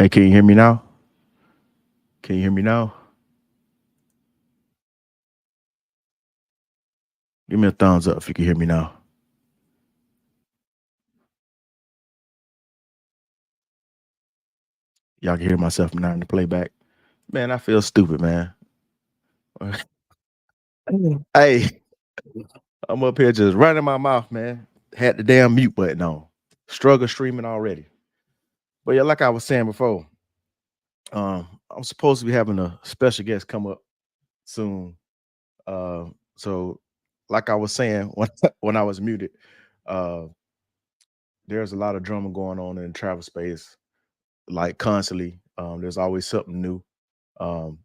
Hey, can you hear me now? Can you hear me now? Give me a thumbs up if you can hear me now. Y'all can hear myself now in the playback. Man, I feel stupid, man. Hey, I'm up here just running my mouth, man. Had the damn mute button on. Struggle streaming already. But yeah, like I was saying before, I'm supposed to be having a special guest come up soon. Uh, so like I was saying when I was muted, uh, there's a lot of drama going on in the travel space, like constantly. There's always something new. Um,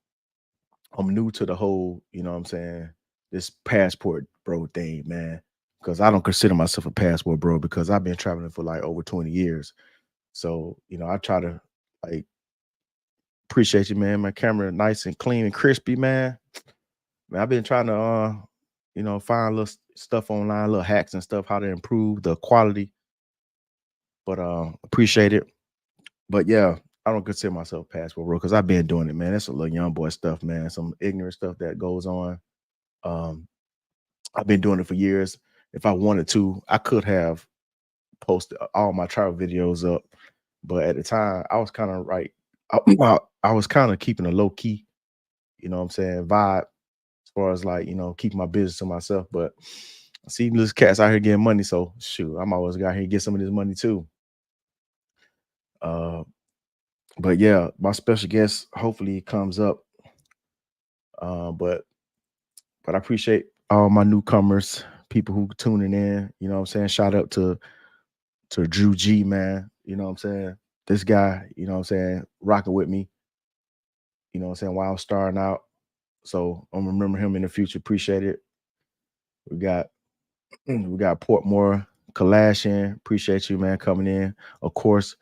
I'm new to the whole, you know what I'm saying, this passport bro thing, man. Because I don't consider myself a passport bro because I've been traveling for like over 20 years. So, I try to like appreciate you, man. My camera nice and clean and crispy, man. Man, I've been trying to find little stuff online, little hacks and stuff, how to improve the quality. But appreciate it. But yeah, I don't consider myself a passport bro because I've been doing it, man. That's a little young boy stuff, man. Some ignorant stuff that goes on. Um, I've been doing it for years. If I wanted to, I could have posted all my travel videos up, but at the time, I was kind of like, I was kind of keeping a low key, you know what I'm saying, vibe as far as like, keep my business to myself. But I see these cats out here getting money, so shoot, I'm always got here to get some of this money too. Uh, but yeah, my special guest hopefully comes up. But I appreciate all my newcomers, people who tuning in. You know what I'm saying? Shout out to Drew G, man. You know what I'm saying? This guy, you know what I'm saying, rocking with me, you know what I'm saying, while I'm starting out. So I'm gonna remember him in the future. Appreciate it. We got we got Portmore Kalashin. Appreciate you, man, coming in. Of course,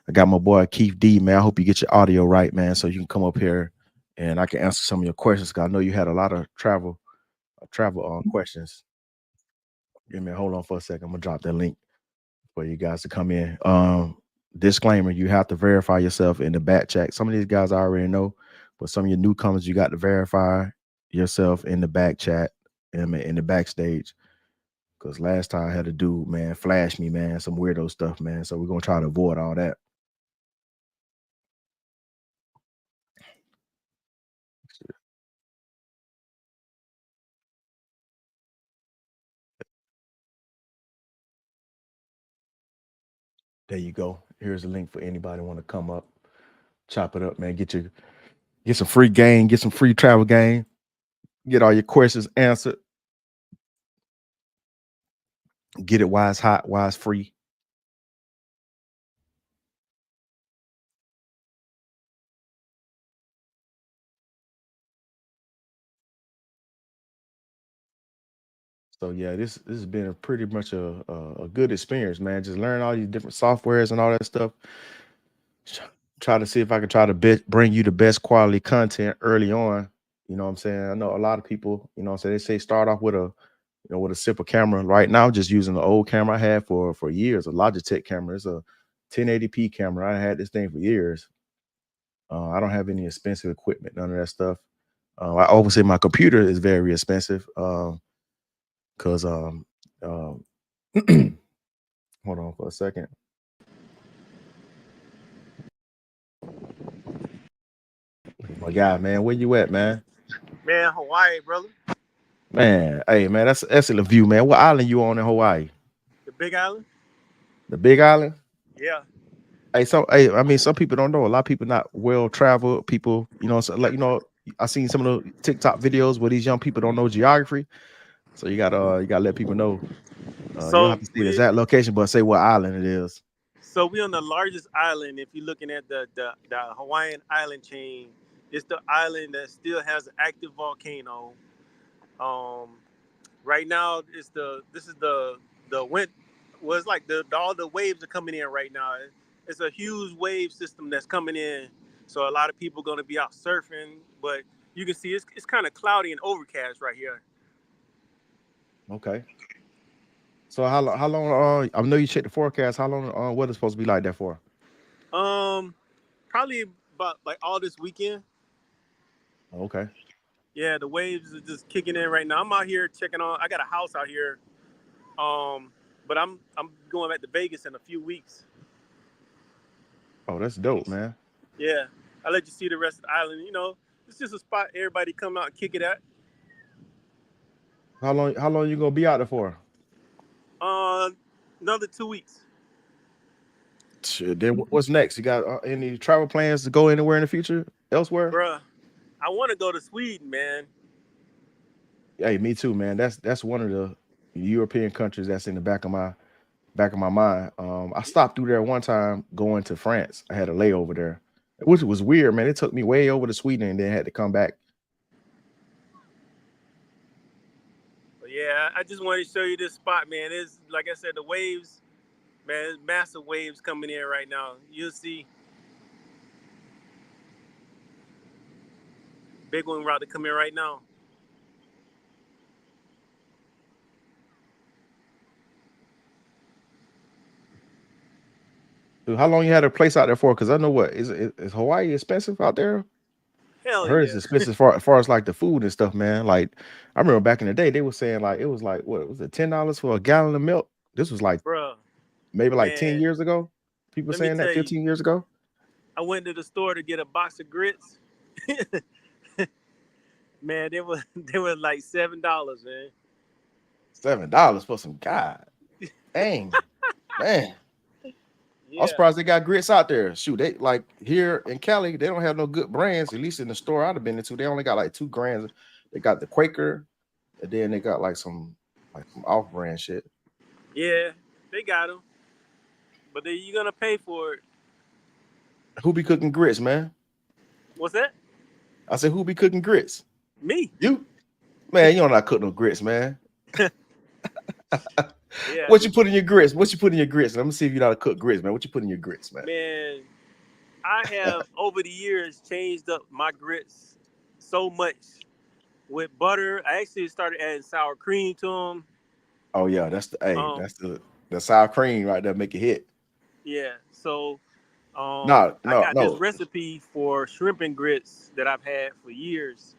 I got my boy Keith D, man. I hope you get your audio right, man, so you can come up here and I can answer some of your questions. Cause I know you had a lot of travel questions. Give me hold on for a second. I'm gonna drop that link for you guys to come in. Disclaimer: you have to verify yourself in the back check. Some of these guys I already know, but some of your newcomers, you got to verify yourself in the back chat and in the backstage. Because last time I had a dude, man, flash me, man, some weirdo stuff, man. So we're gonna try to avoid all that. There you go. Here's a link for anybody want to come up, chop it up, man. Get some free game, get some free travel game, get all your questions answered, get it wise hot, wise free. So yeah, this has been a pretty much a good experience, man. Just learn all these different softwares and all that stuff. Tr- Try to see if I can try to bring you the best quality content early on. You know what I'm saying? I know a lot of people, you know what I'm saying, they say start off with with a simple camera. Right now, I'm just using the old camera I had for years, a Logitech camera. It's a 1080p camera. I had this thing for years. I don't have any expensive equipment, none of that stuff. I obviously my computer is very expensive. Because um hold on for a second. My guy, man, where you at, man? Man, Hawaii, brother. Man, hey, man, that's an excellent view, man. What island you on in Hawaii? The Big Island. The Big Island? Yeah. I mean, some people don't know. A lot of people not well traveled. People, so like I seen some of the TikTok videos where these young people don't know geography. So you gotta let people know. You don't have So to see the we exact location, but say what island it is. so we on the largest island. If you're looking at the Hawaiian island chain, it's the island that still has an active volcano. Um, right now, this is the wind. Well, it's like all the waves are coming in right now. It's a huge wave system that's coming in. So a lot of people going to be out surfing, but you can see it's kind of cloudy and overcast right here. Okay. So how long I know you check the forecast. How long weather's supposed to be like that for? Um, probably about like all this weekend. Okay. Yeah, the waves are just kicking in right now. I'm out here checking on. I got a house out here, but I'm going back to Vegas in a few weeks. Oh, that's dope, man. Yeah, I'll let you see the rest of the island. You know, it's just a spot everybody come out and kick it at. How long you gonna be out there for? Another 2 weeks. Shit, then what's next? You got any travel plans to go anywhere in the future, elsewhere? Bruh, I want to go to Sweden, man. Hey, me too, man. That's one of the European countries that's in the back of my mind. I stopped through there one time going to France. I had a layover there, which was weird, man. It took me way over to Sweden and then had to come back. But yeah, I just wanted to show you this spot, man. It's like I said, the waves, man, there's massive waves coming in right now. You'll see. Big one about to come in right now. Dude, how long you had a place out there for? Because I know what is Hawaii expensive out there? Hell I heard yeah. it's expensive as far as like the food and stuff, man. Like I remember back in the day, they were saying like it was like what was it, $10 for a gallon of milk? This was like Bruh, maybe like 10 man, years ago. People let me saying that tell you, 15 years ago. I went to the store to get a box of grits. Man, they were like $7, man. $7 for some God. Dang, man. I'm Yeah, surprised they got grits out there. Shoot, they like here in Cali, they don't have no good brands. At least in the store I'd have been into, they only got like 2 brands. They got the Quaker, and then they got like some off-brand shit. yeah, they got them, but then you're gonna pay for it. Who be cooking grits, man? What's that? I said, who be cooking grits? Me. You, man, you don't know how to cook no grits, man. Yeah. What you put in your grits? What you put in your grits? Let me see if you know how to cook grits, man. What you put in your grits, man? Man, I have over the years changed up my grits so much with butter. I actually started adding sour cream to them. Oh yeah, that's the sour cream right there. Make it hit. Yeah. So I No. got this recipe for shrimp and grits that I've had for years.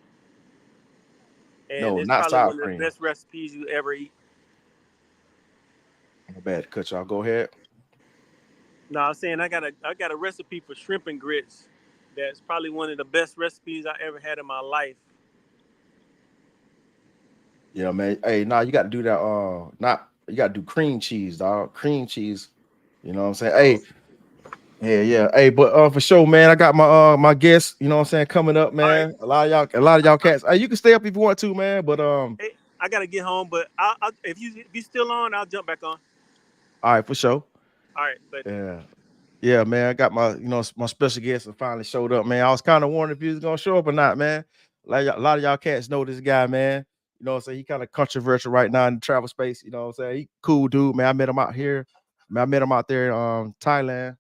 And No, it's not probably sour one of the cream. best recipes you ever eat. My bad to cut y'all. Go ahead. No, I'm saying I got a recipe for shrimp and grits that's probably one of the best recipes I ever had in my life. Yeah, man. Hey, you got to do that. You got to do cream cheese, dog. Cream cheese. You know what I'm saying? Hey, yeah. Hey, but for sure, man. I got my guests. You know what I'm saying, coming up, man. Right. A lot of y'all cats. Hey, you can stay up if you want to, man. But Hey, I gotta get home, but I'll if you still on, I'll jump back on. all right, for sure. All right, but Yeah, man. I got my special guest that finally showed up, man. I was kind of wondering if he was gonna show up or not, man. Like a lot of y'all cats know this guy, man. You know what I'm saying? He kind of controversial right now in the travel space. You know what I'm saying? He cool dude, man. I met him out here. Man, I met him out there in Thailand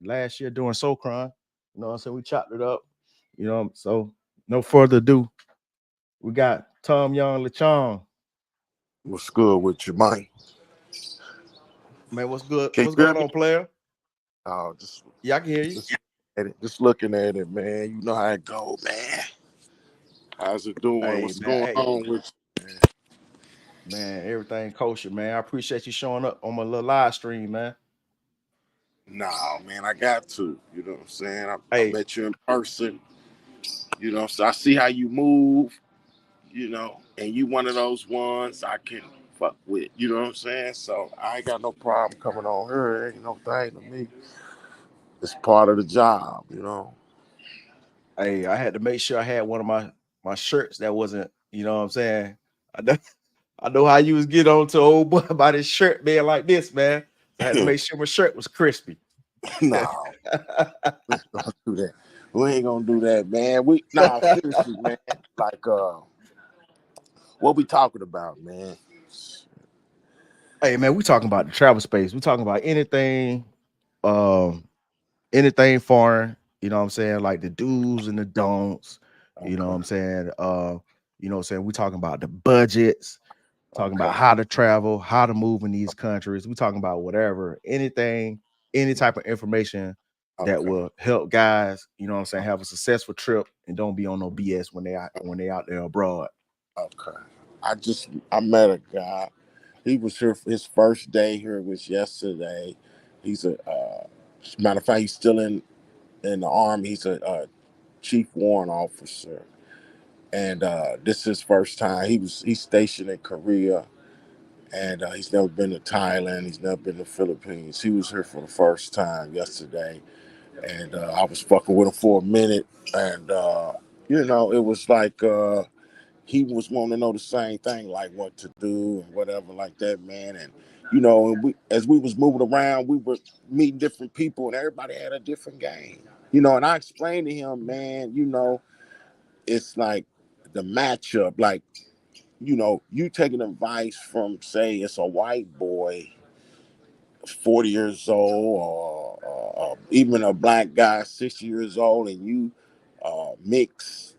last year doing Sokran. You know what I'm saying? We chopped it up. You know, so no further ado. We got Tom Young Lechong. What's good with you, man? Man, what's good? Can What's you hear going me? on, player? Oh, Yeah, I can hear you. just looking at it, man. You know how it go, man. How's it doing? Hey, What's man, going on with you, man? Man, everything kosher, man. I appreciate you showing up on my little live stream, man. Nah, man, I got to. You know what I'm saying? I Hey. met you in person. You know, so I see how you move, you know, and you one of those ones I can fuck with. You know what I'm saying? So I ain't got no problem coming on here. It ain't no thing to me. It's part of the job, you know. Hey, I had to make sure I had one of my shirts that wasn't, you know what I'm saying? I know how you was get on to old boy about his shirt being like this, man. So I had to make sure my shirt was crispy. No, let's don't do that. We ain't gonna do that, man. Seriously, man. Like, what we talking about, man? Hey, man, we talking about the travel space. We talking about anything foreign, you know what I'm saying? Like the do's and the don'ts, you know what I'm saying? You know what I'm saying? We talking about the budgets, talking about how to travel, how to move in these countries. We talking about whatever, anything, any type of information that Okay. will help guys, you know what I'm saying, have a successful trip and don't be on no BS when they out there abroad. Okay. I met a guy. He was here for his first day here was yesterday. He's a matter of fact, he's still in the army. He's a chief warrant officer, and this is his first time. He's stationed in Korea, and he's never been to Thailand. He's never been to the Philippines. He was here for the first time yesterday, and I was fucking with him for a minute, and it was like. He was wanting to know the same thing, like what to do and whatever, like that, man. And as we was moving around, we were meeting different people, and everybody had a different game, And I explained to him, man, it's like the matchup, like you taking advice from, say, it's a white boy, 40 years old, or even a black guy, 60 years old, and you mix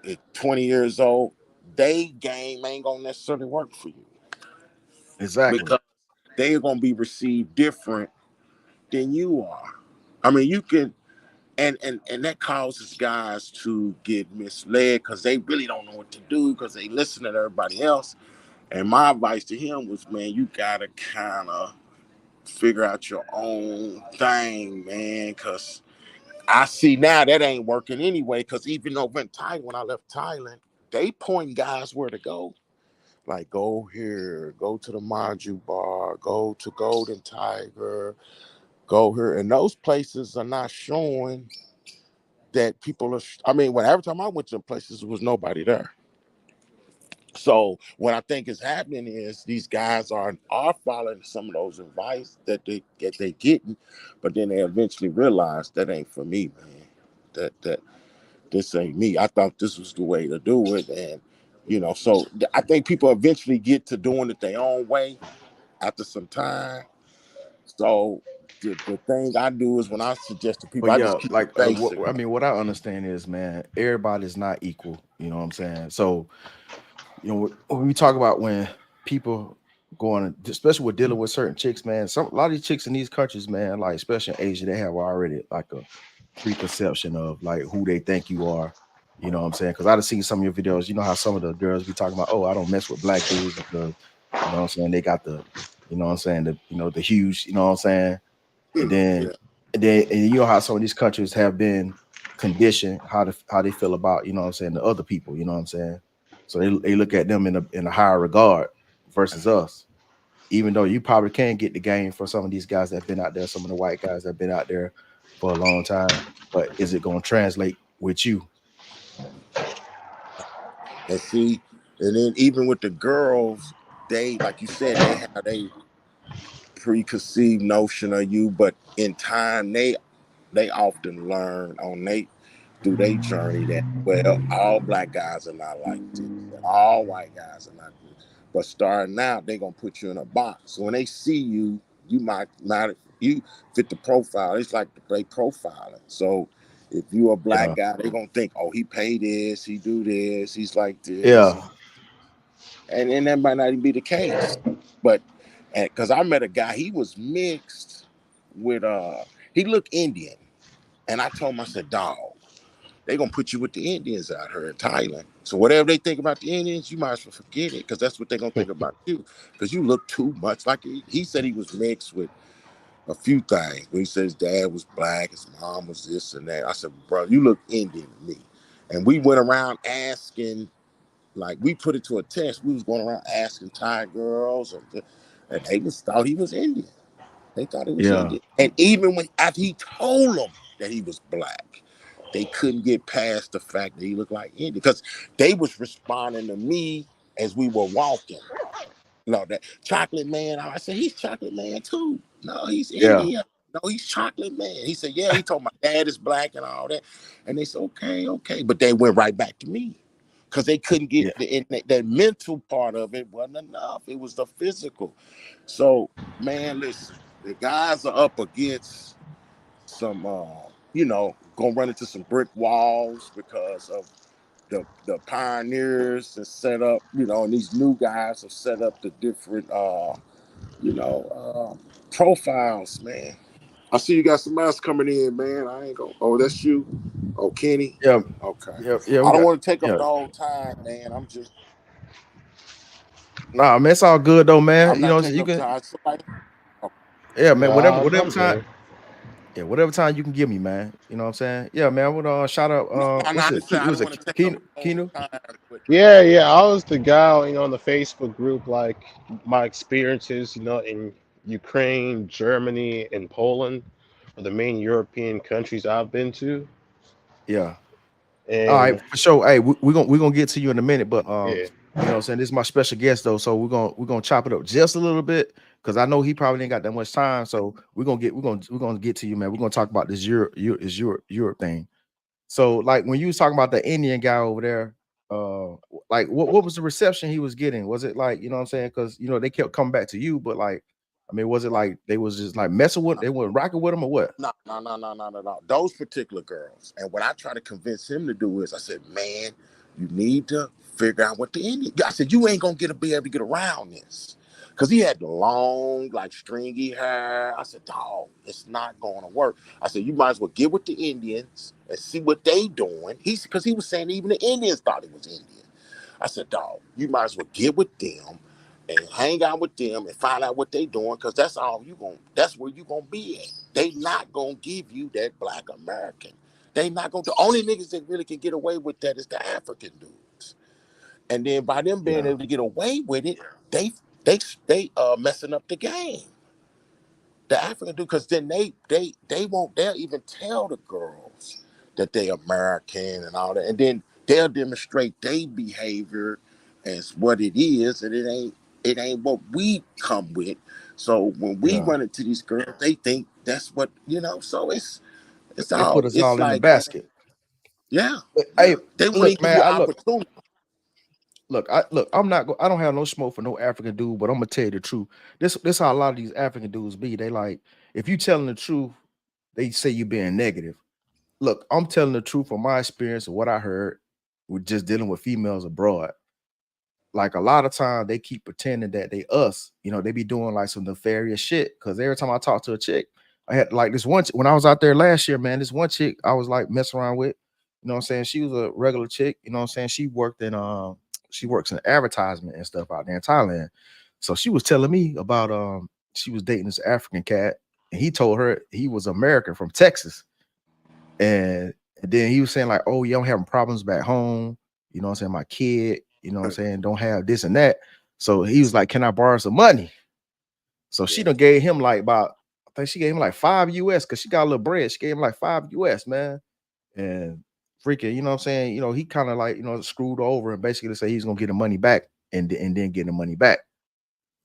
at 20 years old, they game ain't gonna necessarily work for you Exactly. because they're gonna be received different than you are. I mean, you can, and that causes guys to get misled because they really don't know what to do because they listen to everybody else. And my advice to him was, man, you gotta kind of figure out your own thing, man, because I see now that ain't working anyway. Because even over in Thailand, when I left Thailand, they point guys where to go. Like, go here, go to the Maju Bar, go to Golden Tiger, go here. And those places are not showing that people are. I mean, every time I went to the places, there was nobody there. So what I think is happening is these guys are following some of those advice that they getting, but then they eventually realize that ain't for me, man. That this ain't me. I thought this was the way to do it, and so I think people eventually get to doing it their own way after some time. So the thing I do is when I suggest to people, But I yeah, just keep it like basic. what I understand is, man, everybody's not equal. You know what I'm saying? So, when we talk about when people going, especially with dealing with certain chicks, man, a lot of these chicks in these countries, man, like especially in Asia, they have already like a preconception of like who they think you are. You know what I'm saying? Because I've seen some of your videos. You know how some of the girls be talking about, oh, I don't mess with black dudes because, you know what I'm saying, they got the, you know what I'm saying, the huge, you know what I'm saying, and then Yeah. and you know how some of these countries have been conditioned how they feel about, you know what I'm saying, the other people, you know what I'm saying. So they look at them in a higher regard versus us. Even though you probably can get the game for some of these guys that have been out there, some of the white guys that have been out there for a long time, but is it going to translate with you? And see, and then even with the girls, they, like you said, they have a preconceived notion of you, but in time they often learn on they through their journey that, well, all black guys are not like this, and all white guys are not this. But starting out, they're gonna put you in a box. So when they see you, you might not you fit the profile. It's like they profiling. So if you a black Yeah, guy, they're gonna think, oh, he pay this, he do this, he's like this, yeah, and then that might not even be the case. But because I met a guy, he was mixed with he looked Indian, and I told him, I said, dog, they gonna put you with the Indians out here in Thailand. So whatever they think about the Indians, you might as well forget it, because that's what they're gonna think about you, because you look too much like he said he was mixed with a few things. When he said his dad was black, his mom was this and that. I said, bro, you look Indian to me. And we went around asking, like, we put it to a test. We was going around asking Thai girls, and they just thought he was Indian. They thought he was yeah, Indian. And even when after he told them that he was black, they couldn't get past the fact that he looked like Indian, because they was responding to me as we were walking. No, that chocolate man. I said, he's chocolate man too. No, he's yeah, Indian. No, he's chocolate man. He said, yeah, he told my dad is black and all that. And they said, okay, okay. But they went right back to me because they couldn't get yeah, the mental part of it wasn't enough. It was the physical. So, man, listen, the guys are up against some, gonna run into some brick walls because of the pioneers that set up, and these new guys have set up the different, you know, profiles, man. I see you got some else coming in, man. I ain't gonna. Oh, that's you. Oh, Kenny. Yeah, Okay. yeah. I We don't got want to take up yeah. the whole time, man. Nah, man, it's all good though, man. I'm You not know, taking you up can. time. Somebody. Oh, Yeah, man. Nah, Whatever I'm time. good. Yeah, whatever time you can give me, man. You know what I'm saying? Yeah, man. I would shout out. no, no, What's I it? just said I Was don't it want to take up Kino? the whole Kino? time. But Yeah, I was the guy, on the Facebook group, like my experiences, in Ukraine, Germany, and Poland are the main European countries I've been to. Yeah. All right, And for sure. Hey, we're gonna get to you in a minute, but yeah, you know what I'm saying, this is my special guest though, so we're gonna chop it up just a little bit because I know he probably ain't got that much time. So we're gonna get to you, man. We're gonna talk about this Europe thing. So like when you was talking about the Indian guy over there, like what was the reception he was getting? Was it like, you know what I'm saying? Because they kept coming back to you, but like, I mean, was it like they was just like messing with, they weren't rocking with him or what? no. Those particular girls. And what I try to convince him to do is, I said, man, you need to figure out what the Indian. I said, you ain't gonna be able to get around this, because he had the long, like stringy hair. I said, dog, it's not gonna work. I said, you might as well get with the Indians and see what they doing. Because he was saying even the Indians thought he was Indian. I said, dog, you might as well get with them and hang out with them and find out what they doing, because that's where you gonna be at. They not gonna give you that black American. They not gonna. The only niggas that really can get away with that is the African dudes. And then by them being Yeah, able to get away with it, they messing up the game. The African dude, because then they'll even tell the girls that they American and all that, and then they'll demonstrate their behavior as what it is, and it ain't what we come with. So when we yeah. run into these girls, they think that's what. So it's They put all us it's all in the like, basket. yeah, Hey, they wouldn't look, even give you man. an opportunity. I'm not. I don't have no smoke for no African dude, but I'm gonna tell you the truth. This how a lot of these African dudes be. They like, if you telling the truth, they say you being negative. Look, I'm telling the truth from my experience and what I heard with just dealing with females abroad. Like a lot of time they keep pretending that they us. They be doing like some nefarious shit. Cause every time I talk to a chick, I had like this one when I was out there last year, man. This one chick I was like messing around with. You know what I'm saying? She was a regular chick. You know what I'm saying? She works in advertisement and stuff out there in Thailand. So she was telling me about she was dating this African cat, and he told her he was American from Texas. And then he was saying like, oh, yeah, I'm having problems back home. You know what I'm saying? My kid, don't have this and that. So he was like, can I borrow some money? So she done gave him like about, I think she gave him like 5 US because she got a little bread. She gave him like 5 US, man. And freaking, you know what I'm saying? He kind of like, screwed over and basically say he's gonna get the money back and then get the money back.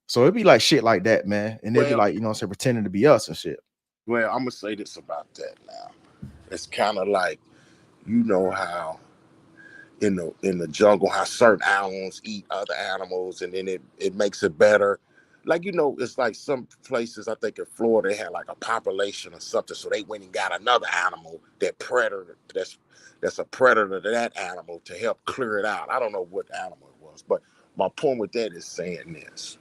So it'd be like shit like that, man. And they'd be Well, like, pretending to be us and shit. I'm gonna say this about that now. It's kind of like, how in the jungle, how certain animals eat other animals, and then it makes it better. Like, it's like some places, I think in Florida, they had like a population or something, so they went and got another animal, that's a predator to that animal, to help clear it out. I don't know what animal it was, but my point with that is saying this: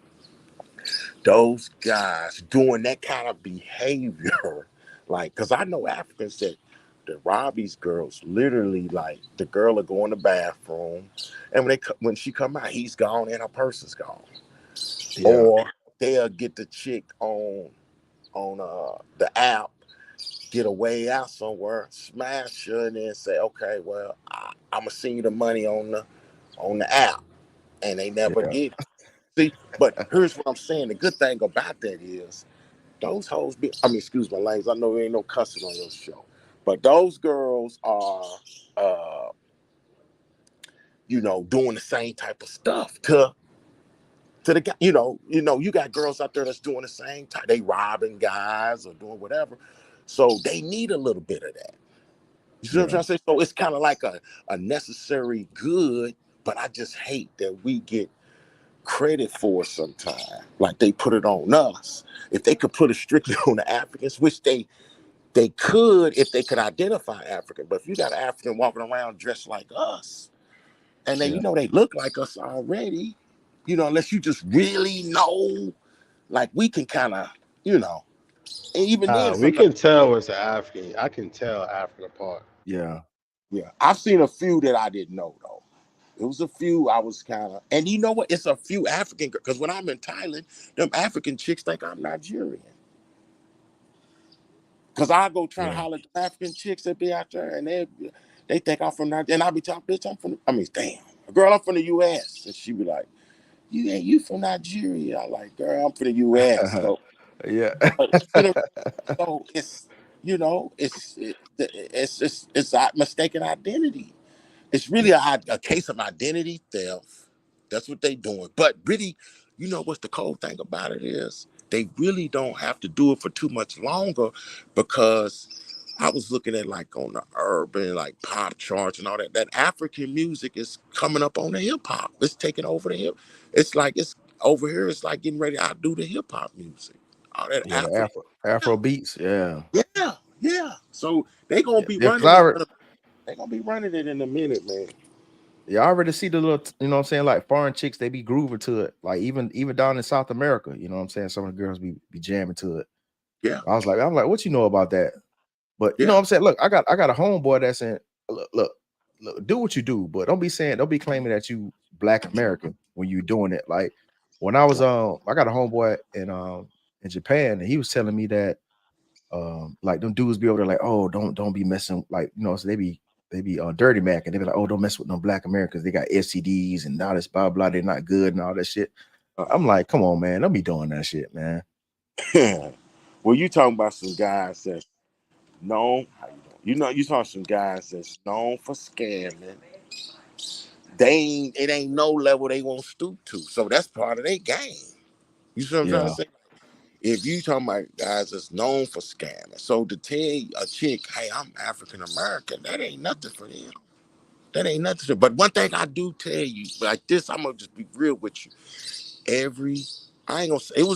those guys doing that kind of behavior, like, because I know Africans that rob these girls. Literally, like, the girl will go in the bathroom, and when she come out, he's gone and her purse is gone. Yeah, Or they'll get the chick on the app, get a way out somewhere, smash her, and then say, okay, well, I'm gonna send you the money on the app, and they never yeah, did. See, but here's what I'm saying. The good thing about that is, those hoes excuse my language. I know there ain't no cussing on your show, but those girls are, uh, doing the same type of stuff to the guy. You got girls out there that's doing the same type. They robbing guys or doing whatever, so they need a little bit of that. You see what I'm yeah, trying to say? So it's kind of like a necessary good, but I just hate that we get credit for it sometimes. Like, they put it on us. If they could put it strictly on the Africans, which they could if they could identify African. But if you got an African walking around dressed like us, and then yeah. they look like us already, unless you just really know, like, we can kind of, you know. And even then, We sometimes, can tell it's an African. I can tell African apart. Yeah. yeah, I've seen a few that I didn't know though. It was a few I was kind of, and you know what? It's a few African, because when I'm in Thailand, them African chicks think I'm Nigerian. Because I go try to Yeah. holler at the African chicks that be out there, and they think I'm from Nigeria. And I be talking, bitch, I'm from, I mean, damn, girl, I'm from the U.S. And she be like, you from Nigeria. I like, girl, I'm from the U.S. So, Yeah. but, you know, so it's, you know, it's a mistaken identity. It's really a case of identity theft. That's what they doing. But really, you know what's the cold thing about it is they really don't have to do it for too much longer, because I was looking at like on the urban like pop charts and all that. That African music is coming up on the hip hop. It's taking over the hip. It's like it's over here. It's like getting ready to outdo the hip hop music. All that Yeah, the African. Afro beats. Yeah. Yeah. So they gonna Yeah. be Yeah. Cause running it. They gonna be running it in a minute, man. I already see the little, you know what I'm saying, like foreign chicks, they be grooving to it. Like even down in South America, you know what I'm saying? Some of the girls be jamming to it. Yeah. I'm like, what you know about that? But you know Yeah. what I'm saying? Look, I got a homeboy that's in look, do what you do, but don't be claiming that you Black American when you doing it. Like when I was I got a homeboy in Japan, and he was telling me that like them dudes be over there like, oh, don't be messing, like, you know, so they be dirty Mac, and they be like, oh, don't mess with them Black Americans, they got STDs and all this blah blah, they're not good and all that shit. I'm like, come on, man, don't be doing that shit, man. Well, you talking about some guys that's known, how you know, you talking some guys that's known for scamming. It ain't no level they won't stoop to. So that's part of their game. You see what I'm trying to Yeah. say? If you talking about guys that's known for scamming, so to tell a chick, hey, I'm African American, that ain't nothing for them. That ain't nothing. But one thing I do tell you, like this, I'm gonna just be real with you. I ain't gonna say, it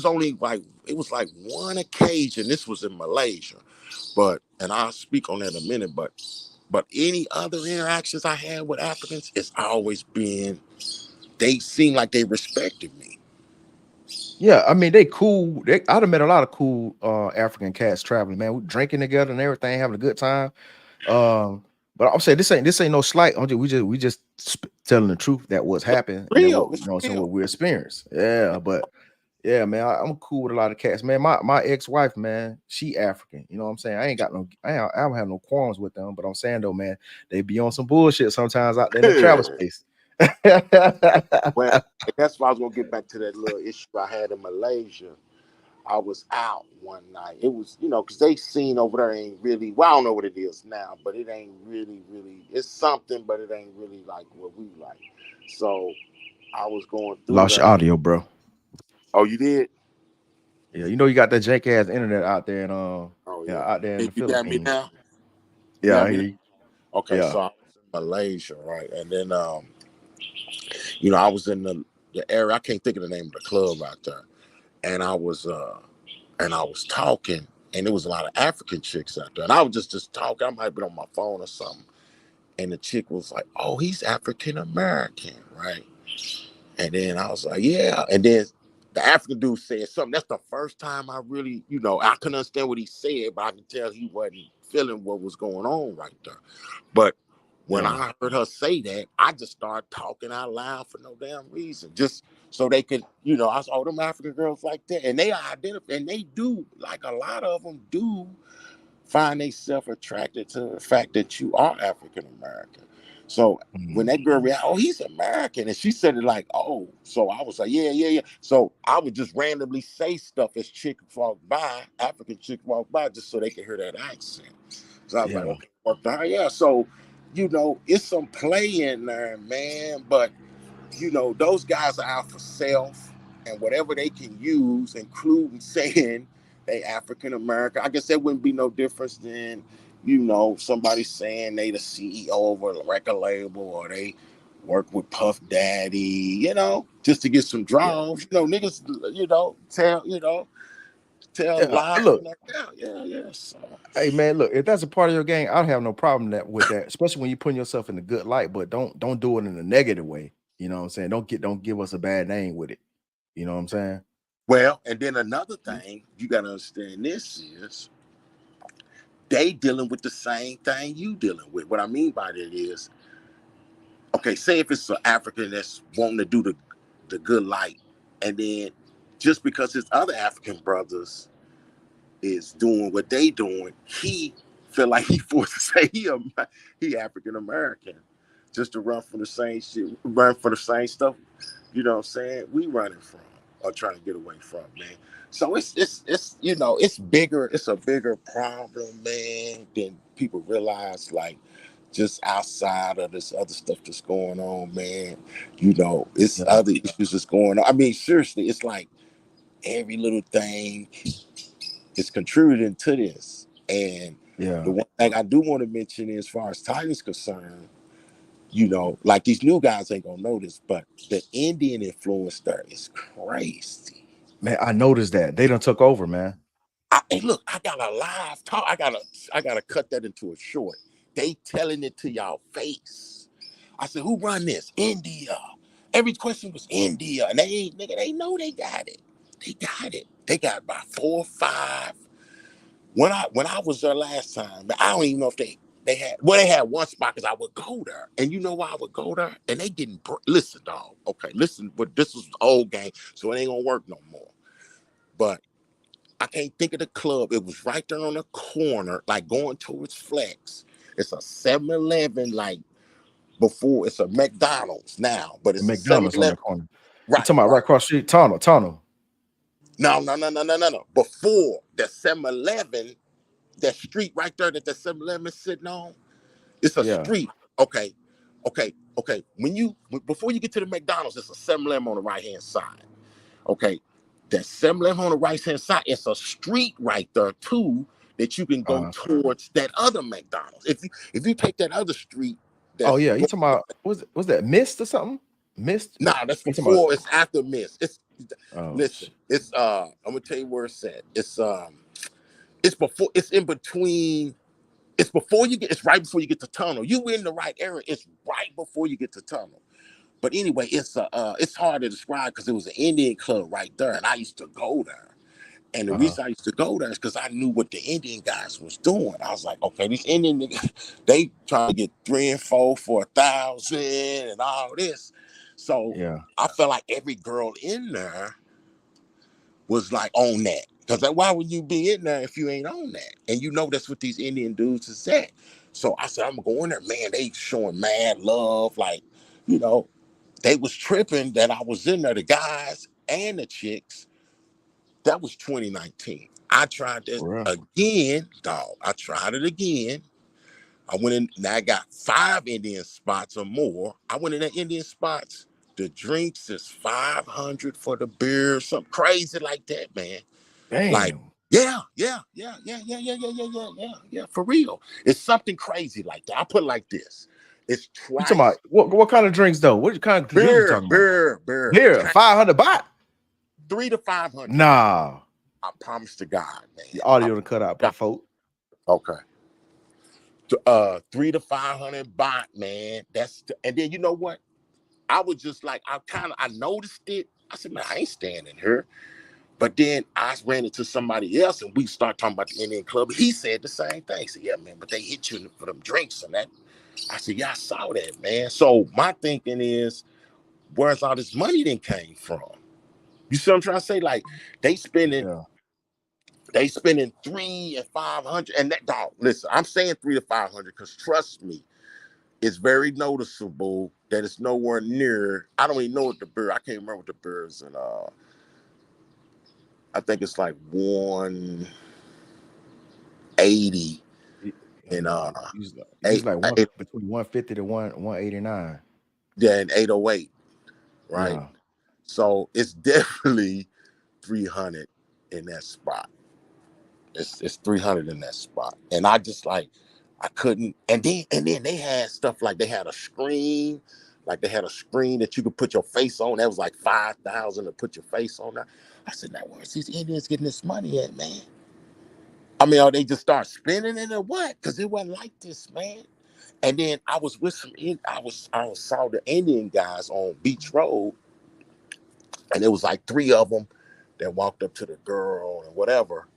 was like one occasion. This was in Malaysia, and I'll speak on that in a minute. But any other interactions I had with Africans, it's always been, they seem like they respected me. Yeah, I mean, they cool. I'd have met a lot of cool African cats traveling, man. We drinking together and everything, having a good time. But I'll say this ain't no slight. We just telling the truth that what's happened, and that what, It's you know what I'm saying, real. what we experienced. Yeah, but yeah, man, I'm cool with a lot of cats, man. My ex-wife, man, she African. You know what I'm saying? I don't have no qualms with them, but I'm saying though, man, they be on some bullshit sometimes out there in the travel space. Well, that's why I was gonna get back to that little issue I had in Malaysia. I was out one night. It was, you know, because they seen over there ain't really, well, I don't know what it is now, but it ain't really, it's something, but it ain't really like what we like. So I was going through Lost your that. audio, bro. Oh, you did? Yeah, you know you got that jank ass internet out there and Oh, yeah, yeah. out there in Hey, the you got me Philippines. now? You Yeah, got I me hear now? you. Okay, Yeah. so I was in Malaysia, right? And then, you know, I was in the area, I can't think of the name of the club out there. And I was talking, and there was a lot of African chicks out there. And I was just talking. I might have been on my phone or something. And the chick was like, oh, he's African American, right? And then I was like, yeah. And then the African dude said something. That's the first time I really, you know, I couldn't understand what he said, but I could tell he wasn't feeling what was going on right there. But when Yeah. I heard her say that, I just started talking out loud for no damn reason. Just so they could, you know, I saw them African girls like that. And they identify, and they do, like a lot of them do find themselves attracted to the fact that you are African American. So when that girl reacted, oh, he's American, and she said it like, oh, so I was like, yeah. So I would just randomly say stuff as chicks walk by, African chicks walk by, just so they could hear that accent. So I was like, Yeah. okay, well, yeah. So, you know, it's some play in there, man, but you know, those guys are out for self and whatever they can use, including saying they African American. I guess there wouldn't be no difference than, you know, somebody saying they the CEO of a record label or they work with Puff Daddy, you know, just to get some Yeah. draws. You know, niggas, tell Yeah. lies. Look, Yeah. So, hey man, look, if that's a part of your game, I'd have no problem with that, especially when you're putting yourself in a good light, but don't do it in a negative way. You know what I'm saying? Don't give us a bad name with it. You know what I'm saying? Well, and then another thing you got to understand this is they dealing with the same thing you dealing with. What I mean by that is, okay, say if it's an African that's wanting to do the good life, and then just because his other African brothers is doing what they doing, he feel like he forced to say he African American just to run from the same shit, run for the same stuff. You know what I'm saying? We running from or trying to get away from, man. So it's you know, it's bigger. It's a bigger problem, man, than people realize. Like, just outside of this other stuff that's going on, man. You know, it's Yeah. other issues that's going on. I mean, seriously, it's like every little thing is contributing to this. And Yeah. the one thing I do want to mention is, as far as Tiger's concerned, you know, like these new guys ain't gonna know this, but the Indian influence there is crazy. Man, I noticed that. They done took over, man. Hey, look, I got a live talk. I gotta cut that into a short. They telling it to y'all face. I said, who run this? India. Every question was India. And they know they got it. They got it. They got about 4 or 5. When I was there last time, I don't even know if they had one spot because I would go there. And you know why I would go there? And they didn't listen, dog. Okay, listen, but this was the old game, so it ain't gonna work no more. But I can't think of the club. It was right there on the corner, like going towards Flex. It's a 7-Eleven, like before it's a McDonald's now, but The it's a McDonald's on 7-Eleven. that corner. You Right, talking about right across the street? Tunnel. No. Before the 7-Eleven, that street right there that the 7-Eleven is sitting on, it's a Yeah. street. Okay. Before you get to the McDonald's, it's a 7-Eleven on the right hand side. Okay. That 7-Eleven on the right hand side, it's a street right there too that you can go towards that other McDonald's. If you take that other street, Oh yeah, you talking about was that Mist or something? Mist? Nah, that's You talking before. about- It's after Mist. Listen. shit. It's I'm gonna tell you where it's at. It's before. It's in between. It's before you get. It's right before you get to Tunnel. You in the right area. It's right before you get to Tunnel. But anyway, it's hard to describe because it was an Indian club right there, and I used to go there. And the reason I used to go there is because I knew what the Indian guys was doing. I was like, okay, these Indian niggas, they trying to get 3 and 4 for 1,000 and all this. So Yeah. I felt like every girl in there was like on that. Because why would you be in there if you ain't on that? And you know that's what these Indian dudes is at. So I said, I'm going to go in there. Man, they showing mad love. Like, you know, they was tripping that I was in there, the guys and the chicks. That was 2019. I tried this again, dog. I tried it again. I went in, now I got 5 Indian spots or more. I went in the Indian spots. The drinks is $500 for the beer, something crazy like that, man. Damn. Like, yeah, for real. It's something crazy like that. I put it like this. It's twice. You talking about what kind of drinks though? What kind of drinks you talking about? Beer. Beer, 500 baht? 300 to 500. Nah. I promise to God, man. The audio to cut out, per folk. Okay. 300 to 500 baht, man. And then you know what? I was just like, I noticed it. I said, man, I ain't standing here. But then I ran into somebody else and we start talking about the Indian club. He said the same thing. He said, yeah, man, but they hit you for them drinks and that. I said, yeah, I saw that, man. So my thinking is, where's all this money then came from? You see what I'm trying to say? Like, they spending 300 and 500. And that, dog, listen, I'm saying 300 to 500 because trust me, it's very noticeable that it's nowhere near. I don't even know what the beer. I can't remember what the beer is. And I think it's like 180. And he's like between 150 to 189. Yeah, and 808. Right. Yeah. So it's definitely 300 in that spot. It's 300 in that spot. And I just like, I couldn't. And then they had stuff like they had a screen. Like they had a screen that you could put your face on. That was like 5,000 to put your face on there. I said, now where's these Indians getting this money at, man? I mean, are they just start spending it or what? Because it wasn't like this, man. And then I was with I saw the Indian guys on Beach Road, and it was like 3 of them that walked up to the girl and whatever.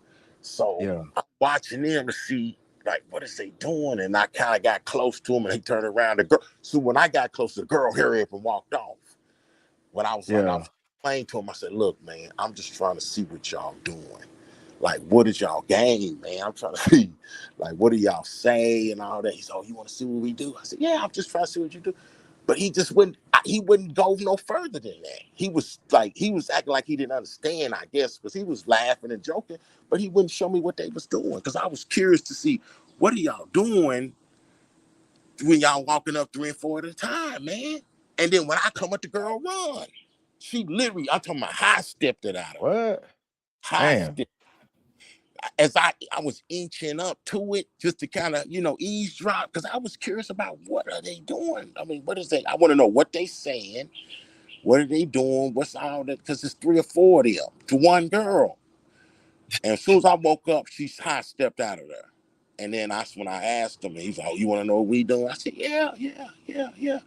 So Yeah. I'm watching them to see like what is they doing, and I kind of got close to them, and they turned around. The girl. So when I got close, the girl hurried up and walked off. When I was like, I Yeah. was explaining to him, I said, "Look, man, I'm just trying to see what y'all doing. Like, what is y'all game, man? I'm trying to see, like, what do y'all say and all that." He said, "Oh, you want to see what we do?" I said, "Yeah, I'm just trying to see what you do." But he just wouldn't. He wouldn't go no further than that. He was acting like he didn't understand, I guess, because he was laughing and joking, but he wouldn't show me what they was doing. Because I was curious to see what are y'all doing when y'all walking up 3 and 4 at a time, man. And then when I come up, the girl run. She literally, I'm talking about high stepped it out of her. What? High Damn. step. As I was inching up to it just to kind of, eavesdrop, because I was curious about what are they doing. I mean, what is they? I want to know what they saying. What are they doing? What's all that? Because it's 3 or 4 of them to one girl. And as soon as I woke up, she high stepped out of there. And then that's when I asked him, and he's like, "Oh, you want to know what we doing?" I said, "Yeah, yeah, yeah, yeah."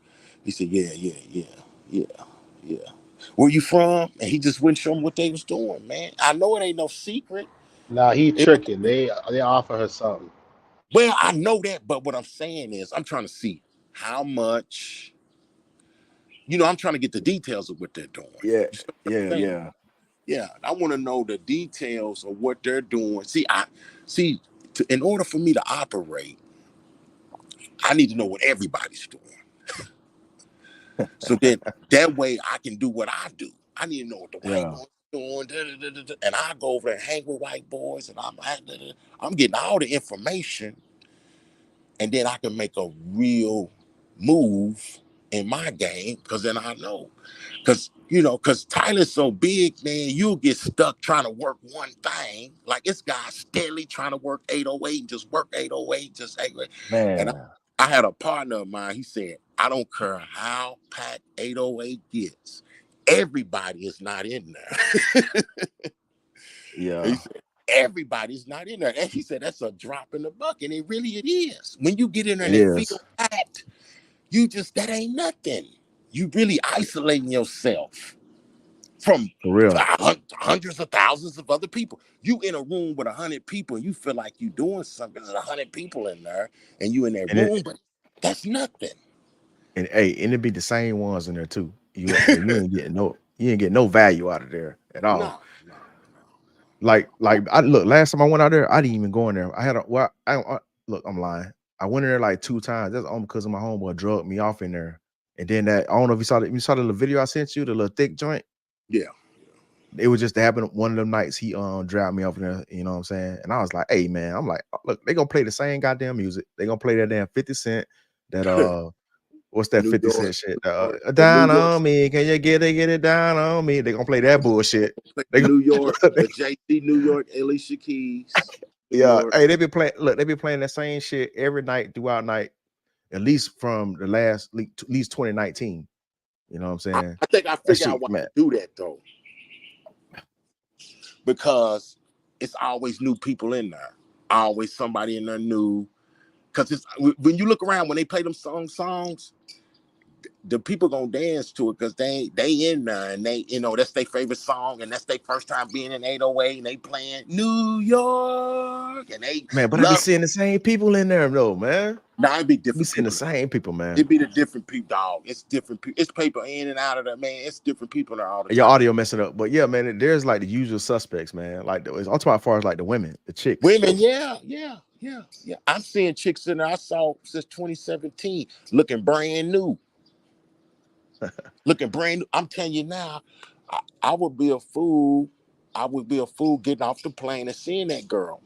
He said, "Yeah, yeah, yeah, yeah, yeah. Where you from?" And he just wouldn't show me what they was doing, man. I know it ain't no secret. Nah, he It, tricking. They offer her something. well, I know that, but what I'm saying is I'm trying to see how much, I'm trying to get the details of what they're doing. Yeah. You see what Yeah. I'm saying? Yeah. Yeah, I want to know the details of what they're doing. In order for me to operate, I need to know what everybody's doing. So then that way I can do what I do. I need to know what the white Yeah. boys are doing, and I go over there and hang with white boys, and I'm getting all the information, and then I can make a real move in my game, because then I know. Because Tyler's so big, man, you'll get stuck trying to work one thing. Like this guy steadily trying to work 808 and just work 808, just 808. And Man. I had a partner of mine, he said, "I don't care how packed 808 gets. Everybody is not in there." He Yeah. said, "Everybody's not in there." And he said, "That's a drop in the bucket." And it is. When you get in there It and it is. feels packed, that ain't nothing. You really isolating yourself from For real. hundreds of thousands of other people. You in a room with 100 people and you feel like you're doing something. There's 100 people in there and you in that And it room, but that's nothing. and hey, and it be the same ones in there too. You ain't getting no value out of there at all. No, no, no. Like I look, last time I went out there, I didn't even go in there. I had a well, look, I'm lying. I went in there like 2 times. That's only because of my homeboy drugged me off in there. And then that I don't know if you saw the little video I sent you, the little thick joint. Yeah. It was just happened one of them nights he dragged me off in there, you know what I'm saying? And I was like, hey man, I'm like, look, they gonna play the same goddamn music. They gonna play that damn 50 Cent, that what's that New 50 York, Cent shit? the New Down York, on me, can you get it down on me? They gonna play that bullshit. They New gonna, York, the JC New York, Alicia Keys, New yeah, York. hey, they be playing. Look, they be playing that same shit every night throughout night, at least from the at least 2019. You know what I'm saying? I think I That figured shit, out why man. they do that though, because it's always new people in there, always somebody in there new. Because it's when you look around when they play them songs, the people gonna dance to it because they in there and they that's their favorite song and that's their first time being in 808 and they playing New York and they Man, but I be love. seeing the same people in there though, man. Now it'd be I be different seeing the people. same people, man. It'd be the different people, dog. It's different people. It's people in and out of there, man. It's different people there all the And your time. audio messing up, but yeah, man, there's like the usual suspects, man. Like I'm talking about as far as like the women, the chicks. Women, yeah, yeah, yeah, yeah. I'm seeing chicks in there I saw since 2017 looking brand new. Looking brand new. I'm telling you now, I would be a fool. I would be a fool getting off the plane and seeing that girl.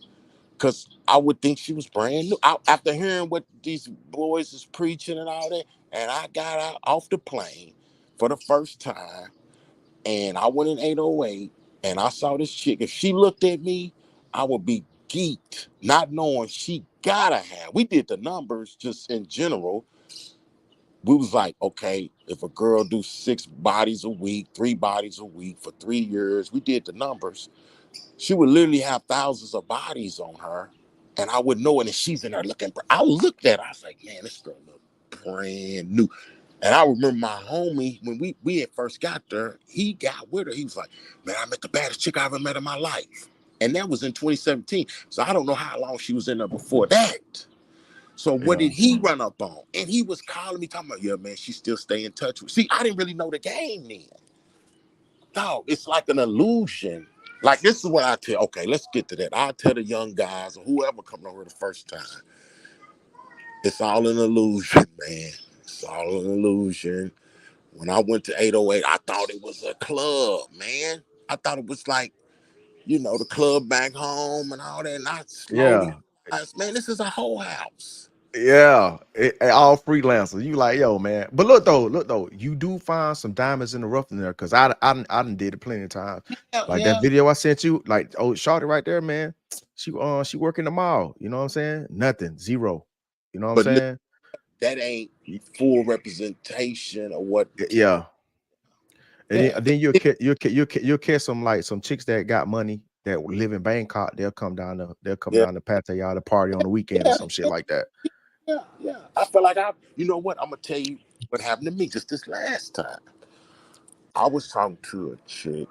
Because I would think she was brand new. After hearing what these boys is preaching and all that, and I got out off the plane for the first time, and I went in 808, and I saw this chick. If she looked at me, I would be geeked, not knowing she gotta have. We did the numbers just in general. We was like, okay, if a girl do 6 bodies a week, 3 bodies a week for 3 years, we did the numbers. She would literally have thousands of bodies on her, and I would know it. And she's in there looking. I looked at her. I was like, man, this girl look brand new. And I remember my homie, when we had first got there, he got with her. He was like, man, I met the baddest chick I ever met in my life. And that was in 2017. So I don't know how long she was in there before that. So what Yeah. did he run up on? And he was calling me, talking about, yeah, man, she still stay in touch with. See, I didn't really know the game then. No, it's like an illusion. Like, this is what I tell. Okay, let's get to that. I tell the young guys or whoever coming over the first time, it's all an illusion, man. It's all an illusion. When I went to 808, I thought it was a club, man. I thought it was like, the club back home and all that. And I slowly Yeah. realized, man, this is a whole house. Yeah, all freelancers. You like, yo, man. But look though, you do find some diamonds in the rough in there, because I done did it plenty of times. Yeah, Like that yeah. video I sent you, like, oh, Shawty right there, man. She working the mall. You know what I'm saying? Nothing, zero. You know what I'm But look, saying? that ain't full representation of what. Yeah. And Yeah, then you'll catch some chicks that got money that live in Bangkok. They'll come down yeah, to Pattaya to party on the weekend or yeah, some shit like that. yeah. I feel like you know what? I'm gonna tell you what happened to me just this last time. I was talking to a chick.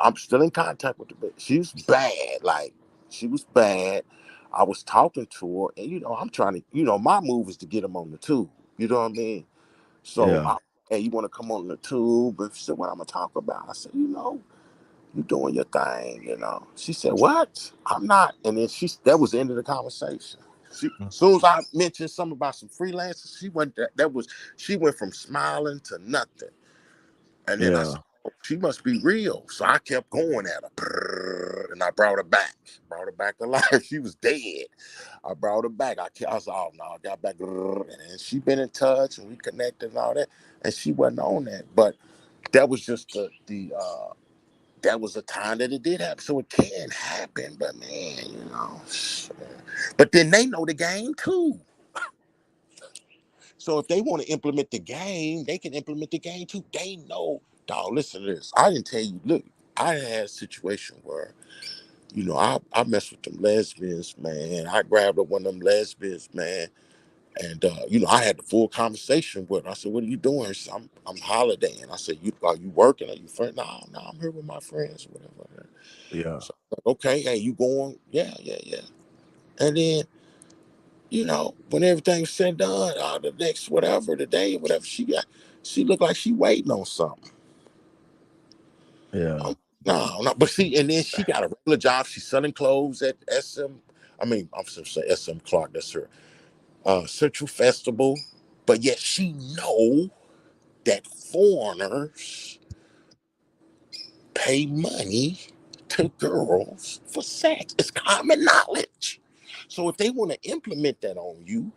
I'm still in contact with the bitch. She was bad. Like, she was bad. I was talking to her, and I'm trying to, my move is to get them on the tube. You know what I mean? So, Yeah, hey, you want to come on the tube? But she said, what I'm gonna talk about? I said, you doing your thing. She said, what? I'm not. And then that was the end of the conversation. As soon as I mentioned something about some freelancers, she went from smiling to nothing. And then I yeah, said, oh, she must be real. So I kept going at her. And I brought her back. Brought her back to life. She was dead. I brought her back. I was, oh, no, I got back. And then she been in touch and we connected and all that. And she wasn't on that. But that was just that was a time that it did happen. So it can happen. But, man. But then they know the game, too. So if they want to implement the game, they can implement the game too. They know, dog, listen to this. I didn't tell you, look, I had a situation where, I messed with them lesbians, man. I grabbed up one of them lesbians, man. And, I had the full conversation with her. I said, what are you doing? She said, I'm holidaying. I said, are you working? Are you friend? No, I'm here with my friends, whatever. yeah, So, okay, hey, you going? Yeah. And then, when everything's said and done, the next the day, whatever she looked like she waiting on something. yeah, No, but see, and then she got a regular job. She's selling clothes at I'm sorry, SM Clark, that's her Central Festival. But yet she know that foreigners pay money to girls for sex. It's common knowledge. So if they want to implement that on you,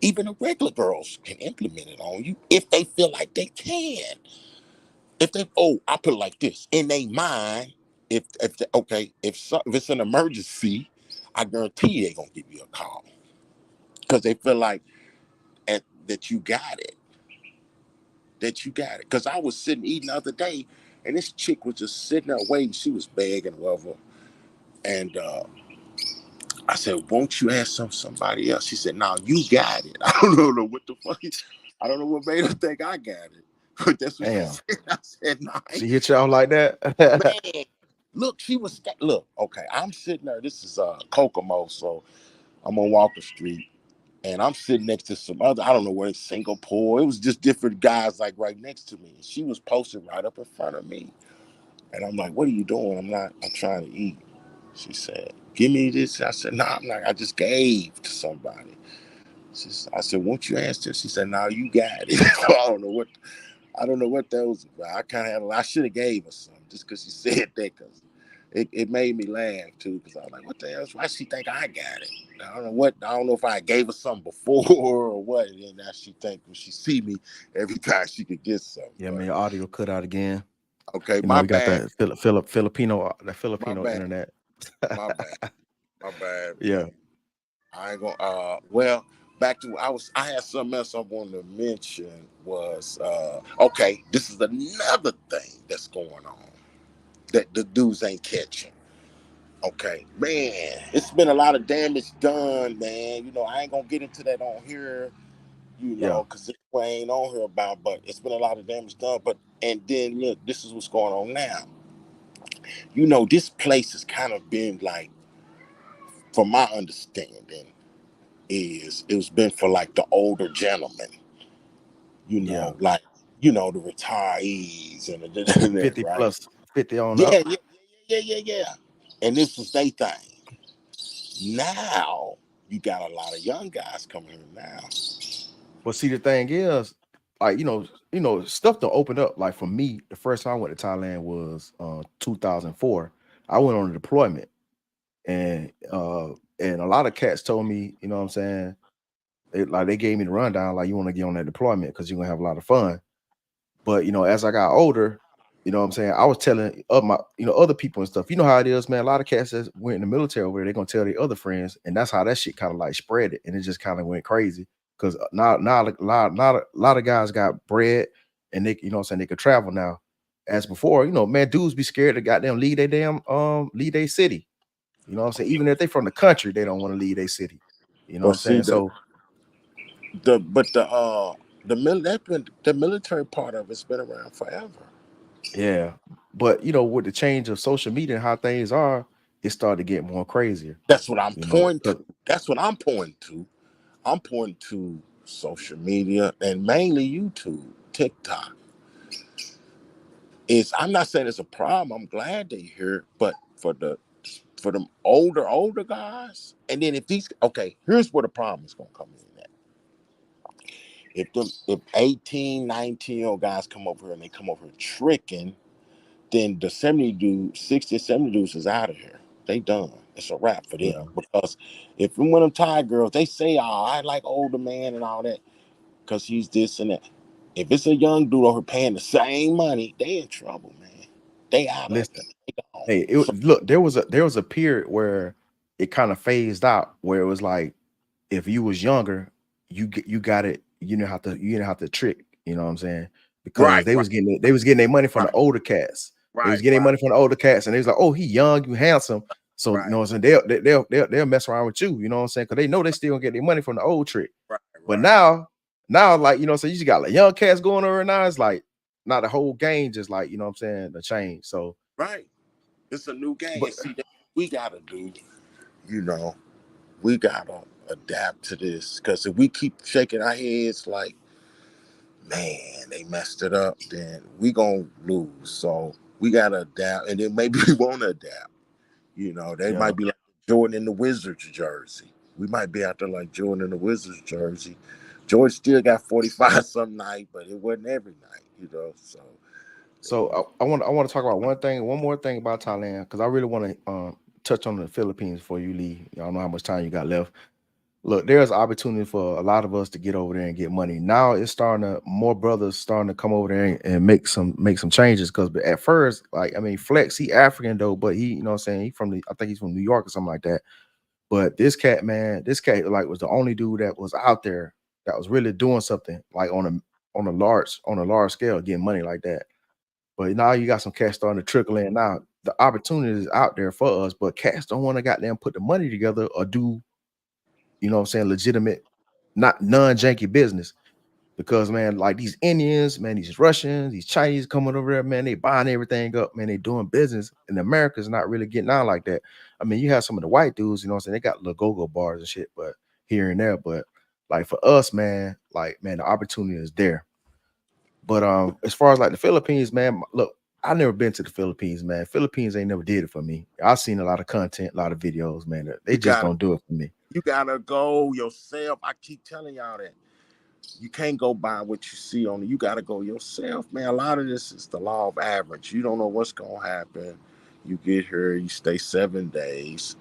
even the regular girls can implement it on you if they feel like they can. I put it like this: in their mind, if it's an emergency, I guarantee they're gonna give you a call because they feel like that you got it, Because I was sitting eating the other day, and this chick was just sitting there waiting. She was begging, whatever, and I said, "Won't you ask somebody else?" She said, "No, you got it." I don't know what the fuck. I don't know what made her think I got it, but that's what she damn. said. I said, "No, She hit y'all like that? man." Look, look. Okay, I'm sitting there. This is Kokomo, so I'm on Walker Street, and I'm sitting next to some other. I don't know where it's Singapore. It was just different guys like right next to me. She was posted right up in front of me, and I'm like, "What are you doing?" I'm trying to eat. She said, "Give me this." I said, "No, I'm not. I just gave to somebody." I said, "Won't you ask this?" She said, "No, you got it." So I don't know what that was about. I should have gave her some just because she said that, because it made me laugh too, because I was like, what the hell? Why she think I got it? I don't know if I gave her something before or what. And then now she think when she see me every time she could get some. Yeah, man, But your audio cut out again. okay, You know, my we got bad, that my Filipino bad, internet. my bad, my bad, Yeah, man. I ain't gonna well, back to I had something else I wanted to mention was okay, this is another thing that's going on that the dudes ain't catching. Okay, man, it's been a lot of damage done, man. I ain't gonna get into that on here, You Yeah. know, because we ain't on here about, but it's been a lot of damage done. But and then look, this is what's going on now. You know, this place has kind of been like, from my understanding, is it's been for like the older gentlemen. You Yeah. know, like the retirees and the 50 right. plus 50 on Yeah, up. yeah. And this was their thing. Now you got a lot of young guys coming here now. But see, the thing is, like, stuff to open up. Like for me, the first time I went to Thailand was 2004. I went on a deployment, and a lot of cats told me, you know what I'm saying, they gave me the rundown, like, you want to get on that deployment because you're gonna have a lot of fun. But as I got older, you know what I'm saying, I was telling my other people and stuff. You know how it is, man. A lot of cats that went in the military over there, they're gonna tell their other friends, and that's how that shit kind of like spread it, and it just kind of went crazy. Because now a lot of guys got bread, and they, what I'm saying, they could travel now. As before, man, dudes be scared to goddamn leave their city. You know what I'm saying? Even if they from the country, they don't want to leave their city. You know what But I'm see, saying? So the military part of it's been around forever. yeah, but with the change of social media and how things are, it started to get more crazier. That's what I'm You know, pointing to. That's what I'm pointing to. I'm pointing to social media and mainly YouTube, TikTok. I'm not saying it's a problem. I'm glad they here, but for them older guys, and then here's where the problem is gonna come in at. If 18, 19-year-old guys come over here and they come over here tricking, then the 60, 70 dudes is out of here. They done. It's a wrap for them. yeah. Because if one of them Thai girls, they say, I like older man and all that, because he's this and that. If it's a young dude over paying the same money, they in trouble, man. They out of Listen, it. They gone. hey, So, look, there was a period where it kind of phased out, where it was like, if you was younger, you got it. You didn't have to trick. You know what I'm saying? Because right, they was getting their money from the right, older cats. They was right, getting their right, money from the older cats, and they was like, oh, he young, you handsome. So you right, know what I'm saying? They'll mess around with you. You know what I'm saying? Because they know they still gonna get their money from the old trick. right, But right, now, like, so you just got like young cats going over now. It's like not the whole game, just like, what I'm saying, the change. So, right. It's a new game. but And see, that we gotta do, you know, we gotta adapt to this. Because if we keep shaking our heads like, man, they messed it up, then we gonna lose. So we gotta adapt, and then maybe we won't adapt. They yeah. might be like Jordan in the Wizards jersey. We might be out there like Jordan in the Wizards jersey. George still got 45 some night, but it wasn't every night. So So I want to talk about one more thing about Thailand, because I really want to touch on the Philippines before you leave. I don't know how much time you got left. Look, there's opportunity for a lot of us to get over there and get money. Now it's more brothers starting to come over there and make some changes. Because at first, like, I mean, Flex, he African though, but he, what I'm saying, I think he's from New York or something like that. But this cat like was the only dude that was out there that was really doing something like on a large scale, getting money like that. But now you got some cats starting to trickle in. Now the opportunity is out there for us, but cats don't want to goddamn put the money together or do, what I'm saying, legitimate, not non-janky business. Because, man, like these Indians, man, these Russians, these Chinese coming over there, man, they buying everything up, man, they doing business. And America's not really getting on like that. I mean, you have some of the white dudes, you know what I'm saying, they got little go-go bars and shit, but here and there. But like for us, man, like, man, the opportunity is there. But as far as like the Philippines, man, look, I've never been to the Philippines, man. Philippines ain't never did it for me. I've seen a lot of content, a lot of videos, man. They you just gotta don't do it for me. you gotta go yourself. I keep telling y'all that. You can't go by what you see on it. You gotta go yourself, man. A lot of this is the law of average. You don't know what's gonna happen. You get here, you stay 7 days.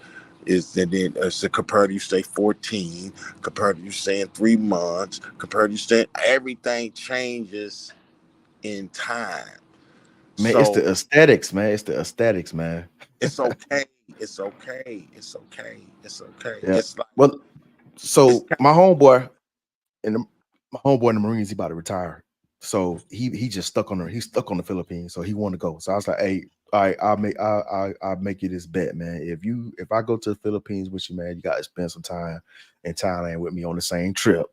Compared to you stay 14, compared to you staying 3 months, compared to you staying, everything changes in time. Man, it's So the aesthetics, man. It's the aesthetics, man. it's okay. It's okay. It's okay. It's okay. Yeah. It's like Well, it's so my homeboy in the Marines, he about to retire. So he just he's stuck on the Philippines. So he want to go. So I was like, hey, all right, I'll make you this bet, man. If I go to the Philippines with you, man, you gotta spend some time in Thailand with me on the same trip.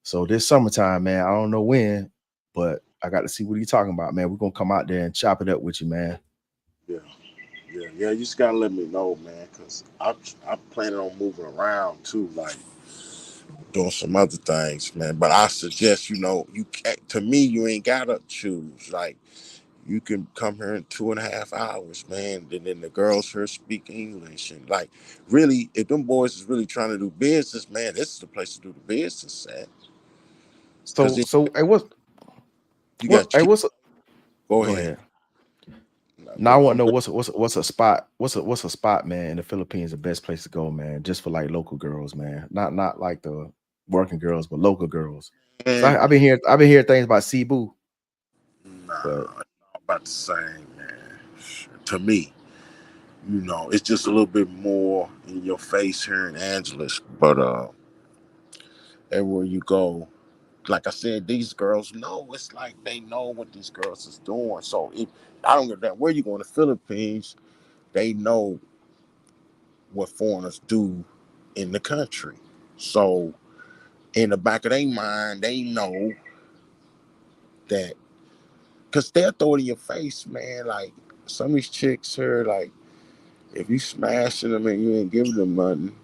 So this summertime, man, I don't know when, but I got to see what he's talking about, man. We're gonna come out there and chop it up with you, man. Yeah, yeah. You just gotta let me know, man, because I'm planning on moving around too, like doing some other things, man. But I suggest, you can't, to me, you ain't gotta choose. Like, you can come here in 2.5 hours, man. And then the girls here speak English, and like, really, if them boys is really trying to do business, man, this is the place to do the business at. Because So hey, you got cheap. what's Go go ahead. ahead. No, Now I want to I'm know good. what's a spot, what's a spot, man, in the Philippines, the best place to go, man, just for like local girls, man. Not like the working girls, but local girls. Cause And I've been hearing things about Cebu, but nah, it's all about the same, man. To me, it's just a little bit more in your face here in Angeles, but everywhere you go, like I said, these girls know. It's like they know what these girls is doing. So if I don't give that where you go in the Philippines, they know what foreigners do in the country. So in the back of their mind, they know that because they'll throw it in your face, man. Like some of these chicks here, like if you smashing them and you ain't giving them nothing,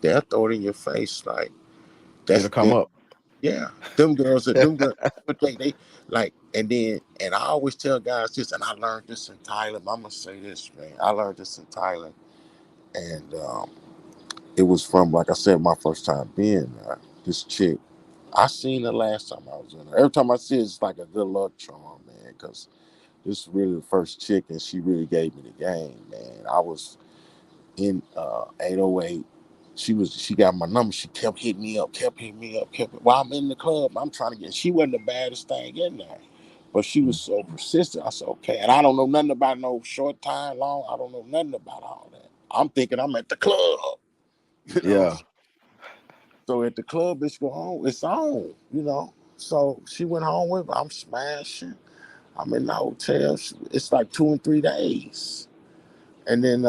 they'll throw it in your face. Like it'll that's come them. up. Yeah, them girls, but they like, and I always tell guys this, and I learned this in Thailand. I'm gonna say this, man. I learned this in Thailand, and it was from, like I said, my first time being there. This chick, I seen her last time I was in there. Every time I see it, it's like a good luck charm, man, because this is really the first chick, and she really gave me the game, man. I was in 808. She got my number. She kept hitting me up, while I'm in the club. I'm trying to get. She wasn't the baddest thing in there, but she was so persistent. I said, okay. And I don't know nothing about no short time, long. I don't know nothing about all that. I'm thinking I'm at the club, you know. Yeah. So at the club, it's on, you know. So she went home with me. I'm smashing. I'm in the hotel. It's like 2 and 3 days, and then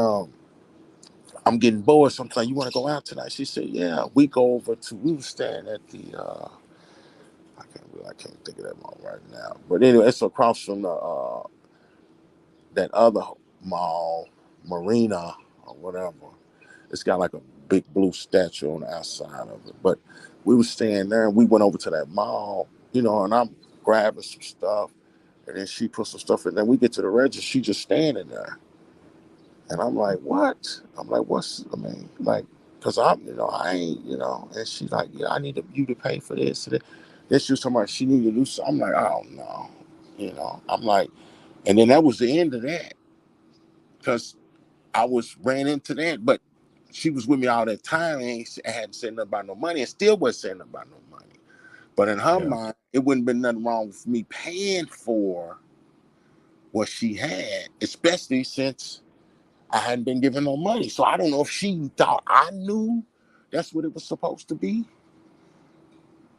I'm getting bored sometimes. You want to go out tonight? She said, yeah. We go over to, we were staying at the, I can't think of that mall right now. But anyway, it's across from that other mall, Marina or whatever. It's got like a big blue statue on the outside of it. But we were staying there and we went over to that mall, and I'm grabbing some stuff. And then she put some stuff in there. We get to the register, she just standing there. And I'm like, what? I'm like, like, because I ain't, and she's like, yeah, I need you to pay for this. And then she was talking about she needed to do something. I'm like, oh, no. I'm like, and then that was the end of that because ran into that. But she was with me all that time and hadn't said nothing about no money and still wasn't saying nothing about no money. But in her Yeah. mind, it wouldn't been nothing wrong with me paying for what she had, especially since I hadn't been given no money. So I don't know if she thought I knew that's what it was supposed to be.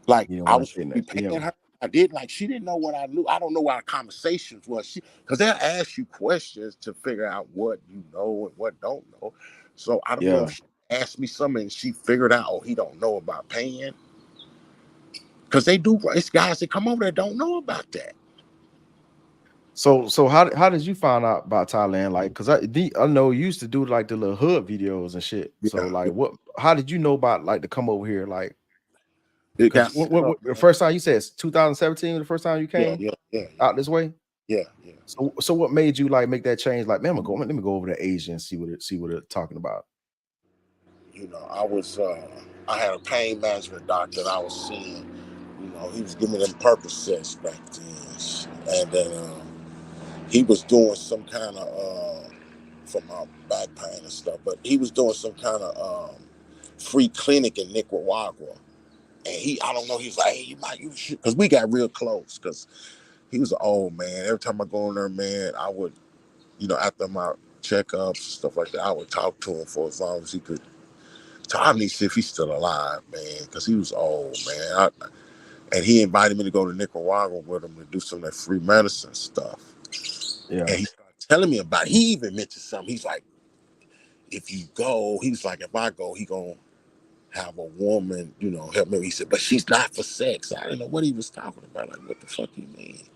Like You don't I want was to say supposed to that. be paying her. I did, like she didn't know what I knew. I don't know what our conversations was. Because they'll ask you questions to figure out what you know and what don't know. So I don't know Yeah. if she asked me something and she figured out, oh, he don't know about paying. Because they do, it's guys that come over that don't know about that. So how did you find out about Thailand? Like, cause I know you used to do like the little hood videos and shit. So Yeah, like, how did you know about like to come over here? Like, it cause got set up, the man. first time you said it's 2017, the first time you Yeah, came yeah, yeah, out this way. yeah, yeah. So what made you like make that change? Like, man, let me go over to Asia and see what it's talking about. I had a pain management doctor that I was seeing. He was giving them Percocets back then, and then he was doing some kind of for my back pain and stuff. But he was doing some kind of free clinic in Nicaragua, and I don't know. He was like, "Hey, you should," because we got real close. Because he was an old man. Every time I go in there, man, I would, after my checkups and stuff like that, I would talk to him for as long as he could. I need to see if he's still alive, man, because he was old, man. And he invited me to go to Nicaragua with him to do some of that free medicine stuff. Yeah. And he started telling me about it. He even mentioned something. He's like, if you go, he was like, if I go, he gonna have a woman, you know, help me. He said, but she's not for sex. I didn't know what he was talking about. Like, what the fuck you mean?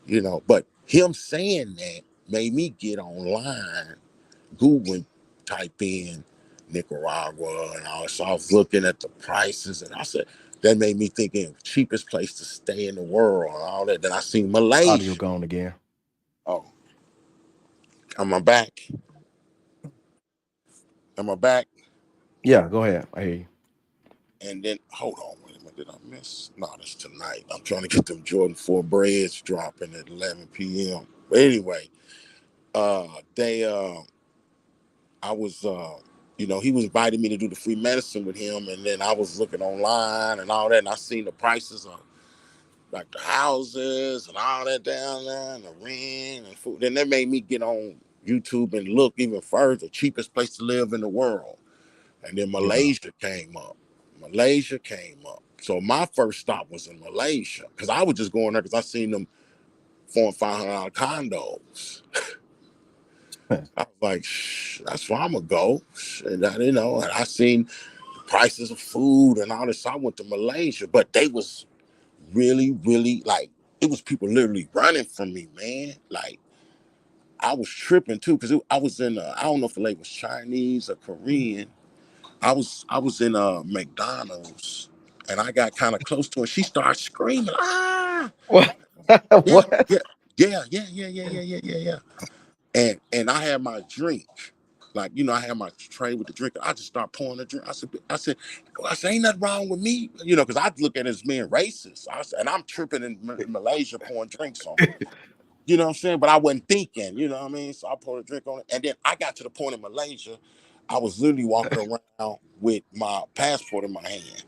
You know, but him saying that made me get online, Google, type in Nicaragua and all. So I was looking at the prices, and I said, that made me thinking cheapest place to stay in the world and all that. Then I seen Audio Malaysia. gone again. Oh, am I back? Am I back? Yeah, go ahead. I hear you. And then, hold on, wait a minute, did I miss? No, that's tonight. I'm trying to get them Jordan 4 breads dropping at 11 p.m. But anyway, I was, you know, he was inviting me to do the free medicine with him, and then I was looking online and all that, and I seen the prices of like the houses and all that down there, and the rent and food. Then that made me get on YouTube and look even further, cheapest place to live in the world. And then Yeah. Malaysia came up. So my first stop was in Malaysia, because I was just going there because I seen them $400 and $500 condos. I was like, that's where I'm gonna go. And you know, and I seen the prices of food and all this. So I went to Malaysia, but they was really, really like, it was people literally running from me, man. Like, I was tripping too, because I was in I don't know if the lady was Chinese or Korean. I was in McDonald's, and I got kind of close to her. She started screaming, ah, What? yeah, What? yeah. And I had my drink, like, you know, I had my tray with the drink. I just start pouring the drink. I said, ain't nothing wrong with me, you know, because I look at it as being racist. And I'm tripping in Malaysia pouring drinks on it. You know what I'm saying? But I wasn't thinking, you know what I mean? So I poured a drink on it. And then I got to the point in Malaysia, I was literally walking around with my passport in my hand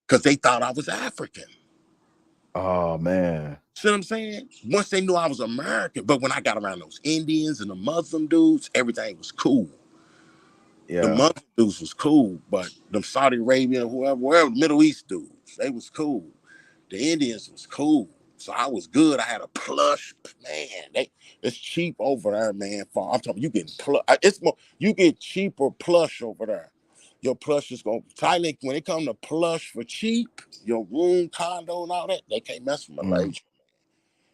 because they thought I was African. Oh man. See what I'm saying? Once they knew I was American, but when I got around those Indians and the Muslim dudes, everything was cool. Yeah. The Muslim dudes was cool, but them Saudi Arabian, whoever, Middle East dudes, they was cool. The Indians was cool. So I was good. I had a plush, man. It's cheap over there, man. I'm talking, you get it's more, you get cheaper plush over there. Your plush is going Thailand, when it come to plush for cheap, your room, condo, and all that, they can't mess with Malaysia.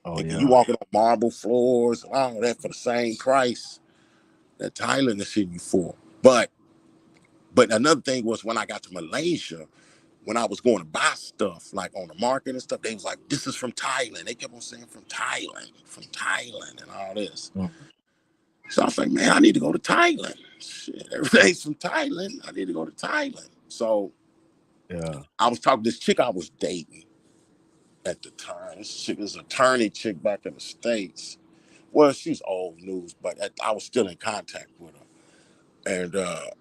Oh And yeah. you walking on marble floors and all that for the same price that Thailand is hitting you for. But another thing was, when I got to Malaysia, when I was going to buy stuff like on the market and stuff, they was like, this is from Thailand. They kept on saying from Thailand and all this. So I was like, man, I need to go to Thailand. Shit, everything's from Thailand. I need to go to Thailand. So yeah, I was talking to this chick I was dating at the time. This chick is an attorney chick back in the States. Well, she's old news, but I was still in contact with her. And I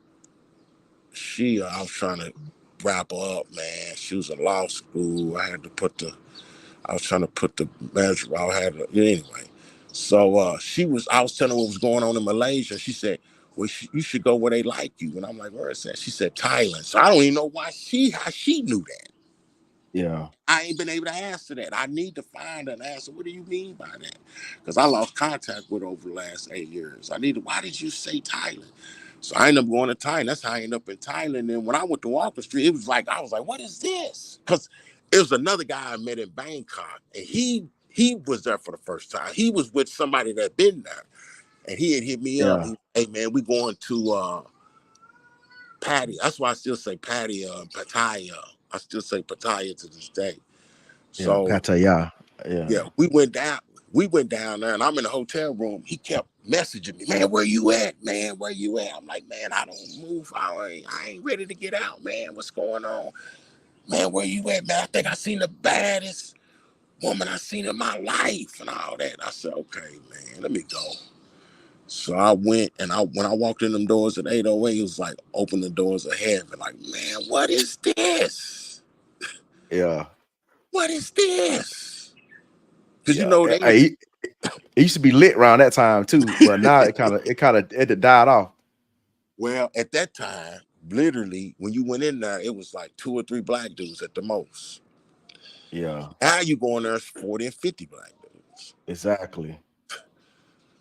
was trying to wrap her up, man. She was in law school. I was trying to put the measure. Anyway. So I was telling her what was going on in Malaysia. She said, well, you should go where they like you. And I'm like, where is that? She said, Thailand. So I don't even know how she knew that. yeah. I ain't been able to answer that. I need to find an answer. What do you mean by that? Because I lost contact with her over the last 8 years. Why did you say Thailand? So I ended up going to Thailand. That's how I ended up in Thailand. And when I went to Walker Street, I was like, what is this? Because it was another guy I met in Bangkok, and he was there for the first time. He was with somebody that had been there, and he had hit me up. Yeah. Hey man, we going to Patty. That's why I still say Patty, Pattaya. I still say Pattaya to this day. So Pattaya. yeah, we went down there, and I'm in the hotel room. He kept messaging me, man, where you at? Man, where you at? I'm like, man, I don't move. I ain't ready to get out, man. What's going on? Man, where you at, man? I think I seen the baddest woman I seen in my life and all that. I said, okay, man, let me go. So I went, and when I walked in them doors at 808, it was like, open the doors of heaven. Like, man, what is this? Yeah. What is this? Because Yeah. they It used to be lit around that time too, but now it died off. Well, at that time, literally, when you went in there, it was like 2 or 3 black dudes at the most. Yeah. Now you go in there, it's 40 and 50 black dudes. Exactly.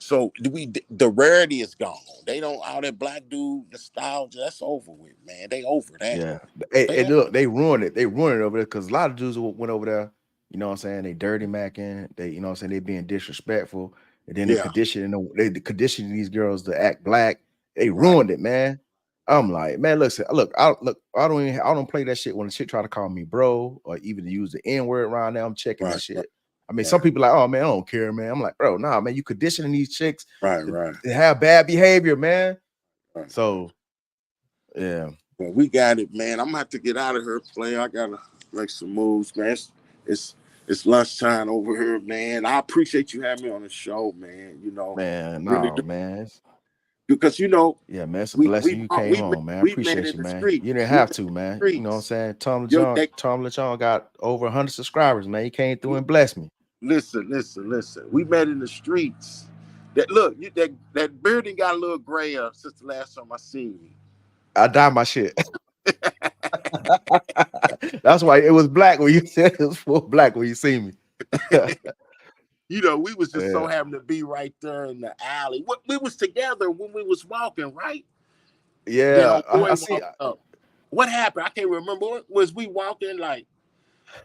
So the rarity is gone. They don't all that black dude nostalgia. That's over with, man. They over that. Yeah. Hey, They look, they ruined it. They ruined it over there because a lot of dudes went over there. You know what I'm saying? They dirty macking. They, you know what I'm saying? They being disrespectful, and then Yeah. they conditioning these girls to act black. They Right. ruined it, man. I'm like, man, look, I don't play that shit when the chick try to call me bro or even to use the N-word around there. I'm checking that Right. shit. I mean, some people like, oh man, I don't care, man. I'm like, bro, nah, man, you conditioning these chicks Right. to have bad behavior, man. Right. So, yeah. Well, we got it, man. I'm gonna have to get out of here, player. I gotta make some moves, man. It's lunchtime over here, man. I appreciate you having me on the show, man. You know, Man, really no, do. man. Because you know, Yeah, man, it's a blessing you came on, man. I we met appreciate in you, the man. street. You didn't We have met to, in the man. streets. You know what I'm saying? Tom Yo, LeJohn got over 100 subscribers, man. He came through and blessed me. Listen. We met in the streets. That look, that beard got a little grayer since the last time I seen you. I dyed my shit. That's why it was black when you said it was full black when you see me. You know, we was just so having to be right there in the alley. We was together when we was walking, right? Yeah, then I see. Up. What happened? I can't remember. Was we walking like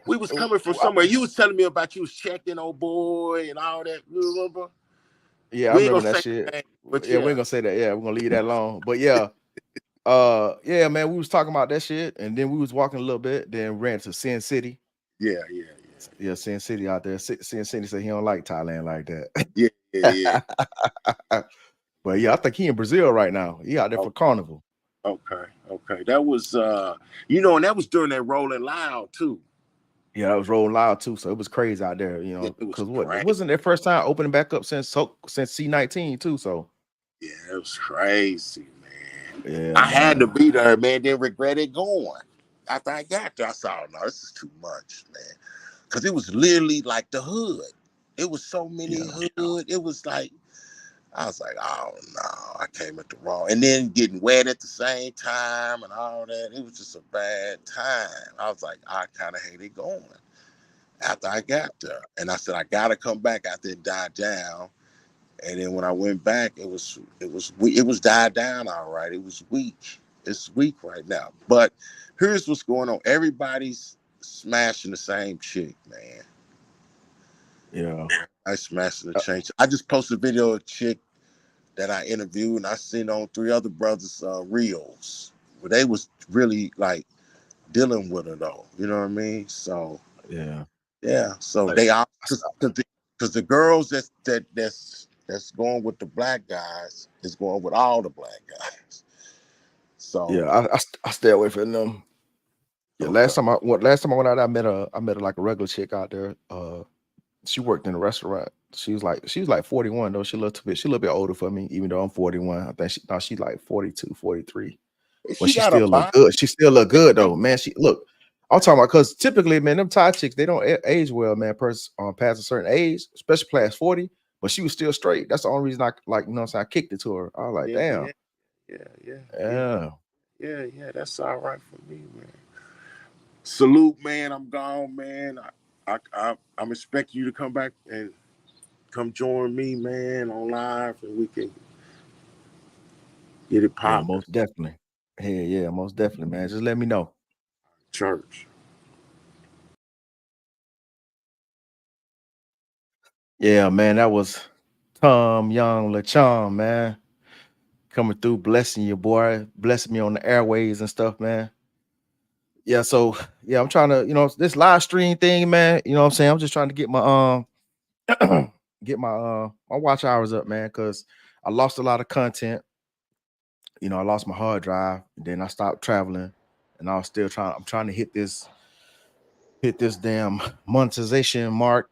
we was coming from somewhere? You was telling me about you was checking old boy and all that. You remember? Yeah, I remember that shit. Name, but yeah, we ain't gonna say that. Yeah, we're gonna leave that alone. But yeah, yeah, man, we was talking about that shit, and then we was walking a little bit, then ran to Sin City. Yeah, Sin City out there. Sin City said he don't like Thailand like that. Yeah. But yeah, I think he in Brazil right now. He out there for Carnival. Okay. That was you know, and that was during that Rolling Loud too. Yeah, that was Rolling Loud too. So it was crazy out there, you know, because it wasn't their first time opening back up since C19 too. So yeah, it was crazy, man. Yeah, I had to be there, man. Didn't regret it going. After I got there, I saw, no, this is too much, man. Because it was literally like the hood. It was so many hood. It was like, I was like, oh no, I came at the wrong. And then getting wet at the same time and all that. It was just a bad time. I was like, I kind of hated going after I got there. And I said, I gotta come back after it died down. And then when I went back, it was died down all right. It was weak. It's weak right now. But here's what's going on. Everybody's smashing the same chick, man. Yeah. I smashing the chain. I just posted a video of a chick that I interviewed, and I seen on 3 other brothers' reels where they was really like dealing with her though. You know what I mean? So yeah. So they are because the girls that's going with the black guys is going with all the black guys. So yeah, I stay away from them. Yeah, last time I went out, I met her like a regular chick out there. She worked in a restaurant. She was like 41 though. She a little bit older for me, even though I'm 41. I think she's like 42, 43. But she still look good. She still look good though, man. I'm talking about because typically, man, them Thai chicks, they don't age well, man. Past a certain age, especially past 40. But she was still straight. That's the only reason I like, you know what I'm saying, I kicked it to her. I was like, damn. Yeah. That's all right for me, man. Salute, man. I'm gone, man. I'm expecting you to come back and come join me, man, on live, and we can get it popping. Yeah, most definitely. Hey, yeah, most definitely, man. Just let me know. Church. Yeah, man, that was Tom Young LeChon, man. Coming through, blessing you, boy. Blessing me on the airways and stuff, man. Yeah, so yeah, I'm trying to, you know, this live stream thing, man. You know what I'm saying? I'm just trying to get my my watch hours up, man, because I lost a lot of content. You know, I lost my hard drive, and then I stopped traveling, and I'm trying to hit this damn monetization mark.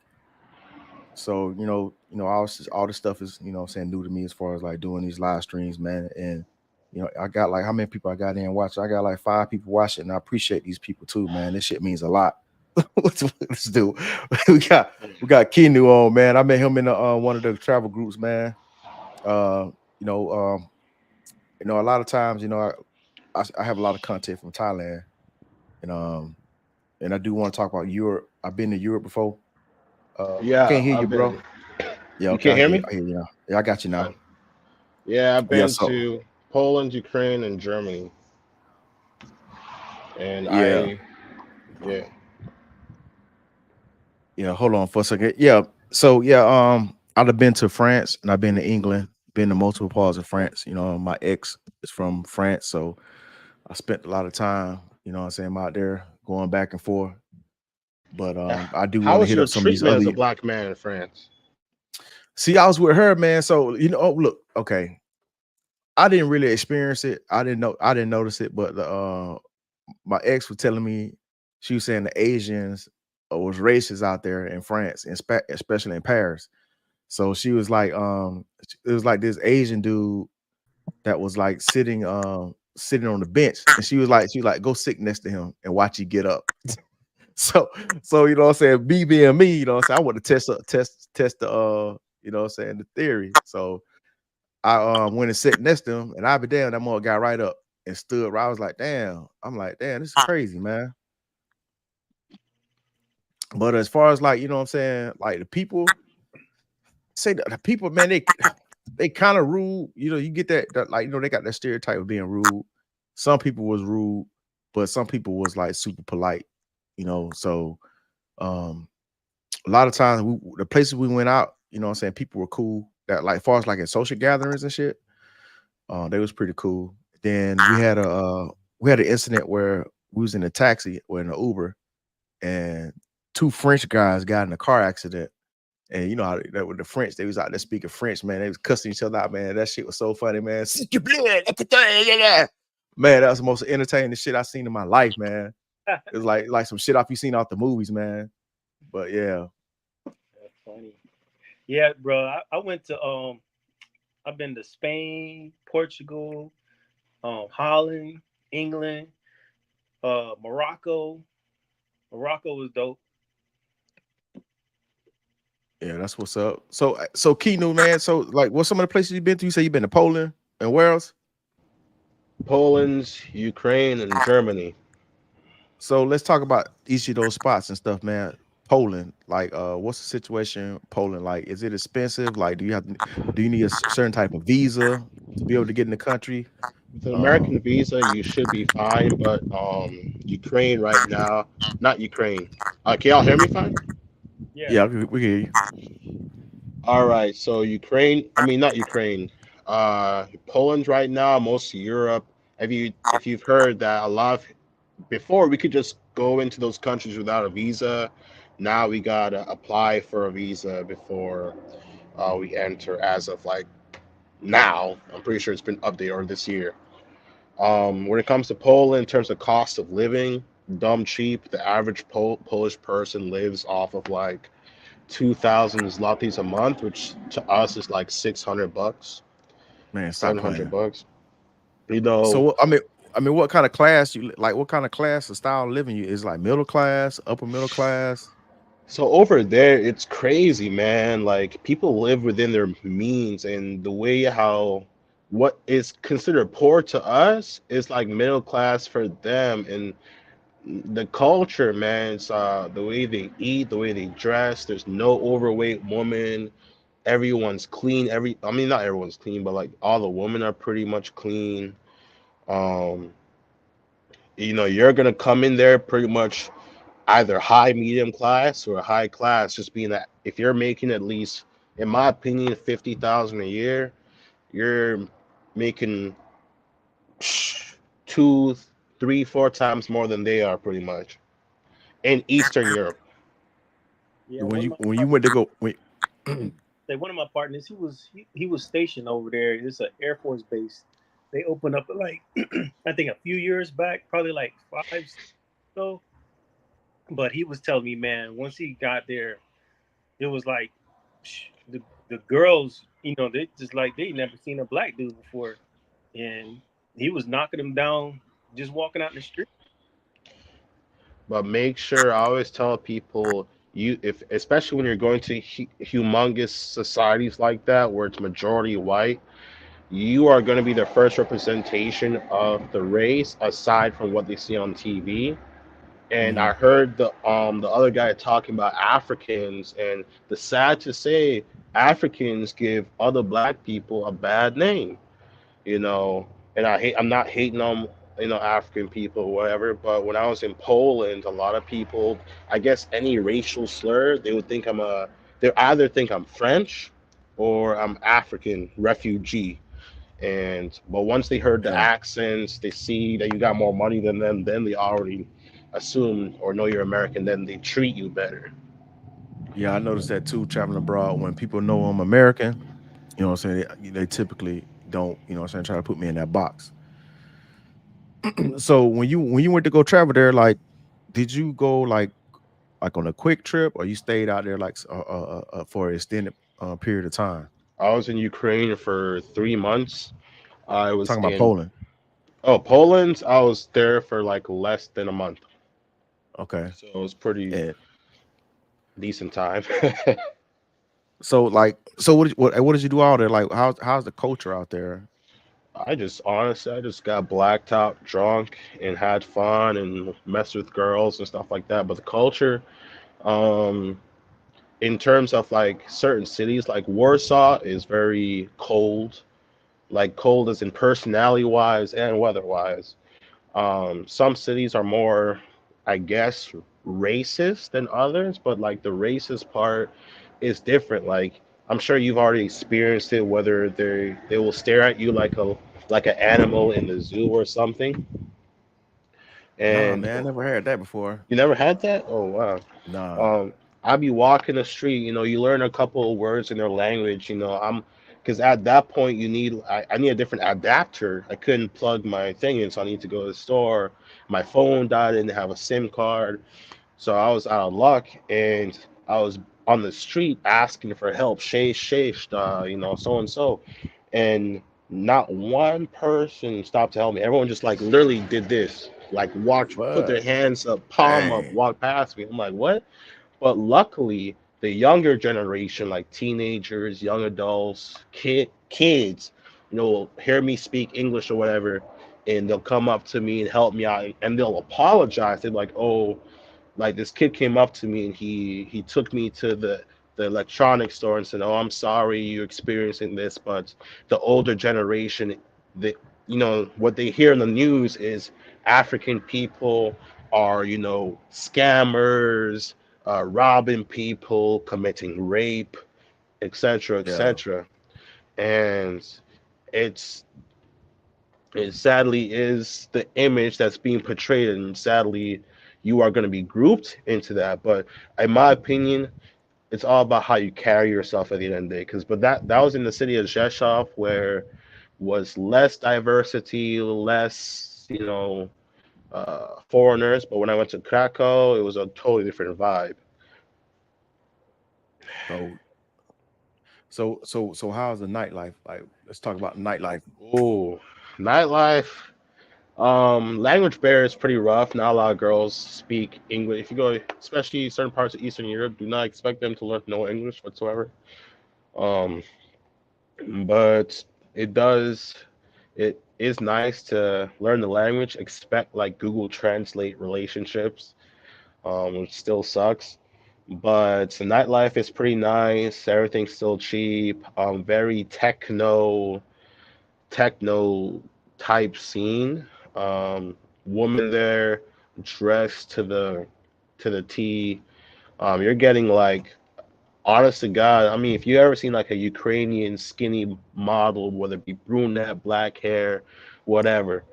So, you know, all this stuff is, you know what I'm saying, new to me as far as like doing these live streams, man. And you know, I got like how many people I got in watching? I got like 5 people watching, and I appreciate these people too, man. This shit means a lot. Let's do. We got Kenu on, man. I met him in one of the travel groups, man. You know, a lot of times, you know, I have a lot of content from Thailand, and I do want to talk about Europe. I've been to Europe before. Yeah, I can't hear I've you, been. bro. Yeah, You okay, can't hear me? I hear you now. Yeah, I got you now. Yeah, I've Yeah, been so to Poland, Ukraine, and Germany, and yeah, yeah, yeah. Hold on for a second. Yeah, so yeah, I've been to France and I've been to England, been to multiple parts of France. You know, my ex is from France, so I spent a lot of time, you know what I'm saying, out there going back and forth. But I do How want to was hit your up some of these treatment other. as a black man in France? See, I was with her, man. So you know, oh, look, okay. I didn't really experience it. I didn't notice it, but my ex was telling me, she was saying the Asians was racist out there in France, and especially in Paris. So she was like, it was like this Asian dude that was like sitting on the bench, and she was like, go sit next to him and watch you get up. So you know what I'm saying, me being me, you know what I'm saying, I want to test the you know what I'm saying, the theory. So I went and sat next to him, and I be damn, that mother got right up and stood where I was like, damn. I'm like, damn, this is crazy, man. But as far as like, you know what I'm saying, like the people say the people, man, they kind of rude. You know, you get that like, you know, they got that stereotype of being rude. Some people was rude, but some people was like super polite, you know. So a lot of times the places we went out, you know what I'm saying, people were cool. That like, as far as like in social gatherings and shit, they was pretty cool. Then we had an incident where we was in a taxi or in an Uber, and two French guys got in a car accident. And you know how that with the French, they was out there speaking French, man. They was cussing each other out, man. That shit was so funny, man. Man, that was the most entertaining shit I seen in my life, man. It was like some shit off you seen off the movies, man. But yeah. That's funny. Yeah, bro. I went to I've been to Spain, Portugal, Holland, England, Morocco. Morocco was dope. Yeah, that's what's up. So Keanu, man. So like, what's some of the places you've been to? You say you've been to Poland and where else? Poland, Ukraine, and Germany. So let's talk about each of those spots and stuff, man. Poland, like, what's the situation? Poland, like, is it expensive? Like, do you need a certain type of visa to be able to get in the country? With an Um, American visa, you should be fine, but Ukraine right now, not Ukraine. Can y'all hear me fine? Yeah. yeah, we hear you. All right, so Ukraine, I mean not Ukraine, Poland right now, most of Europe. If you've heard that a lot of before we could just go into those countries without a visa, now we gotta apply for a visa before we enter. As of like now, I'm pretty sure it's been updated or this year. When it comes to Poland, in terms of cost of living, dumb cheap. The average Polish person lives off of like 2,000 zlotys a month, which to us is like $600, Man, stop 700 playing. bucks. You know, So I mean, what kind of class you like? What kind of class or style of living you is like middle class, upper middle class? so over there, it's crazy, man. Like people live within their means, and the way how what is considered poor to us is like middle class for them. And the culture, man, it's the way they eat, the way they dress. There's no overweight woman. Everyone's clean. I mean, not everyone's clean, but like all the women are pretty much clean. Um, you're gonna come in there pretty much either high, medium class or high class. Just being that if you're making at least, in my opinion, 50,000 a year, you're making two, three, four times more than they are, pretty much in Eastern Europe. Yeah, When one of you my when you went to go, one of my partners, he was stationed over there. It's an Air Force base. They opened up like I think a few years back, probably like 5 so. But he was telling me, man, once he got there, it was like the girls, they just like they never seen a black dude before, and he was knocking them down just walking out in the street. But make sure I always tell people if especially when you're going to humongous societies like that where it's majority white, you are going to be the first representation of the race aside from what they see on TV. And Hmm. I heard the other guy talking about Africans, and the sad to say, Africans give other black people a bad name, you know. And I'm not hating on African people or whatever, but when I was in Poland, a lot of people, I guess any racial slur, they either think I'm French or I'm African refugee. And but once they heard the Yeah. accents, they see that you got more money than them, then they already assume or know you're American, then they treat you better. Yeah, I noticed that too, traveling abroad. When people know I'm American, you know what I'm saying, they typically don't, you know what I'm saying, try to put me in that box. So when you went to go travel there, like, did you go like on a quick trip, or you stayed out there like for an extended period of time? I was in Ukraine for 3 months. I was Talking about in Poland. Poland. I was there for like less than a month, Okay. so it was pretty Yeah. decent time. So like, so what did you do out there? Like, how's the culture out there? I just got blacked out, drunk, and had fun and messed with girls and stuff like that. But the culture, um, in terms of like certain cities, like Warsaw is very cold, like cold as in personality wise and weather wise. Some cities are more, I guess, racist than others, but like the racist part is different. Like I'm sure you've already experienced it, whether they will stare at you like an animal in the zoo or something. Nah, And man, I never heard that before. you never had that? Oh wow. Nah. Um, I'd be walking the street, you learn a couple of words in their language, because at that point I need a different adapter. I couldn't plug my thing in, so I need to go to the store. My phone died, I didn't have a SIM card, so I was out of luck, and I was on the street asking for help, so and so, and not one person stopped to help me. Everyone just like literally did this, like walked, put What? their hands up, palm up, Dang. walked past me. I'm like, what? But luckily, the younger generation, like teenagers, young adults, kids, will hear me speak English or whatever, and they'll come up to me and help me out, and they'll apologize. They're like, "Oh, like this kid came up to me and he took me to the electronics store and said, 'Oh, I'm sorry you're experiencing this.'" But the older generation, they, what they hear in the news is African people are, scammers, robbing people, committing rape, etc., Yeah. etc. And it's it sadly is the image that's being portrayed, and sadly you are going to be grouped into that. But in my opinion, it's all about how you carry yourself at the end of the day. But that was in the city of Rzeszów, where was less diversity, less foreigners. But when I went to Krakow, it was a totally different vibe. So so how's the nightlife? Like, let's talk about nightlife. Ooh, nightlife. Language barrier is pretty rough. Not a lot of girls speak English. If you go, especially certain parts of Eastern Europe, do not expect them to learn no English whatsoever. Um, but it does. It is nice to learn the language. Expect like Google Translate relationships, which still sucks. But the nightlife is pretty nice. Everything's still cheap. Very techno type scene. Woman there dressed to the T. You're getting like, honest to God, I mean, if you ever seen like a Ukrainian skinny model, whether it be brunette, black hair, whatever,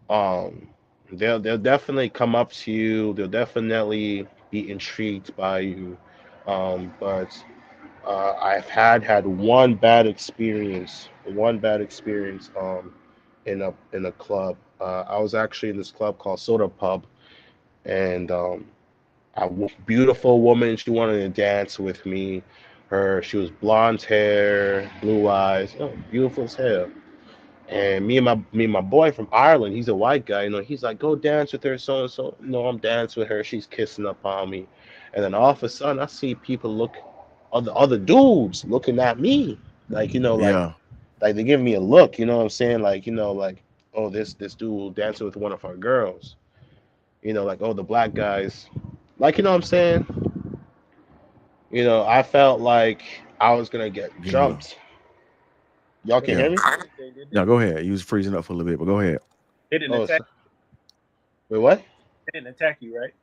um, they'll definitely come up to you. They'll definitely be intrigued by you. But I've had one bad experience in a club. I was actually in this club called Soda Pub, and beautiful woman. She wanted to dance with me. She was blonde hair, blue eyes, beautiful as hell. And me and my boy from Ireland, he's a white guy. He's like, go dance with her, so and so. No, I'm dancing with her. She's kissing up on me, and then all of a sudden, I see people other dudes looking at me, like Yeah. like they give me a look. You know what I'm saying? Like like, oh, this dude dancing with one of our girls. Like, oh, the black guys, like, what I'm saying. I felt like I was gonna get Yeah. jumped. Y'all But can they Yeah. hear me? they didn't Now go ahead. You was freezing up for a little bit, but go ahead. they didn't Oh, attack wait, what? they didn't attack you, right?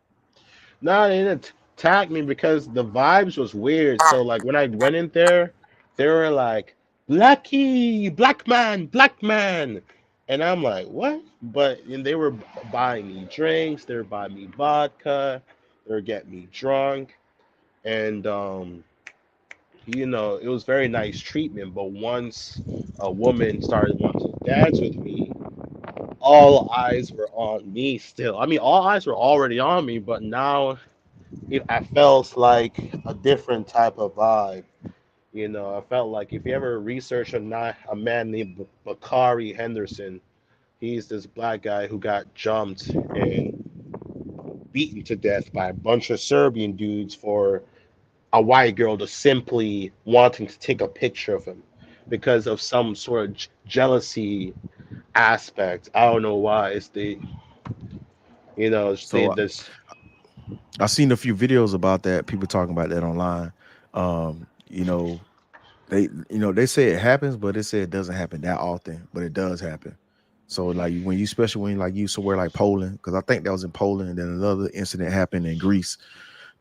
No, they didn't tag me because the vibes was weird. So like when I went in there, they were like, "Blackie, black man," and I'm like, "What?" But and they were buying me drinks, they were buying me vodka, they were getting me drunk, and it was very nice treatment. But once a woman started wanting to dance with me, all eyes were on me still. I mean, all eyes were already on me, but now I felt like a different type of vibe. I felt like if you ever research a man named Bakari Henderson, he's this black guy who got jumped and beaten to death by a bunch of Serbian dudes for a white girl to simply wanting to take a picture of him because of some sort of jealousy aspect. I don't know why. So This. I've seen a few videos about that. People talking about that online. You know, they say it happens, but they say it doesn't happen that often, but it does happen. So like when you, especially when like you somewhere like Poland, because I think that was in Poland, and then another incident happened in Greece.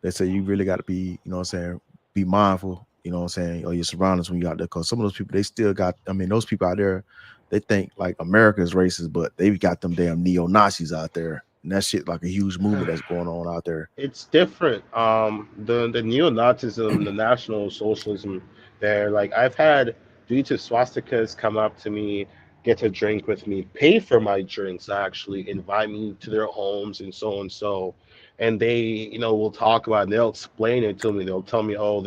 They say you really got to be, what I'm saying, be mindful, what I'm saying, of your surroundings when you out there. Because some of those people, they still got, I mean, those people out there, they think like America is racist, but they've got them damn neo Nazis out there, and that shit like a huge movement that's going on out there. It's different. The neo-Nazism, the National Socialism, there. Like I've had due to swastikas come up to me, get to drink with me, pay for my drinks, actually invite me to their homes and so, and they, will talk about. It, they'll explain it to me. They'll tell me, oh,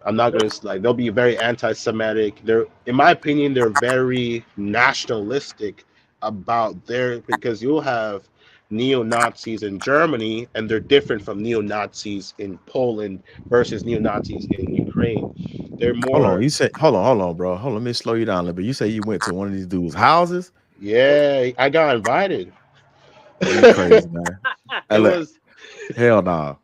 I'm not gonna like. They'll be very anti-Semitic. In my opinion, they're very nationalistic about because you'll have neo Nazis in Germany, and they're different from neo Nazis in Poland versus neo Nazis in Ukraine. They're Hold on, more, you said, hold on, bro. Hold on, let me slow you down a little bit. You say you went to one of these dudes' houses? yeah. I got invited. Boy, you crazy, man. Hey, It look, was hell nah.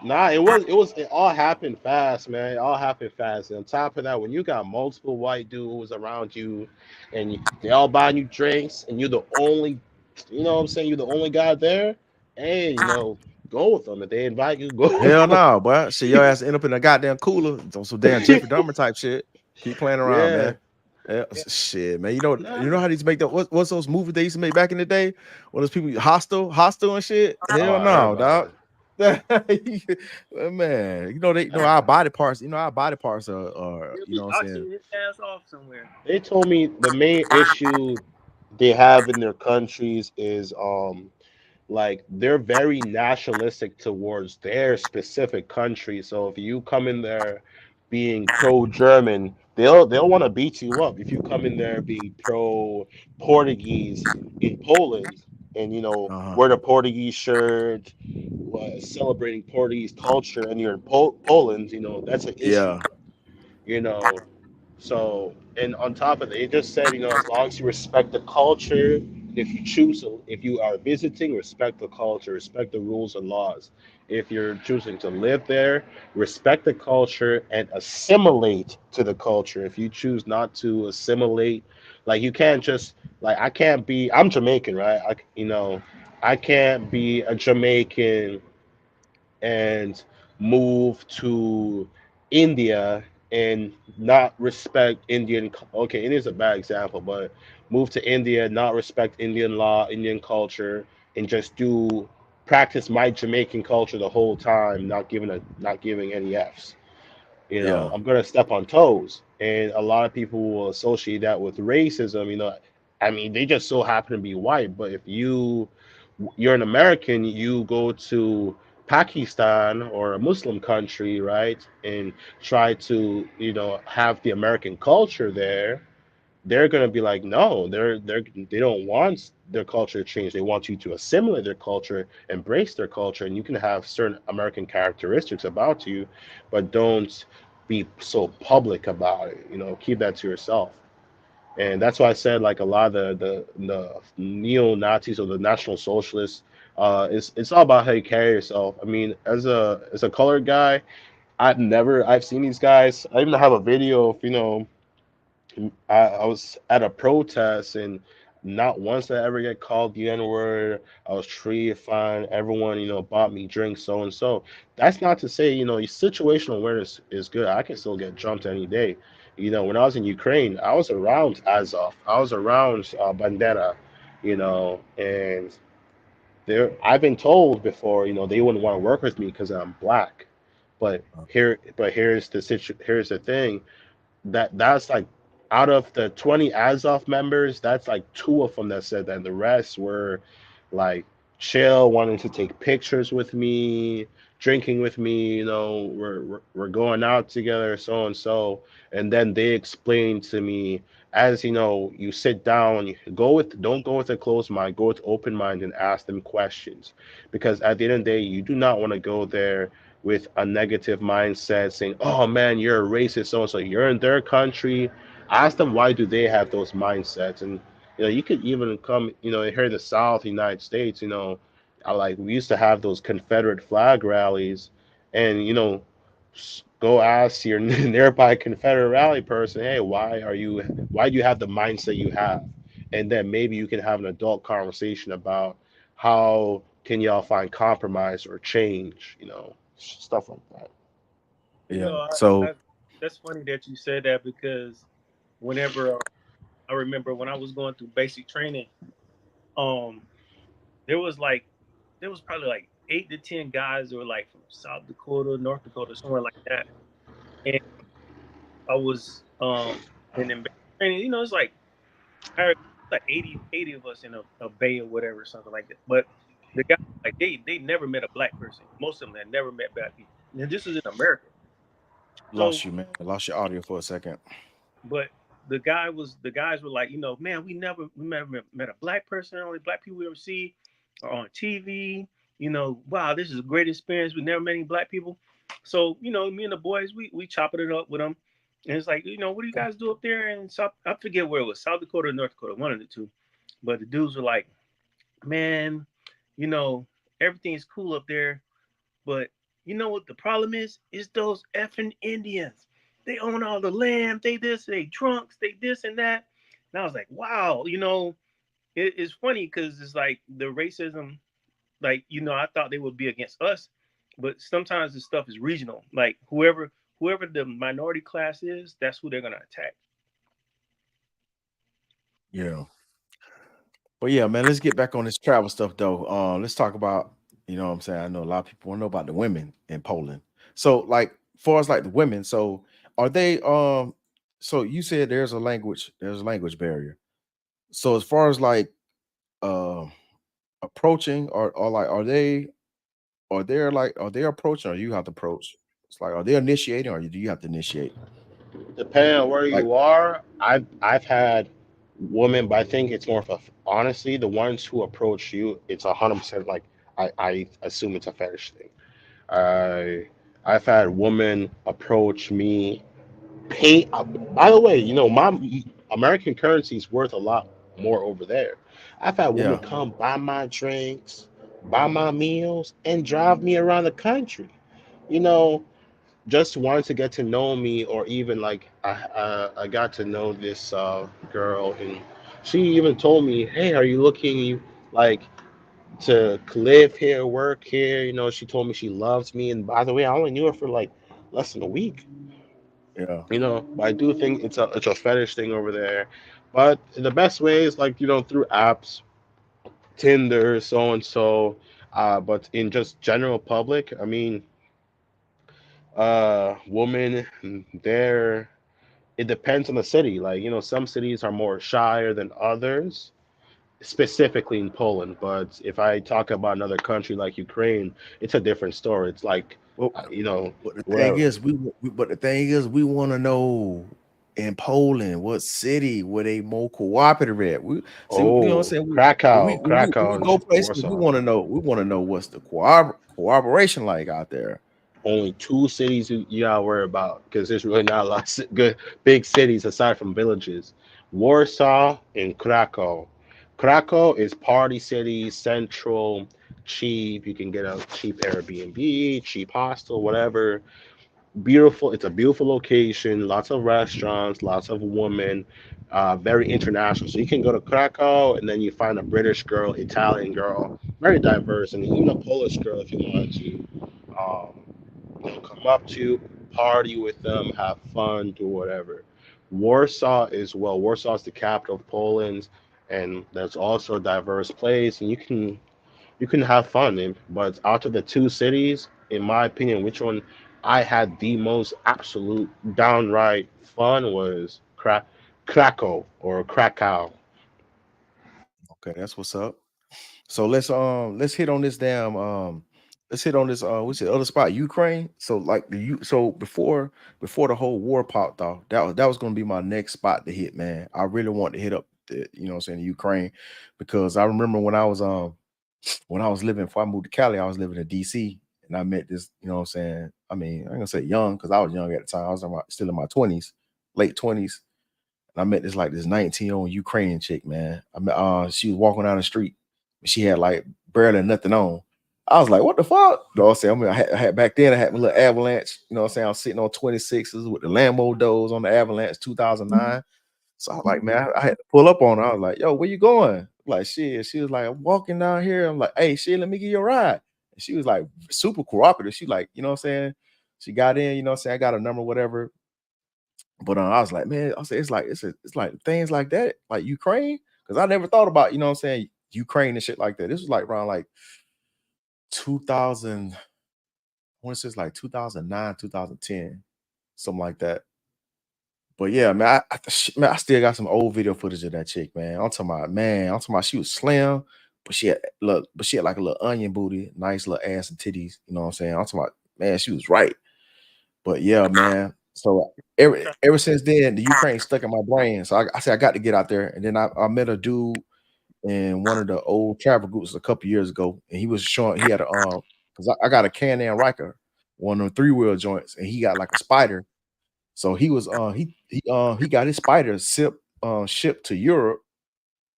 Nah, it all happened fast, man. It all happened fast. And on top of that, when you got multiple white dudes around you and they all buying you drinks and you're the only, what I'm saying, you're the only guy there, hey, go with them. If they invite you, go Hell with them. no, boy. Shit, your ass end up in a goddamn cooler on some damn Jeffrey Dahmer type shit. Keep playing around, Yeah. man. Yeah, Yeah. shit, man. You know Nah. how these make the what's those movies they used to make back in the day? When those people hostile and shit. Oh, Hell I heard no, about dog. it. Man, our body parts. Our body parts are He'll you be know what I'm saying. auctioning his ass off somewhere. They told me the main issue they have in their countries is like they're very nationalistic towards their specific country. So if you come in there being pro German, they'll want to beat you up. If you come in there being pro Portuguese in Poland and Uh huh. wear the Portuguese shirt, celebrating Portuguese culture, and you're in Poland, that's an issue. Yeah. You know, so, and on top of it, it just said, as long as you respect the culture, if you are visiting, respect the culture, respect the rules and laws. If you're choosing to live there, respect the culture and assimilate to the culture. If you choose not to assimilate, like you can't just, like, I'm Jamaican, right? I can't be a Jamaican and move to India and not respect okay, India's a bad example, but move to India, not respect Indian law, Indian culture, and just do practice my Jamaican culture the whole time, not giving any F's. Yeah. I'm gonna step on toes. And a lot of people will associate that with racism, I mean, they just so happen to be white, but if you're an American, you go to Pakistan or a Muslim country, right, and try to, have the American culture there, they're gonna be like, no, they don't want their culture to change. They want you to assimilate their culture, embrace their culture, and you can have certain American characteristics about you, but don't be so public about it. Keep that to yourself. And that's why I said like a lot of the neo Nazis or the National Socialists, it's all about how you carry yourself. I mean, as a colored guy, I've seen these guys. I even have a video of, I was at a protest and not once did I ever get called the N word. I was treated fine. Everyone, bought me drinks, so and so. That's not to say, your situational awareness is good. I can still get jumped any day. When I was in Ukraine, I was around Azov. I was around Bandera, and I've been told before, they wouldn't want to work with me because I'm black. But here's the thing that's like out of the 20 Azov members, that's like two of them that said that. The rest were like chill, wanting to take pictures with me, drinking with me. We're going out together, so and so. And then they explained to me, as you sit down, don't go with a closed mind, go with open mind and ask them questions, because at the end of the day, you do not want to go there with a negative mindset saying, oh man, you're a racist, so and so. You're in their country. Ask them why do they have those mindsets. And you could even come, here in the South United States, like we used to have those Confederate flag rallies, and go ask your nearby Confederate rally person, hey, why do you have the mindset you have? And then maybe you can have an adult conversation about how can y'all find compromise or change, stuff like that. Yeah. I, So that's funny that you said that, because whenever I remember when I was going through basic training, um, there was probably like 8 to 10 guys that were like from South Dakota, North Dakota, somewhere like that, and I was and then basic training, it's like like 80 of us in a bay or whatever, something like that. But the guys, like they never met a black person. Most of them had never met black people, and this is in America. So, lost you, man. I lost your audio for a second. but the guys were like, man, we never met a black person. Only black people we ever see are on TV. Wow, this is a great experience. We never met any black people. So, me and the boys, we chopping it up with them. And it's like, what do you guys do up there in South? I forget where it was, South Dakota or North Dakota, one of the two. But the dudes were like, man, everything's cool up there. But you know what the problem is? It's those effing Indians. They own all the land. They this, they drunks, they this and that. And I was like, wow, it's funny because it's like the racism, like, I thought they would be against us, but sometimes this stuff is regional. Like whoever the minority class is, that's who they're gonna attack. Yeah. But yeah, man, let's get back on this travel stuff though. Let's talk about, what I'm saying. I know a lot of people want to know about the women in Poland. So, like, far as like the women, so are they so you said there's a language barrier. So as far as like uh approaching or like are they approaching or you have to approach? It's like are they initiating or do you have to initiate? Depending on where Like, you are, I've had women, but I think it's more of a, honestly, the ones who approach you, it's 100% like I assume it's a fetish thing. I I've had women approach me, pay. By the way, my American currency is worth a lot more over there. I've had women yeah, come buy my drinks, buy my meals, and drive me around the country. You know, just wanted to get to know me, or even like I got to know this girl, and she even told me, "Hey, are you looking like to live here, work here?" She told me she loves me, and by the way, I only knew her for like less than a week. yeah, But I do think it's a fetish thing over there. But the best way is like through apps, Tinder, so and so. But in just general public, I mean, women there, it depends on the city. Like, some cities are more shyer than others, specifically in Poland. But if I talk about another country like Ukraine, it's a different story. It's like, well, uh, you know, but the thing whatever. is, we want to know in Poland what city were they more cooperative at. We see, what I'm Oh, saying. Krakow, When we Krakow, and go places, Warsaw. we want to know what's the cooperation like out there. Only two cities you gotta worry about, because there's really not a lot of good big cities aside from villages. Warsaw, and Krakow. Krakow is party city, central, cheap. You can get a cheap Airbnb, cheap hostel, whatever. Beautiful. It's a beautiful location. Lots of restaurants, lots of women. Very international. So you can go to Krakow and then you find a British girl, Italian girl, very diverse, and even a Polish girl if you want to. Um, come up to, party with them, have fun, do whatever. Warsaw is well. Warsaw is the capital of Poland, and that's also a diverse place, and you can have fun. But out of the two cities, in my opinion, which one I had the most absolute downright fun was Krakow or Krakow. Okay, that's what's up. So let's hit on this damn let's hit on this what's the other spot, Ukraine. So like so before the whole war popped off, that was gonna be my next spot to hit, man. I really want to hit up the, you know what I'm saying, Ukraine, because I remember when I was living before I moved to Cali, I was living in DC, and I met this, you know what I'm saying. I mean, I'm gonna say young because I was young at the time. I was still in my 20s, late 20s. And I met this 19-year-old Ukrainian chick, man. I met she was walking down the street. She had like barely nothing on. I was like, what the fuck? You know what I'm saying? I had back then I had my little Avalanche, you know what I'm saying? I was sitting on 26s with the Lambo doors on the Avalanche 2009. So I was like, man, I had to pull up on her. I was like, yo, where you going? Like, shit. She was like, I'm walking down here. I'm like, hey, shit, let me give you a ride. And she was like super cooperative. She like, you know what I'm saying? She got in, you know what I'm saying? I got a number, whatever. But I was like, man, I said it's like things like that, like Ukraine, because I never thought about, you know what I'm saying, Ukraine and shit like that. This was like around like 2000, I want to say it's like 2009, 2010, something like that. But yeah, man, man, I still got some old video footage of that chick, man. I'm talking about she was slim, but she had like a little onion booty, nice little ass and titties. You know what I'm saying? I'm talking about, man, she was right. But yeah, man. So ever since then, the Ukraine stuck in my brain. So I said I got to get out there. And then I met a dude in one of the old travel groups a couple years ago, and he was showing he had a because I got a Can-Am Riker, one of them 3-wheel joints, and he got like a spider. So he was he got his spider shipped to Europe,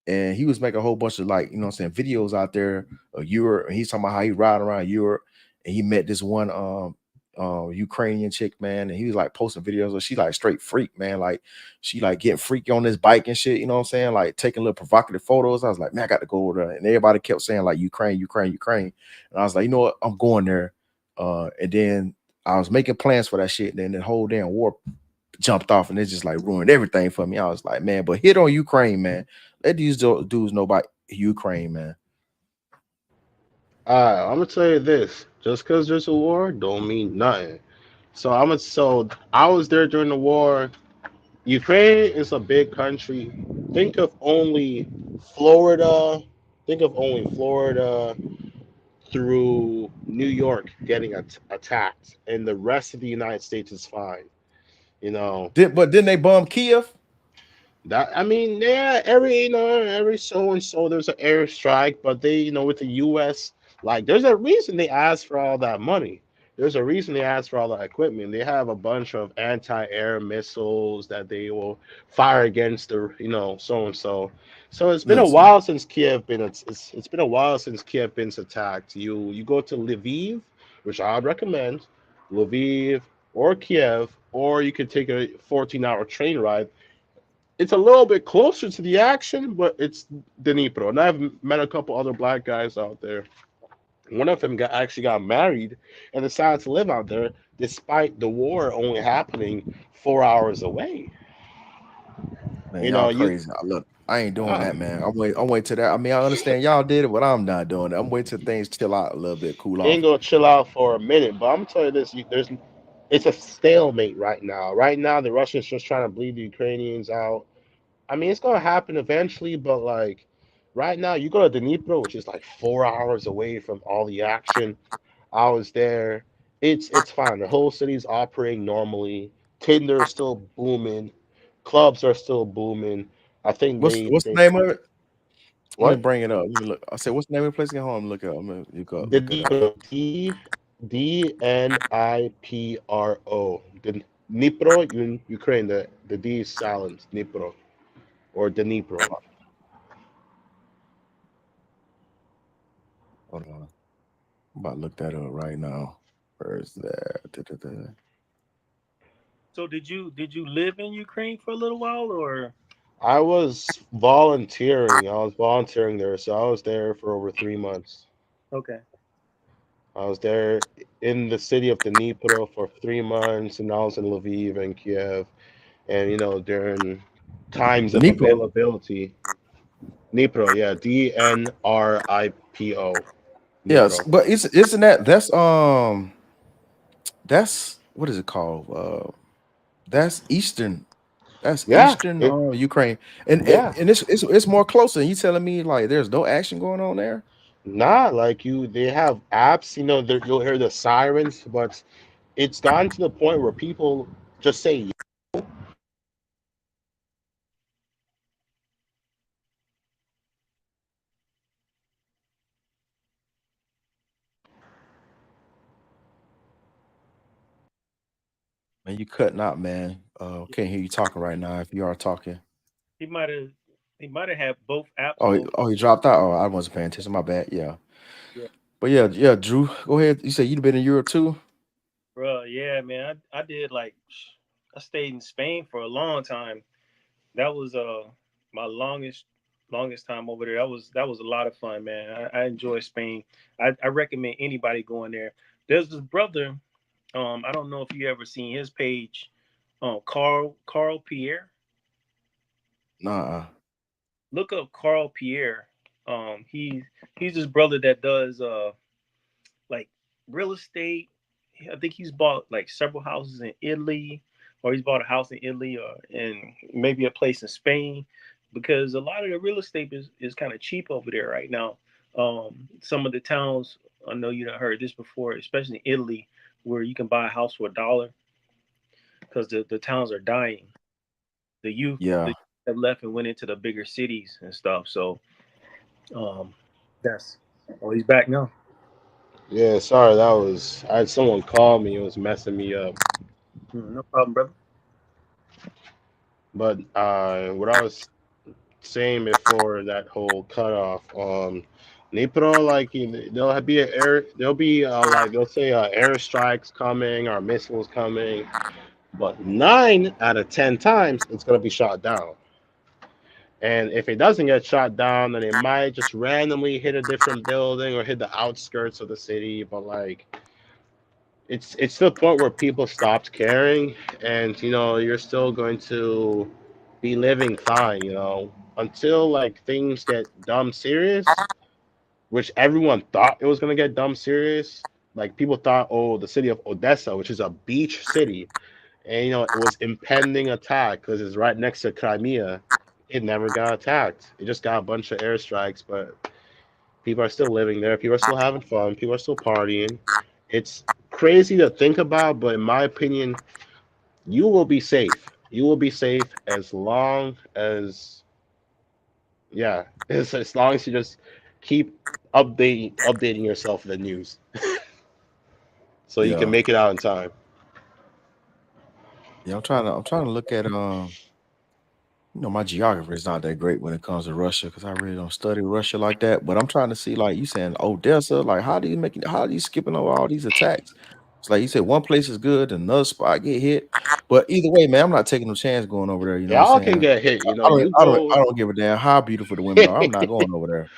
and he was making a whole bunch of, like, you know what I'm saying, videos out there of Europe, and he's talking about how he ride around Europe, and he met this one Ukrainian chick, man, and he was like posting videos of she like straight freak, man, like she like getting freaky on this bike and shit, you know what I'm saying, like taking little provocative photos. I was like, man, I got to go over there, and everybody kept saying like Ukraine, Ukraine, Ukraine, and I was like, you know what, I'm going there. And then I was making plans for that shit, and then the whole damn war jumped off, and it just like ruined everything for me. I was like, man, but hit on Ukraine, man. Let these dudes know about Ukraine, man. I'm gonna tell you this: just because there's a war, don't mean nothing. So I was there during the war. Ukraine is a big country. Think of only Florida. Think of only Florida through New York getting attacked, and the rest of the United States is fine. You know But didn't they bomb Kiev? that. I mean, yeah, every so and so there's an airstrike, but they, with the U.S., like there's a reason they asked for all that money. There's a reason they asked for all that equipment. They have a bunch of anti-air missiles that they will fire against the, so and so. So it's been a Listen, while since Kiev been it's been a while since Kiev been attacked. You go to Lviv, which I'd recommend, Lviv or Kiev, or you could take a 14-hour train ride. It's a little bit closer to the action, but it's Dnipro. And I've met a couple other black guys out there. One of them actually got married and decided to live out there despite the war only happening 4 hours away. man, You y'all know, you crazy. Look, I ain't doing uh, that, man. I'm waiting to that. I mean, I understand y'all did it, but I'm not doing it. I'm waiting till things chill out a little bit, cool ain't off. gonna chill out for a minute. But I'm gonna tell you this: it's a stalemate right now. Right now, the Russians just trying to bleed the Ukrainians out. I mean, it's gonna happen eventually, but like right now, you go to Dnipro, which is like 4 hours away from all the action. I was there. It's fine. The whole city's operating normally. Tinder is still booming. Clubs are still booming. I think What's the they name of it? Let me what bring it up. Let me look. I said, what's the name of the place? Get home. Look it up. I'm gonna the look it up. Dnipro, the Dnipro, Ukraine. The D is silent. Dnipro. or Dnipro. Hold on. I'm about to look that up right now. Where is that? So did you live in Ukraine for a little while or? I was volunteering. I was volunteering there, so I was there for over 3 months. Okay. I was there in the city of Dnipro for 3 months, and I was in Lviv and Kiev. And during times of Dnipro. availability, Dnipro, yeah, Dnripo, Yes, Dnipro. but isn't that's what is it called? That's Eastern. That's Yeah, Eastern Ukraine, and yeah. it's more closer. You telling me like there's no action going on there? Not like they have apps, you'll hear the sirens, but it's gotten to the point where people just say, Man, you cutting out, man. Can't hear you talking right now. If you are talking, He might have had both apps oh, open. he dropped out. Oh, I wasn't paying attention. My bad. Yeah, Yeah. but yeah, Drew, go ahead. You said you'd been in Europe too. Bro, yeah, man. I did I stayed in Spain for a long time. That was my longest time over there. That was a lot of fun, man. I enjoy Spain. I recommend anybody going there. There's this brother, I don't know if you ever seen his page, Carl Pierre. Nah, Look up Carl Pierre. He's this brother that does like real estate. I think he's bought like several houses in Italy, or he's bought a house in Italy, or in maybe a place in Spain, because a lot of the real estate is kind of cheap over there right now. Some of the towns, I know you done heard this before, especially in Italy, where you can buy a house for $1 because the towns are dying. The youth, yeah, have left and went into the bigger cities and stuff. So um, that's oh, he's back now. yeah, sorry, I had someone call me, it was messing me up. No problem, brother. But what I was saying before that whole cutoff, Dnipro, like there'll be like they'll say airstrikes coming or missiles coming, but 9 out of 10 times it's gonna be shot down. And if it doesn't get shot down, then it might just randomly hit a different building or hit the outskirts of the city. But like, it's to the point where people stopped caring, and you're still going to be living fine, until like things get dumb serious, which everyone thought it was gonna get dumb serious. Like people thought, oh, the city of Odessa, which is a beach city, and it was impending attack because it's right next to Crimea. It never got attacked. It just got a bunch of airstrikes, but people are still living there. People are still having fun. People are still partying. It's crazy to think about, but in my opinion, you will be safe. You will be safe as long as, yeah, as long as you just keep updating yourself with the news, so you can yeah, make it out in time. yeah. I'm trying to look at my geography is not that great when it comes to Russia because I really don't study Russia like that. But I'm trying to see, like you saying, Odessa, like how do you skipping over all these attacks? It's like you said, one place is good, another spot get hit. But either way, man, I'm not taking no chance going over there. You know what I'm Y'all can saying? get hit. I don't, You I don't, I go. don't give a damn how beautiful the women are. I'm not going over there.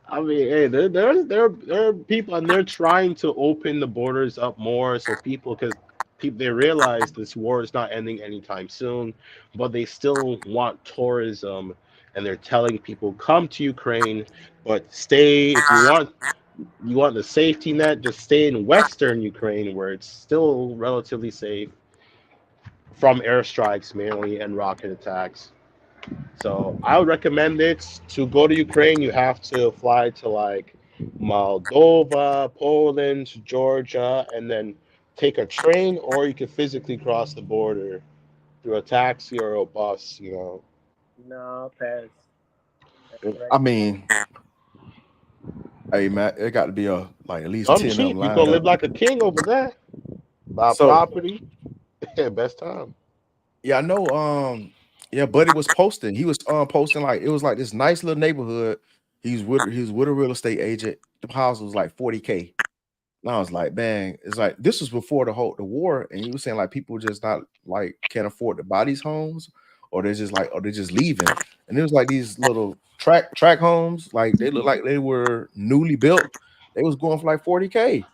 I mean, hey, there are people, and they're trying to open the borders up more so because people they realize this war is not ending anytime soon, but they still want tourism, and they're telling people come to Ukraine, but stay if you want the safety net, just stay in Western Ukraine where it's still relatively safe from airstrikes mainly and rocket attacks. So I would recommend it. To go to Ukraine, you have to fly to like Moldova, Poland, Georgia, and then take a train, or you can physically cross the border through a taxi or a bus. No, pass. Right. I mean, hey man, it got to be like at least Come 10 of them cheap. You lined gonna up. live like a king over there. Buy So property. Best time. yeah, I know. Yeah, Buddy was posting. He was posting like it was like this nice little neighborhood. He was with a real estate agent. The house was like 40K. And I was like, man, it's like this was before the war, and he was saying like people just not like can't afford to buy these homes, or they're just leaving. And it was like these little track homes, like they look like they were newly built. They was going for like 40K.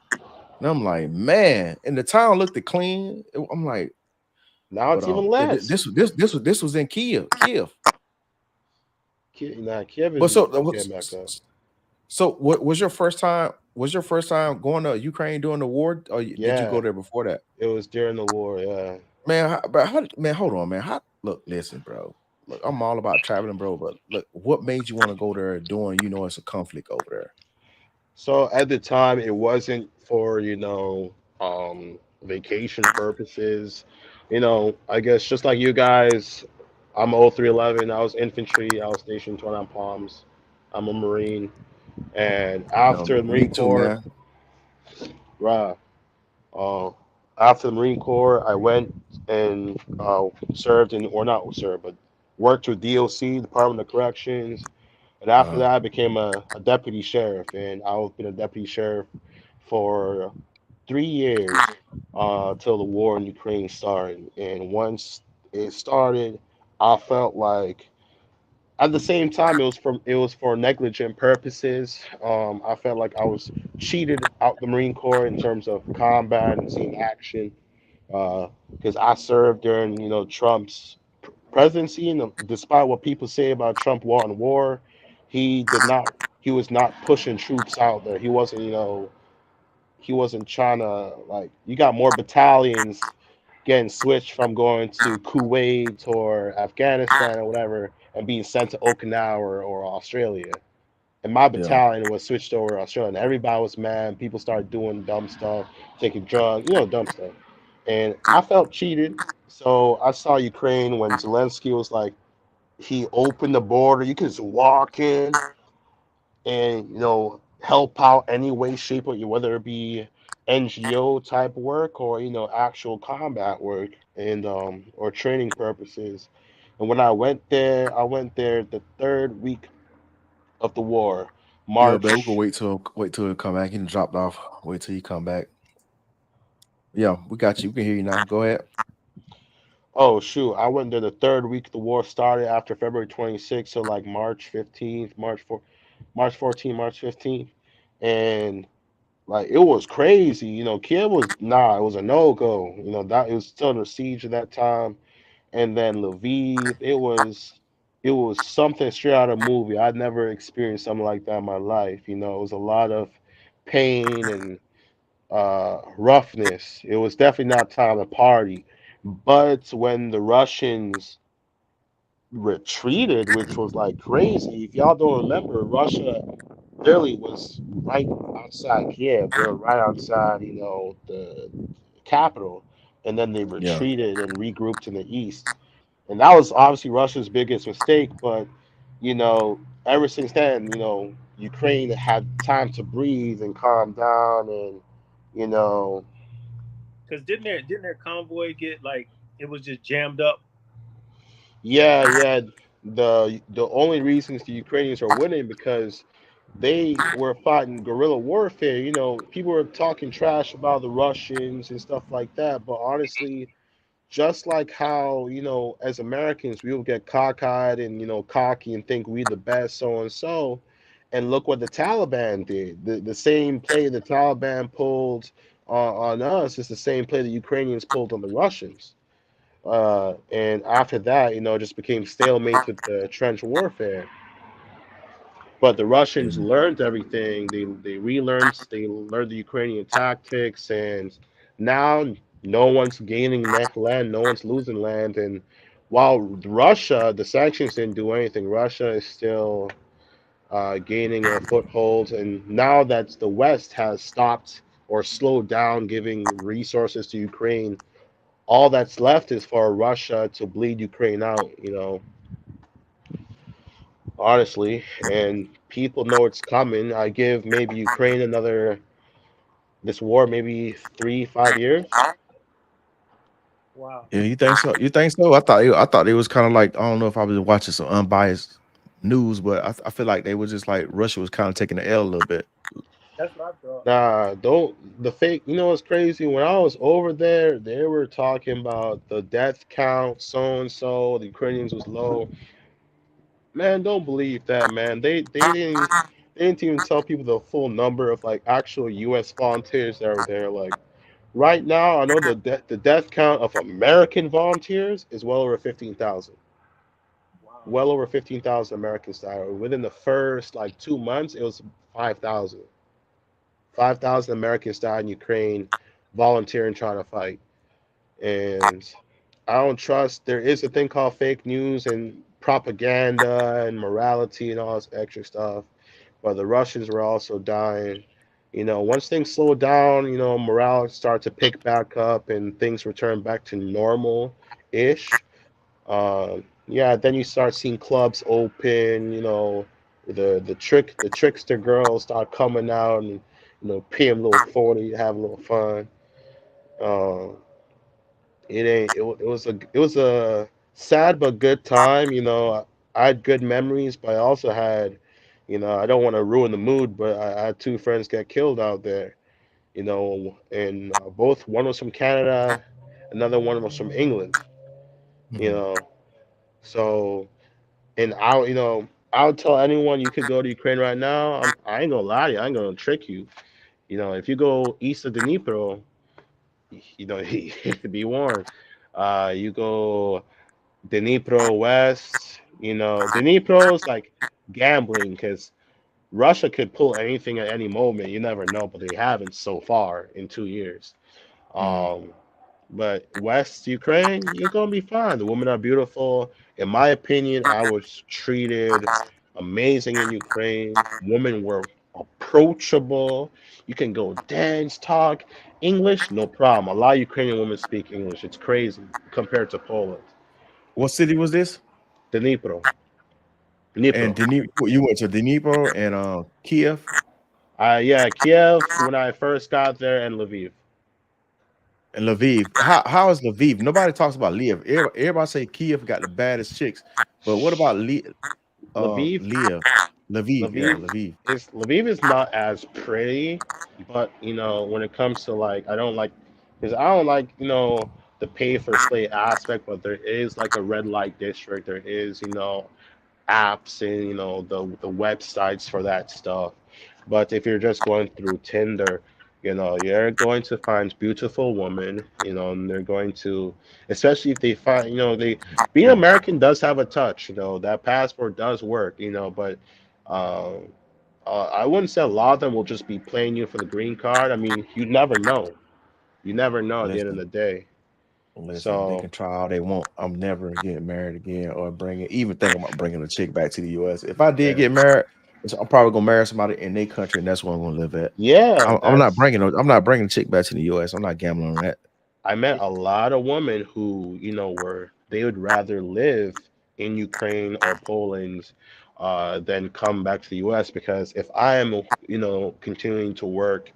And I'm like, man, and the town looked clean. I'm like, Now but it's even yeah, less. this was in Kiev. Nah, Kiev But is so getting back up. so what was your first time? Was your first time going to Ukraine during the war, or did you go Yeah, there before that? it was during the war. Yeah. Man, man, hold on, man. Look, listen, bro. Look, I'm all about traveling, bro. But look, what made you want to go there doing, it's a conflict over there? So at the time, it wasn't for, vacation purposes. I guess just like you guys, I'm 0311. I was infantry. I was stationed 29 Palms. I'm a Marine. And after the Me Marine too, Corps, man. right, uh, after the Marine Corps, I went and served in, or not served, but worked with DOC, Department of Corrections. And after Uh, that, I became a deputy sheriff, and I've been a deputy sheriff for 3 years till the war in Ukraine started. And once it started, I felt like at the same time it was for negligent purposes. I felt like I was cheated out the Marine Corps in terms of combat and seeing action because I served during Trump's presidency, and despite what people say about Trump wanting war, he did not. He was not pushing troops out there. He wasn't trying to like. You got more battalions getting switched from going to Kuwait or Afghanistan or whatever and being sent to Okinawa or Australia. And my yeah, battalion was switched over to Australia. And everybody was mad. People started doing dumb stuff, taking drugs, dumb stuff. And I felt cheated. So I saw Ukraine when Zelensky was like, he opened the border. You could just walk in and help out any way, shape, or whether it be NGO type work or actual combat work and or training purposes. And when I went there the third week of the war, yeah, man. We can March. wait till it come back. He done dropped off. Wait till he come back. Yeah, we got you. We can hear you now. Go ahead. Oh shoot, I went there the third week the war started after February 26th, so like March 15th, March 14th, March 15th, and like it was crazy. Kiev was it was a no go. That it was still under siege at that time, and then Lviv, it was something straight out of a movie. I'd never experienced something like that in my life. It was a lot of pain and roughness. It was definitely not time to party. But when the Russians retreated, which was like crazy, if y'all don't remember, Russia literally was right outside Kiev. They were right outside, the capital. And then they Yeah. retreated and regrouped in the east. And that was obviously Russia's biggest mistake. But, ever since then, Ukraine had time to breathe and calm down and, you know, Because didn't their convoy get like it was just jammed up? yeah, yeah. The only reasons the Ukrainians are winning because they were fighting guerrilla warfare. People were talking trash about the Russians and stuff like that. But honestly, just like how, as Americans, we will get cockeyed and, cocky and think we the best, so and so. And look what the Taliban did. The same play the Taliban pulled on us is the same play the Ukrainians pulled on the Russians. And after that, it just became stalemates with the trench warfare. But the Russians Mhm. learned everything. They relearned. They learned the Ukrainian tactics, and now no one's gaining land. No one's losing land. And while Russia, the sanctions didn't do anything. Russia is still gaining a foothold. And now that the West has stopped or slowed down giving resources to Ukraine, all that's left is for Russia to bleed Ukraine out. Honestly, and people know it's coming. I give maybe Ukraine another this war maybe 3, 5 years. Wow. Yeah, you think so? You think so? I thought it was kind of like, I don't know if I was watching some unbiased news, but I feel like they was just like Russia was kind of taking the L a little bit. That's what I thought. Nah, don't the fake. You know what's crazy? When I was over there, they were talking about the death count, so and so. The Ukrainians was low. Man, don't believe that, man. They didn't even tell people the full number of like actual U.S. volunteers that were there. Like right now, I know the death count of American volunteers is well over 15,000. Wow. Well over 15,000 Americans died. Within the first like 2 months, it was 5,000. 5,000 Americans died in Ukraine volunteering trying to fight. And I don't trust. There is a thing called fake news and propaganda and morality and all this extra stuff. But the Russians were also dying. Once things slow down, morale starts to pick back up and things return back to normal ish. Yeah, then you start seeing clubs open. The trickster girls start coming out and pay them a little 40, have a little fun. Uh, it ain't. It was a sad but good time. I had good memories, but I also had, I don't want to ruin the mood, but I had two friends get killed out there. And both one was from Canada, another one was from England. You Mhm. know, so and I would tell anyone you could go to Ukraine right now. I ain't gonna lie to you. I ain't gonna trick you. If you go east of Dnipro, be warned. You go Dnipro West. Dnipro's like gambling because Russia could pull anything at any moment. You never know, but they haven't so far in 2 years. Mhm. Um, but West Ukraine, you're gonna be fine. The women are beautiful. In my opinion, I was treated amazing in Ukraine. Women were approachable. You can go dance, talk English, no problem. A lot of Ukrainian women speak English. It's crazy compared to Poland. What city was this? Dnipro, And Dnipro. Dnipro, you went to Dnipro and Kiev Yeah, Kiev when I first got there, and Lviv. and Lviv. How is Lviv? Nobody talks about Lviv. Everybody say Kiev got the baddest chicks, but what about Lviv, Lviv? Lviv, yeah, Lviv Lviv. Lviv is not as pretty, but when it comes to like, I don't like because I don't like the pay for slay aspect, but there is like a red light district. There is apps and the websites for that stuff. But if you're just going through Tinder, you're going to find beautiful women, and they're going to, especially if they find, they being American does have a touch, that passport does work, but um, I wouldn't say a lot of them will just be playing you for the green card. I mean, you never know. You never know at the end of Listen, the day. listen. They So can try all they want. I'm never getting married again or even thinking about bringing a chick back to the U.S. If I did yeah, get married, I'm probably gonna marry somebody in their country, and that's where I'm gonna live at. yeah, I'm not bringing. I'm not bringing a chick back to the U.S. I'm not gambling on that. I met a lot of women who, were they would rather live in Ukraine or Poland than come back to the U.S. because if I am, continuing to work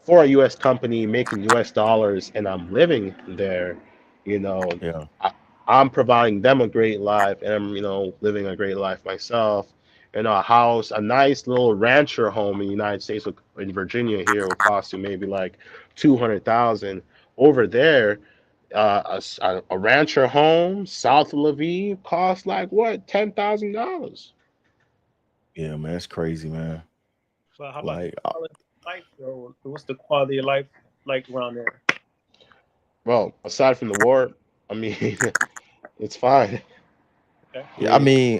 for a U.S. company making U.S. dollars and I'm living there, you know, Yeah. I, I'm providing them a great life and I'm, living a great life myself. A house, a nice little rancher home in the United States, in Virginia here will cost you maybe like 200,000. Over there, a rancher home south of Lviv costs like what, $10,000. Yeah, man, it's crazy, man. But how about the Like, quality of life, though? What's the quality of life like around there? Well, aside from the war, I mean, it's fine. Okay. I yeah, I mean, mean,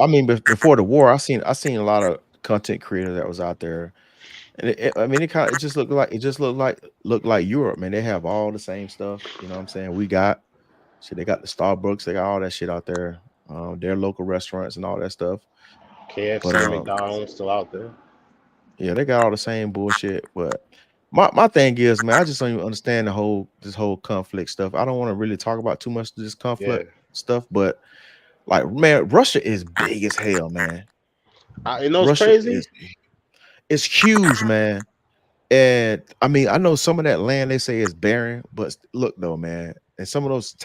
I mean, before the war, I seen a lot of content creators that was out there, and I mean, it just looked like Europe, man. They have all the same stuff. You know what I'm saying? We got shit. They got the Starbucks. They got all that shit out there. Their local restaurants and all that stuff. But KFC, McDonald's still out there. yeah, they got all the same bullshit. But my thing is, man, I just don't even understand this whole conflict stuff. I don't want to really talk about too much of this Yeah. conflict stuff, but like, man, Russia is big as hell, man. It's Russia crazy. is huge, man. And I mean, I know some of that land they say is barren, but look though, man. and some of those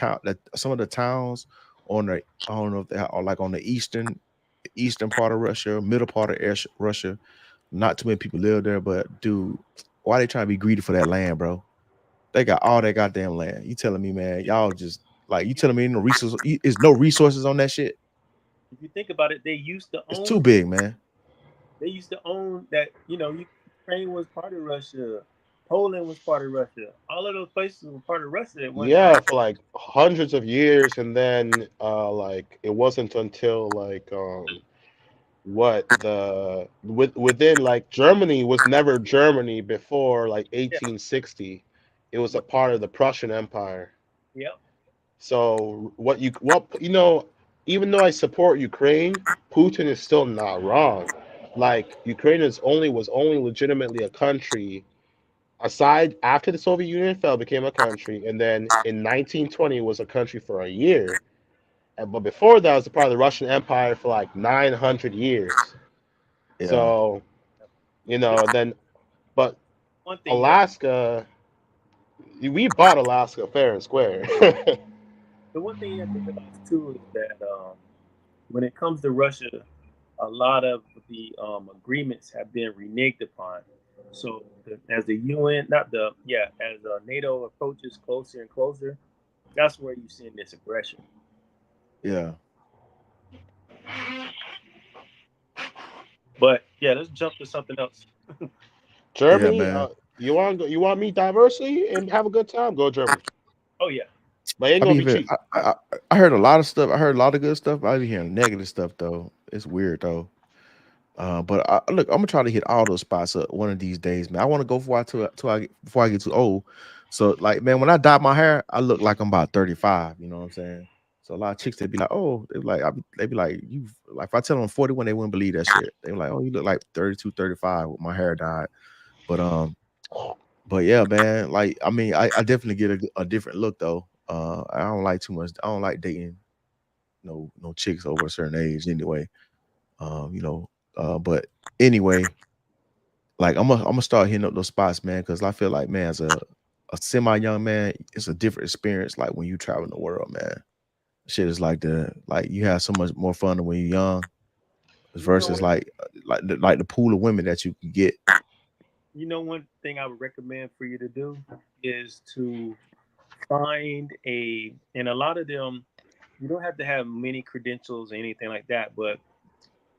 some of the towns on the I don't know if they are like on the eastern part of Russia, middle part of Russia. Not too many people live there, but dude, why they trying to be greedy for that land, bro? They got all that goddamn land. You telling me, man? Y'all just like you telling me no resources? Is no resources on that shit? If you think about it, It's too big, man. they used to own that. Ukraine was part of Russia. Poland was part of Russia. All of those places were part of Russia at one time. Yeah, for like hundreds of years, and then like it wasn't until like what the within like Germany was never Germany before like Yeah. 1860. It was a part of the Prussian Empire. Yep. So what you know, even though I support Ukraine, Putin is still not wrong. Like Ukraine was only legitimately a country aside after the Soviet Union fell, became a country, and then in 1920 was a country for a year. But before that, it was a part of the Russian Empire for like 900 years. Yeah, So The then but one thing you have, Alaska, we bought Alaska fair and square. the one thing you have to realize too is that when it comes to Russia, a lot of the agreements have been reneged upon. So as the UN, not the yeah, as NATO approaches closer and closer, that's where you're seeing this aggression. yeah, But yeah, let's jump to something else. yeah, Germany, man. you want me diversity and have a good time? Go Germany, Oh yeah, but it ain't I gonna be be even. cheap. I heard a lot of stuff. I heard a lot of good stuff. I be hearing negative stuff though. It's weird though. But look, I'm gonna try to hit all those spots up one of these days, man. I want to go before I get too old. So, like, man, when I dye my hair, I look like I'm about 35. You know what I'm saying? So a lot of chicks they be like, oh, they be like, you like if I tell them I'm 41, they wouldn't believe that shit. They be like, oh, you look like 32, 35 with my hair dyed. But but yeah, man, like I mean, I definitely get a different look though. I don't like too much. I don't like dating no chicks over a certain age anyway. You know, but anyway, like I'm gonna start hitting up those spots, man, because I feel like, man, as a semi young man, it's a different experience. Like when you travel the world, man, shit is like you have so much more fun than when you're young, you know versus what? like the pool of women that you can get. One thing I would recommend for you to do is to find and a lot of them, you don't have to have many credentials or anything like that, but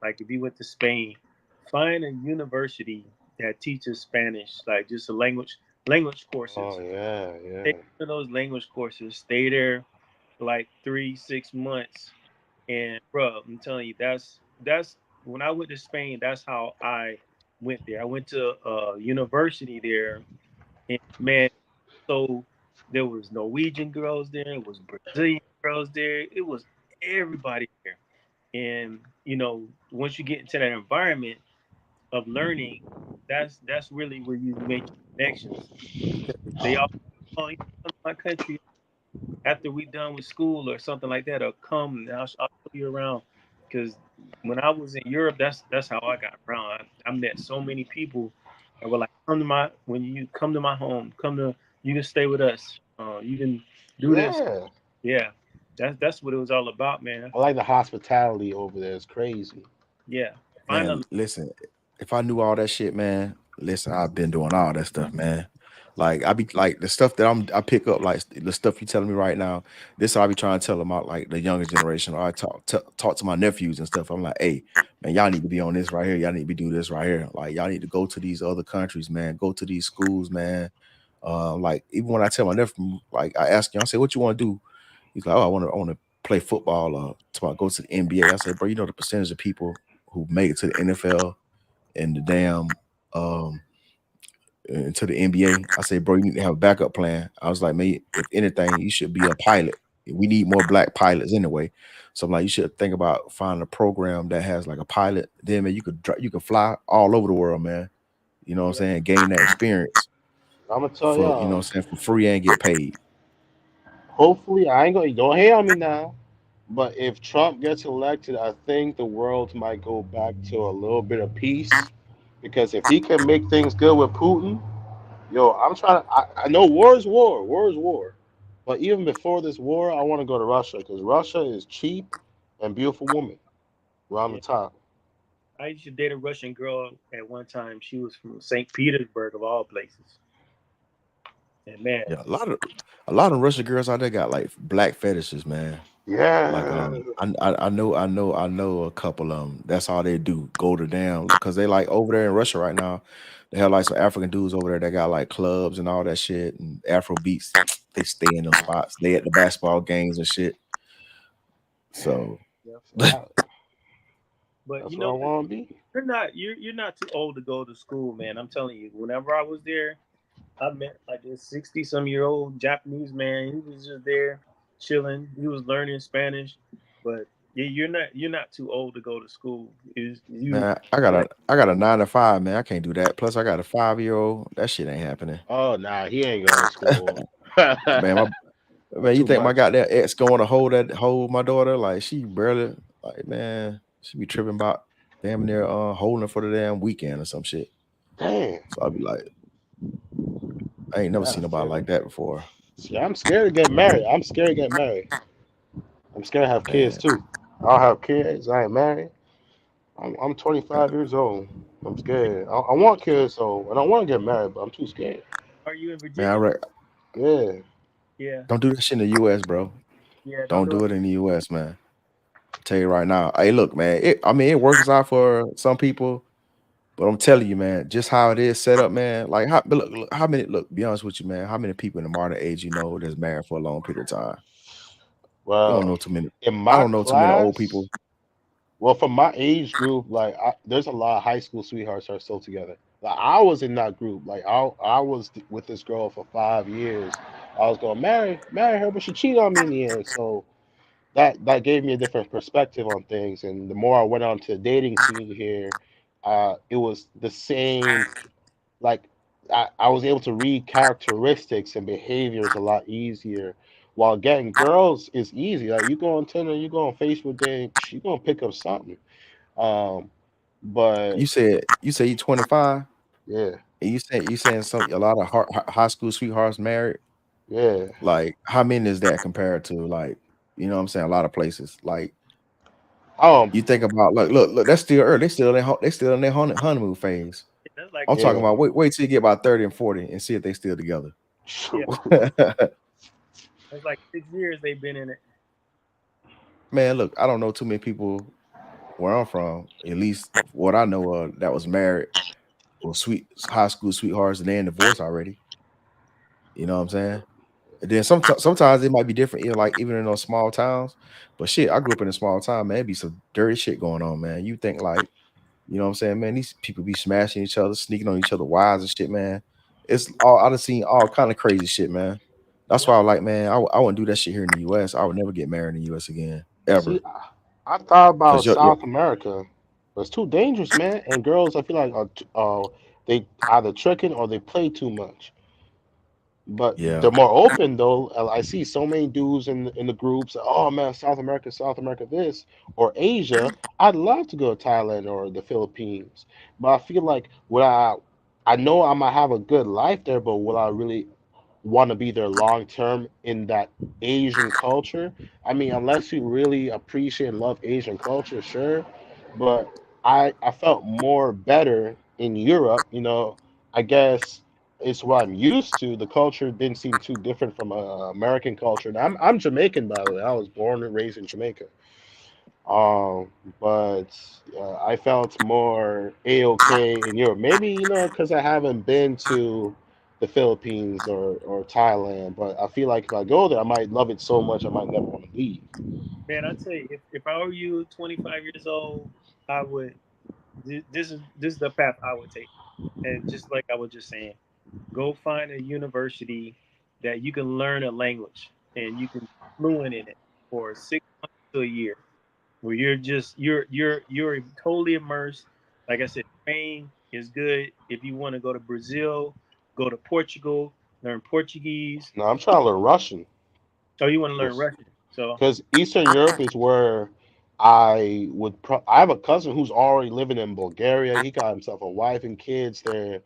like if you went to Spain, find a university that teaches Spanish, like just a language Oh courses. yeah, Take yeah. one of those language courses, stay there for like 3 6 months, and bro, I'm telling you, that's when I went to Spain. That's how I went there. I went to a university there, and man, so there was Norwegian girls there, it was Brazilian girls there, it was everybody there. And once you get into that environment of learning, that's really where you make connections because they all, oh, you come to my country after we done with school or something like that, or come and I'll show you around. Because when I was in Europe, that's how I got around. I met so many people that were like, come to my when you come to my home, you can stay with us. You can do this. Yeah. Yeah, that's what it was all about, man. I like the hospitality over there. It's crazy. Yeah, find a Man, listen, if I knew all that shit, man, listen, I've been doing all that stuff, man. Like I be like the stuff that I pick up, like the stuff you telling me right now. This I be trying to tell them out, like the younger generation. Or I talk to my nephews and stuff. I'm like, hey, man, y'all need to be on this right here. Y'all need to be do this right here. Like y'all need to go to these other countries, man. Go to these schools, man. Like even when I tell my nephew, like I ask him, I say, what you want to do? He's like, oh, I want to play football. To go to the NBA. I said, bro, you know the percentage of people who make it to the NFL and the damn um into the NBA. I say, bro, you need to have a backup plan. I was like, man, if anything, you should be a pilot. We need more black pilots anyway. So I'm like, you should think about finding a program that has like a pilot. Then man, you could fly all over the world, man. You know what I'm yeah. saying? Gain that experience I'm gonna tell for you know y'all. what I'm saying for free and get paid. Hopefully, I ain't gonna don't hate on me now. But if Trump gets elected, I think the world might go back to a little bit of peace. Because if he can make things good with Putin, yo, I'm trying. I know war is war. War is war. But even before this war, I want to go to Russia because Russia is cheap and beautiful women around the Yeah. top. I used to date a Russian girl at one time. She was from St. Petersburg of all places. And man, Yeah, a lot of Russian girls out there got like black fetishes, man. Like Yeah. I know a couple of them. That's all they do. Go to damn because they like over there in Russia right now. They have like some African dudes over there that got like clubs and all that shit and Afro beats. They stay in them spots. They at the basketball games and shit. So yeah. So But that's you what know, I want to be. you're not too old to go to school, man. I'm telling you. Whenever I was there, I met like this 60-some-year-old Japanese man. He was just there chilling. He was learning Spanish, but yeah, you're not too old to go to school. Is you? man, I got a 9 to 5, man. I can't do that. Plus I got a 5-year-old. That shit ain't happening. Oh, nah, he ain't going to school. Man, man, you Too think my much. goddamn ex going to hold my daughter? Like she barely like man, she be tripping about damn near holding her for the damn weekend or some shit. Damn. So I'll be like, I ain't never seen That's nobody like terrible. that before. See, I'm scared to get married. I'm scared to get married. I'm scared to have kids Man, too. I'll have kids. I ain't married. I'm uh, 25 years old. I'm scared. I want kids, so I don't want to get married, but I'm too scared. Are you in man, I Virginia? Yeah. Yeah, don't do that shit in the US, bro. yeah. Don't Don't do it. do it in the US, man. Tell you right now. Hey, look, man. I mean, it works out for some people, but I'm telling you, man, just how it is set up, man. Like, but look, how many? Look, be honest with you, man. How many people in the modern age you know that's married for a long period of time? You don't Well, know too many. in I my don't know too many old class, people. well, from my age group, like there's a lot of high school sweethearts that are still together. Like I was in that group. Like I was with this girl for 5 years. I was gonna marry her, but she cheated on me in the end. So that gave me a different perspective on things. And the more I went on to the dating scene here, it was the same. Like I was able to read characteristics and behaviors a lot easier. While getting girls is easy. Like you go on Tinder, you go on Facebook, then you gonna pick up something. Um, but You say you 25, yeah, and you saying some a lot of high school sweethearts married. yeah. Like, how many is that compared to like, what I'm saying, a lot of places. Like, Um, you think about look, that's still early. They still in their honeymoon phase. That's like I'm talking yeah. about wait till you get about 30 and 40 and see if they still together. yeah. That's like 6 years they've been in it. Man, look, I don't know too many people where I'm from, at least what I know of, that was married or sweet high school sweethearts and they in divorce already. You know what I'm saying? And then sometimes it might be different, like even in those small towns. But shit, I grew up in a small town, man. It be some dirty shit going on, man. You think like, what I'm saying, man, these people be smashing each other, sneaking on each other wives and shit, man. It's all I done seen all kind of crazy shit, man. That's Yep. why I like, man, I wouldn't do that shit here in the US. I would never get married in the US again. See, Ever. I thought about Cause you're South America, but it's too dangerous, man. And girls, I feel like they either tricking or they play too much. But yeah. they're more open though. I see so many dudes in the groups. Oh man, South America, this or Asia. I'd love to go to Thailand or the Philippines, but I feel like I know I might have a good life there, but will I really want to be there long term in that Asian culture? I mean, unless you really appreciate and love Asian culture, sure. But I felt more better in Europe. I guess it's what I'm used to. The culture didn't seem too different from American culture. And I'm Jamaican, by the way. I was born and raised in Jamaica. Um, but I felt more a-okay in Europe. Maybe because I haven't been to the Philippines or Thailand. But I feel like if I go there, I might love it so much I might never want to leave. Man, I tell you, if I were you, 25 years old, I would. This is the path I would take, and just like I was just saying, go find a university that you can learn a language and you can be fluent in it for 6 months to a year, where you're totally immersed. Like I said, Spain is good. If you want to go to Brazil, go to Portugal, learn Portuguese. Now I'm trying to learn Russian. Oh, you want to learn Russian? So Because Eastern Europe is where I have a cousin who's already living in Bulgaria. He got himself a wife and kids there,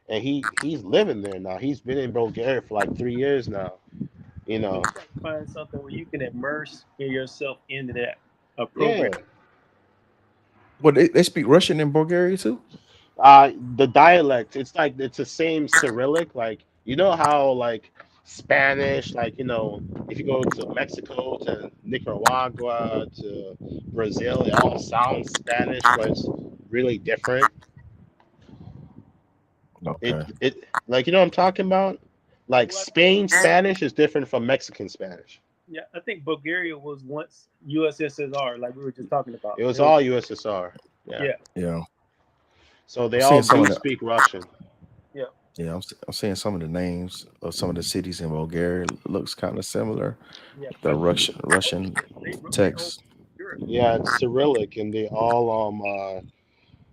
and he's living there now. He's been in Bulgaria for like 3 years now. You But know, you gotta find something where you can immerse yourself into that a program. yeah. Well, they speak Russian in Bulgaria too. The dialect, it's like it's the same Cyrillic. Like you know how like Spanish, like if you go to Mexico, to Nicaragua, to Brazil, it all sounds Spanish, but it's really different. It Okay. it like what I'm talking about? Like Well, Spain Spanish is different from Mexican Spanish. yeah, I think Bulgaria was once USSR, like we were just talking about. It was It was, all USSR. Yeah. yeah, Yeah, So I'm they seeing all some do of the speak Russian. yeah, yeah, I'm seeing some of the names of some of the cities in Bulgaria. Looks kind of similar. yeah. The Because Russian they wrote their own text. Europe. Yeah, it's Cyrillic, and they all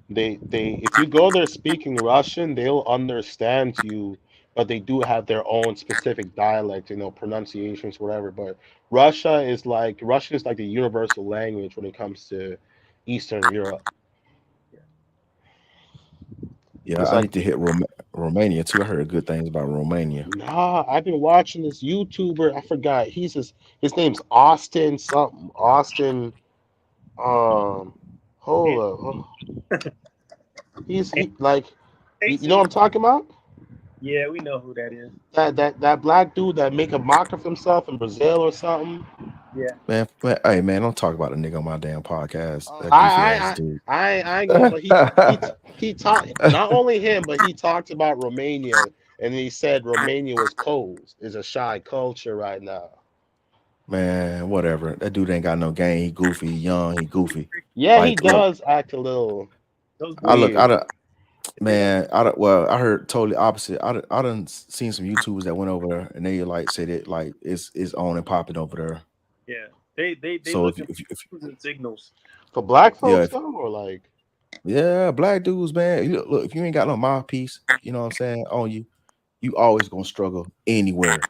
they if you go there speaking Russian, they'll understand you, but they do have their own specific dialect, pronunciations, whatever. But Russian is like the universal language when it comes to Eastern Europe. Yeah, Yeah, It's I like, need to hit Romania too. I heard good things about Romania. nah, I've been watching this YouTuber. I forgot. His name's Austin something. Austin. and, Hold up. and He like, you know Jason, what I'm talking about? yeah, we know who that is. That black dude that make a mock of himself in Brazil or something. Yeah, Hey man, don't talk about a nigga on my damn podcast. I That goofy I ass I dude. I ain't gonna. But he talked not only him, but he talked about Romania, and he said Romania was cold. Is a shy culture right now. Man, whatever. That dude ain't got no game. He goofy, he young, he goofy. Yeah, he Like, look, does act a little those I boys, look, I weird. don't, they don't. man, well, I heard totally opposite. I done seen some YouTubers that went over there and they like said it like it's on and popping over there. Yeah, they So looking if for losing signals. For black yeah, folks though, or like, yeah, black dudes, man. Look, if you ain't got no mouthpiece, you know what I'm saying, on you, you always gonna struggle anywhere.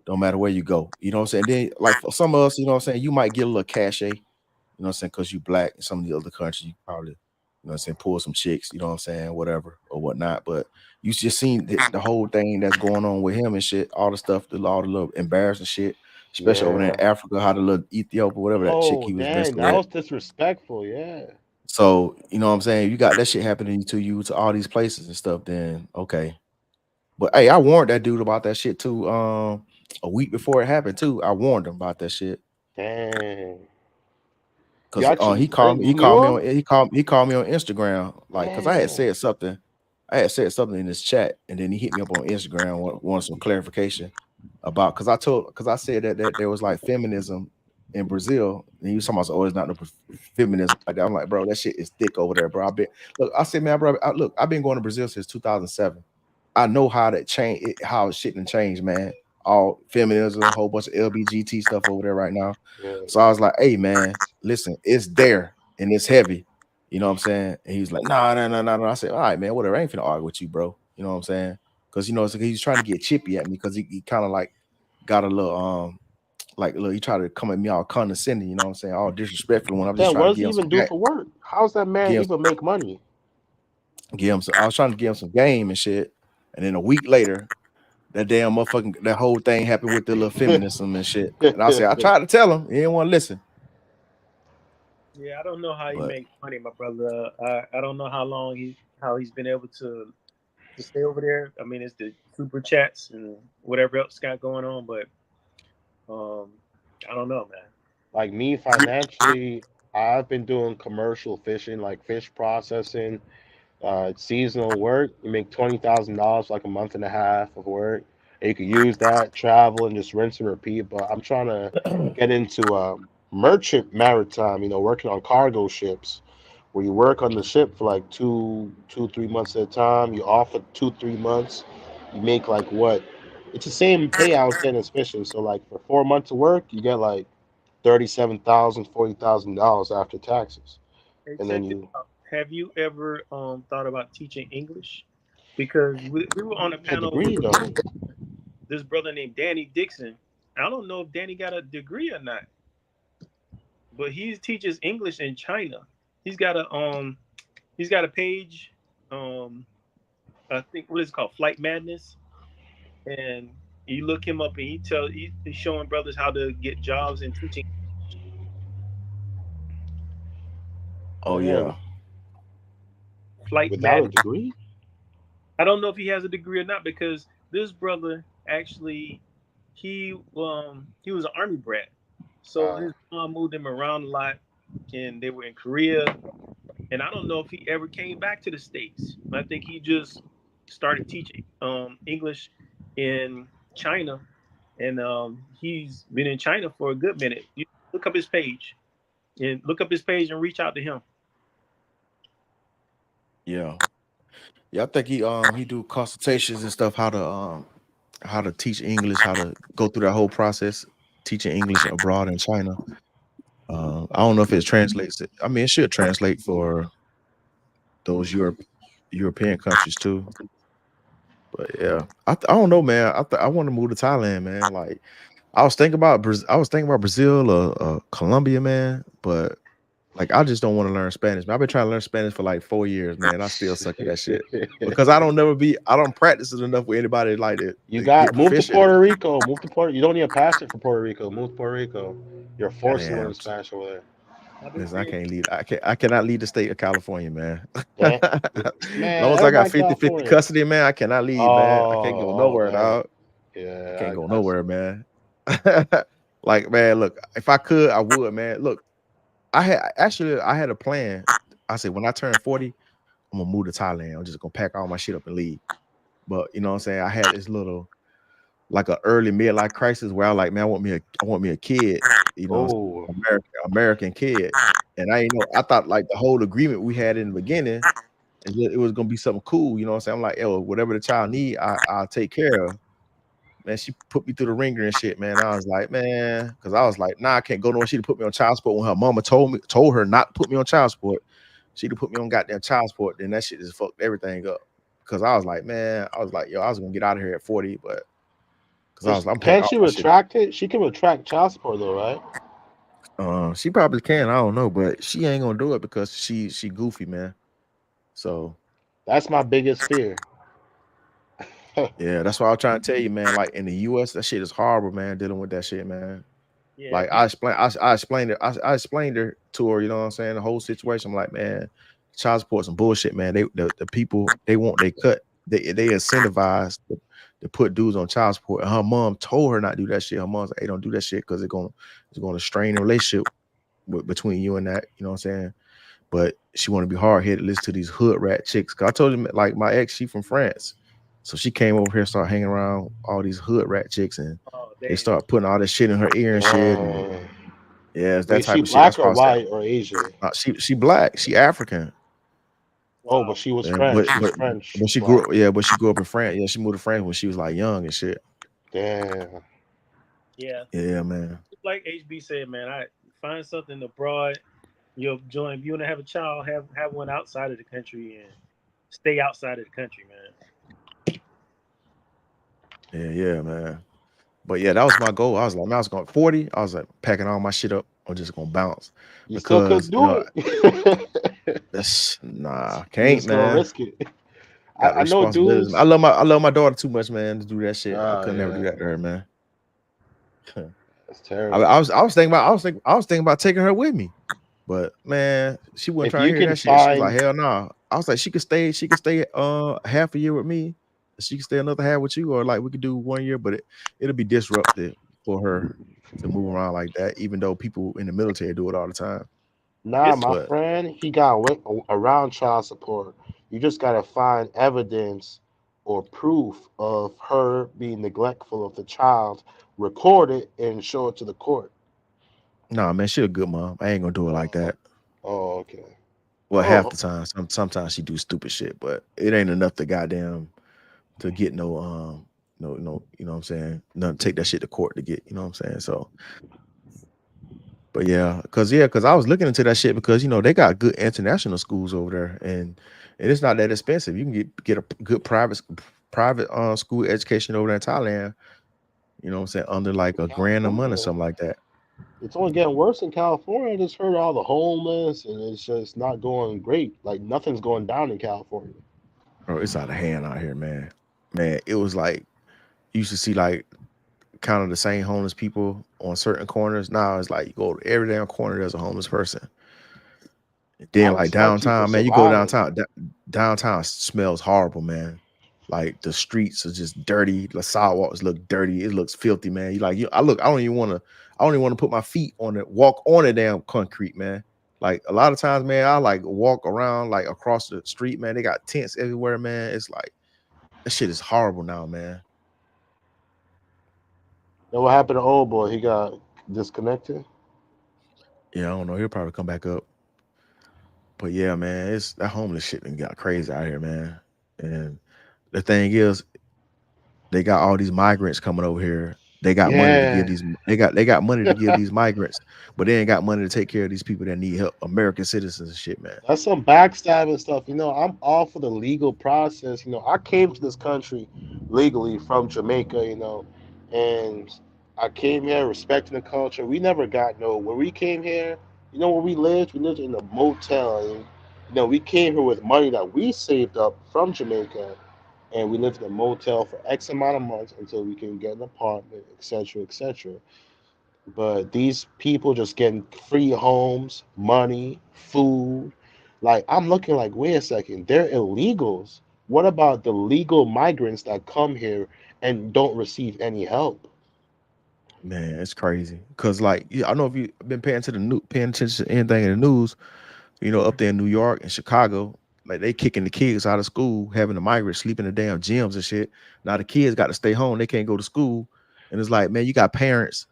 Don't matter where you go. You know what I'm saying? Then like for some of us, you know what I'm saying, you might get a little cachet, you know what I'm saying, because you black in some of the other countries, you probably, you know what I'm saying, pull some chicks, you know what I'm saying, whatever or whatnot. But you just seen the whole thing that's going on with him and shit, all the stuff, all the little embarrassing shit, especially over there yeah. in Africa, how the little Ethiopia, whatever that chick Oh he was dang, messing that with. was disrespectful. Yeah. So, you know what I'm saying? You got that shit happening to you to all these places and stuff, then okay. But hey, I warned that dude about that shit too. A week before it happened too. I warned him about that shit. Dang. You Cause actually he called me, you knew him? he called me on Instagram, like cause I had Dang. said something. I had said something in this chat, and then he hit me up on Instagram, wanted some clarification about because I said that there was like feminism in Brazil, and he was talking about oh, it's not no feminism like that. I'm like, bro, that shit is thick over there, bro. I said, man, bro, look, I've been going to Brazil since 2007. I know how that change, how shit can change, man. All feminism, a whole bunch of LBGT stuff over there right now. Yeah. So I was like, hey, man, listen, it's there and it's heavy. You know what I'm saying? And he was like, nah, nah, nah, nah, nah. I said, all right, man, whatever. I ain't finna argue with you, bro. You know what I'm saying? Because you know, it's like he's trying to get chippy at me because he kind of like got a little like look, he tried to come at me all condescending, you know what I'm saying, all disrespectful when I'm just Damn, trying what to does he give him even some do for work? How's that man give him, even make money? give him some, I was trying to give him some game and shit. And then a week later, that damn motherfucking that whole thing happened with the little feminism and shit. And I said, I tried to tell him, he didn't want to listen. Yeah, I don't know how he But makes money, my brother. I don't know how long how he's been able to stay over there. I mean, it's the super chats and whatever else got going on, but um, I don't know, man. Like me financially, I've been doing commercial fishing, like fish processing. It's seasonal work. You make $20,000 like a month and a half of work. And you could use that, travel, and just rinse and repeat. But I'm trying to get into merchant maritime. Working on cargo ships, where you work on the ship for like 3 months at a time. You off for 2, 3 months. You make like what? It's the same payout then as fishing. So like for 4 months of work, you get like $40,000 after taxes, Hey, and then check this you out. Have you ever thought about teaching English? Because we were on a a panel with degree though. this brother named Danny Dixon. I don't know if Danny got a degree or not, but he teaches English in China. He's got a um he's got a page, I think what is it called, Flight Madness, and You look him up and he's showing brothers how to get jobs and teaching. Oh Damn, yeah. Flight without a Madness. degree? I don't know if he has a degree or not because this brother actually he was an army brat, so Uh, his mom moved him around a lot, and they were in Korea, and I don't know if he ever came back to the states. I think he just started teaching English in China, and he's been in China for a good minute. You look up his page and reach out to him. Yeah. Yeah, I think he do consultations and stuff how to teach English, how to go through that whole process teaching English abroad in China. I don't know if it translates. I mean, it should translate for those European countries too. But yeah, I don't know, man. I want to move to Thailand, man. Like I was thinking about Brazil or Colombia, man. But like I just don't want to learn Spanish. I've been trying to learn Spanish for like 4 years, man. I still suck at that shit because I don't practice it enough with anybody like You to get got move to proficient. Puerto Rico. Move to Puerto. You don't need a passport for Puerto Rico. Move to Puerto Rico. You're forced to learn Goddamn. Spanish over there. I've been Listen, I seeing. can't lead. I cannot lead the state of California, man. Yeah, As man. long as I got Everybody in 50-50 California. custody, man, I cannot lead, man. I can't go Oh, nowhere, man. dog. I Yeah, can't go I see. nowhere, man. Like, man, look, if I could, I would, man. Look, I had a plan. I said when I turn 40, I'm gonna move to Thailand. I'm just gonna pack all my shit up and leave. But you know what I'm saying? I had this little like a early midlife crisis where I like, man, I want me a kid, you know, Oh, American kid. And I thought like the whole agreement we had in the beginning is that it was gonna be something cool, you know what I'm saying? I'm like, yo, whatever the child need, I'll take care of. Man, she put me through the ringer and shit, man. I was like, man, because I was like, nah, I can't go nowhere. She put me on child support when her mama told her not to put me on child support. She'd put me on goddamn child support. Then that shit just fucked everything up. Because I was like, man, I was like, yo, I was gonna get out of here at 40, but because I'm paying can't all she my shit. retract it? She can retract child support though, right? She probably can, I don't know, but she ain't gonna do it because she goofy, man. So That's my biggest fear. yeah, that's why I'm trying to tell you, man. Like in the US, that shit is horrible, man, dealing with that shit, man. Yeah, Like I explained it. I explained it to her. You know what I'm saying? The whole situation. I'm like, man, child support some bullshit, man. The people they want they cut. They incentivize to put dudes on child support. And her mom told her not to do that shit. Her mom's like, hey, don't do that shit because it's gonna strain the relationship between you and that. You know what I'm saying? But she want to be hard headed, listen to these hood rat chicks. Cause I told him like my ex, she from France. So she came over here, started hanging around all these hood rat chicks, and oh they damn. start putting all this shit in her ear and shit. And Damn. yeah, it's that Wait, she type of shit. black That's or why I said white or Asian? she black, she African. Oh, but Wow. she was Yeah, French. She's French. but she Black. grew up, yeah, but she grew up in France. Yeah, she moved to France when she was like young and shit. Damn. Yeah. Yeah, man. Like HB said, man, I find something abroad. You'll join. If you want to have a child, have one outside of the country and stay outside of the country, man. Yeah, man. But yeah, that was my goal. I was like, man, I was going 40. I was like packing all my shit up. I'm just gonna bounce You still could because do it. that's nah, You're can't, just gonna man. risk it. Got the I know responsibilities. dudes. I love my daughter too much, man, to do that shit. I Oh could never do yeah, that to her, man. that's terrible. I was thinking about taking her with me, but man, she wasn't If trying you to hear can that shit. She was like, find, hell no. Nah. I was like, she could stay half a year with me. She could stay another half with you, or like we could do 1 year, but it'll be disruptive for her to move around like that, even though people in the military do it all the time. nah, It's my But friend, he got around child support. You just gotta find evidence or proof of her being neglectful of the child, record it and show it to the court. nah, man, she a good mom. I ain't gonna do it like Oh, that. oh, okay. Well, half Oh, the time. Sometimes she do stupid shit, but it ain't enough to goddamn to get no, you know what I'm saying? Nothing take that shit to court to get, you know what I'm saying? So, but cause I was looking into that shit because they got good international schools over there and it's not that expensive. You can get a good private school education over there in Thailand, you know what I'm saying, under like a grand a month or California. something like that. It's only getting worse in California. I just heard all the homeless, and it's just not going great. Like nothing's going down in California. Bro, it's out of hand out here, man. Man, it was like you used to see like kind of the same homeless people on certain corners. Now it's like you go to every damn corner, there's a homeless person. Then I like just tell people downtown, man, you go surviving. downtown. Downtown smells horrible, man. Like the streets are just dirty. The sidewalks look dirty. It looks filthy, man. You like you. I look. I don't even want to. I don't even want to put my feet on it. Walk on the damn concrete, man. Like a lot of times, man, I like walk around like across the street, man. They got tents everywhere, man. It's like that shit is horrible now, man. Then what happened to old boy? He got disconnected. Yeah, I don't know. He'll probably come back up. But yeah, man, it's that homeless shit and got crazy out here, man. And the thing is, they got all these migrants coming over here. They got money to give Yeah. these. They got money to give these migrants, but they ain't got money to take care of these people that need help. American citizens and shit, man. That's some backstabbing stuff. I'm all for the legal process. I came to this country legally from Jamaica, and I came here respecting the culture. We never got no, when we came here, where we lived? We lived in a motel. And, we came here with money that we saved up from Jamaica, and we lived in a motel for X amount of months until we can get an apartment, etc., etc. But these people just getting free homes, money, food. Like I'm looking like, wait a second, they're illegals. What about the legal migrants that come here and don't receive any help? Man, it's crazy. Cause like I don't know if you've been paying attention to anything in the news. Up there in New York and Chicago, like they kicking the kids out of school, having the migrants sleep in the damn gyms and shit. Now the kids got to stay home; they can't go to school, and it's like, man, you got parents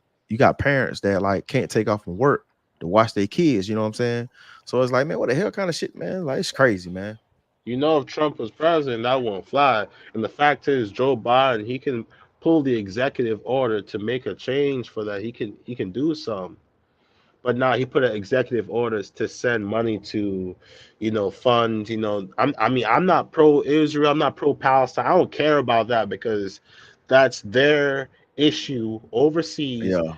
that like can't take off from work to watch their kids. You know what I'm saying? So it's like, man, what the hell kind of shit, man? Like it's crazy, man. If Trump was president, that won't fly. And the fact is, Joe Biden, he can pull the executive order to make a change for that. He can do some. But now he put an executive orders to send money to, fund. I'm not pro Israel. I'm not pro Palestine. I don't care about that because that's their issue overseas. Yeah,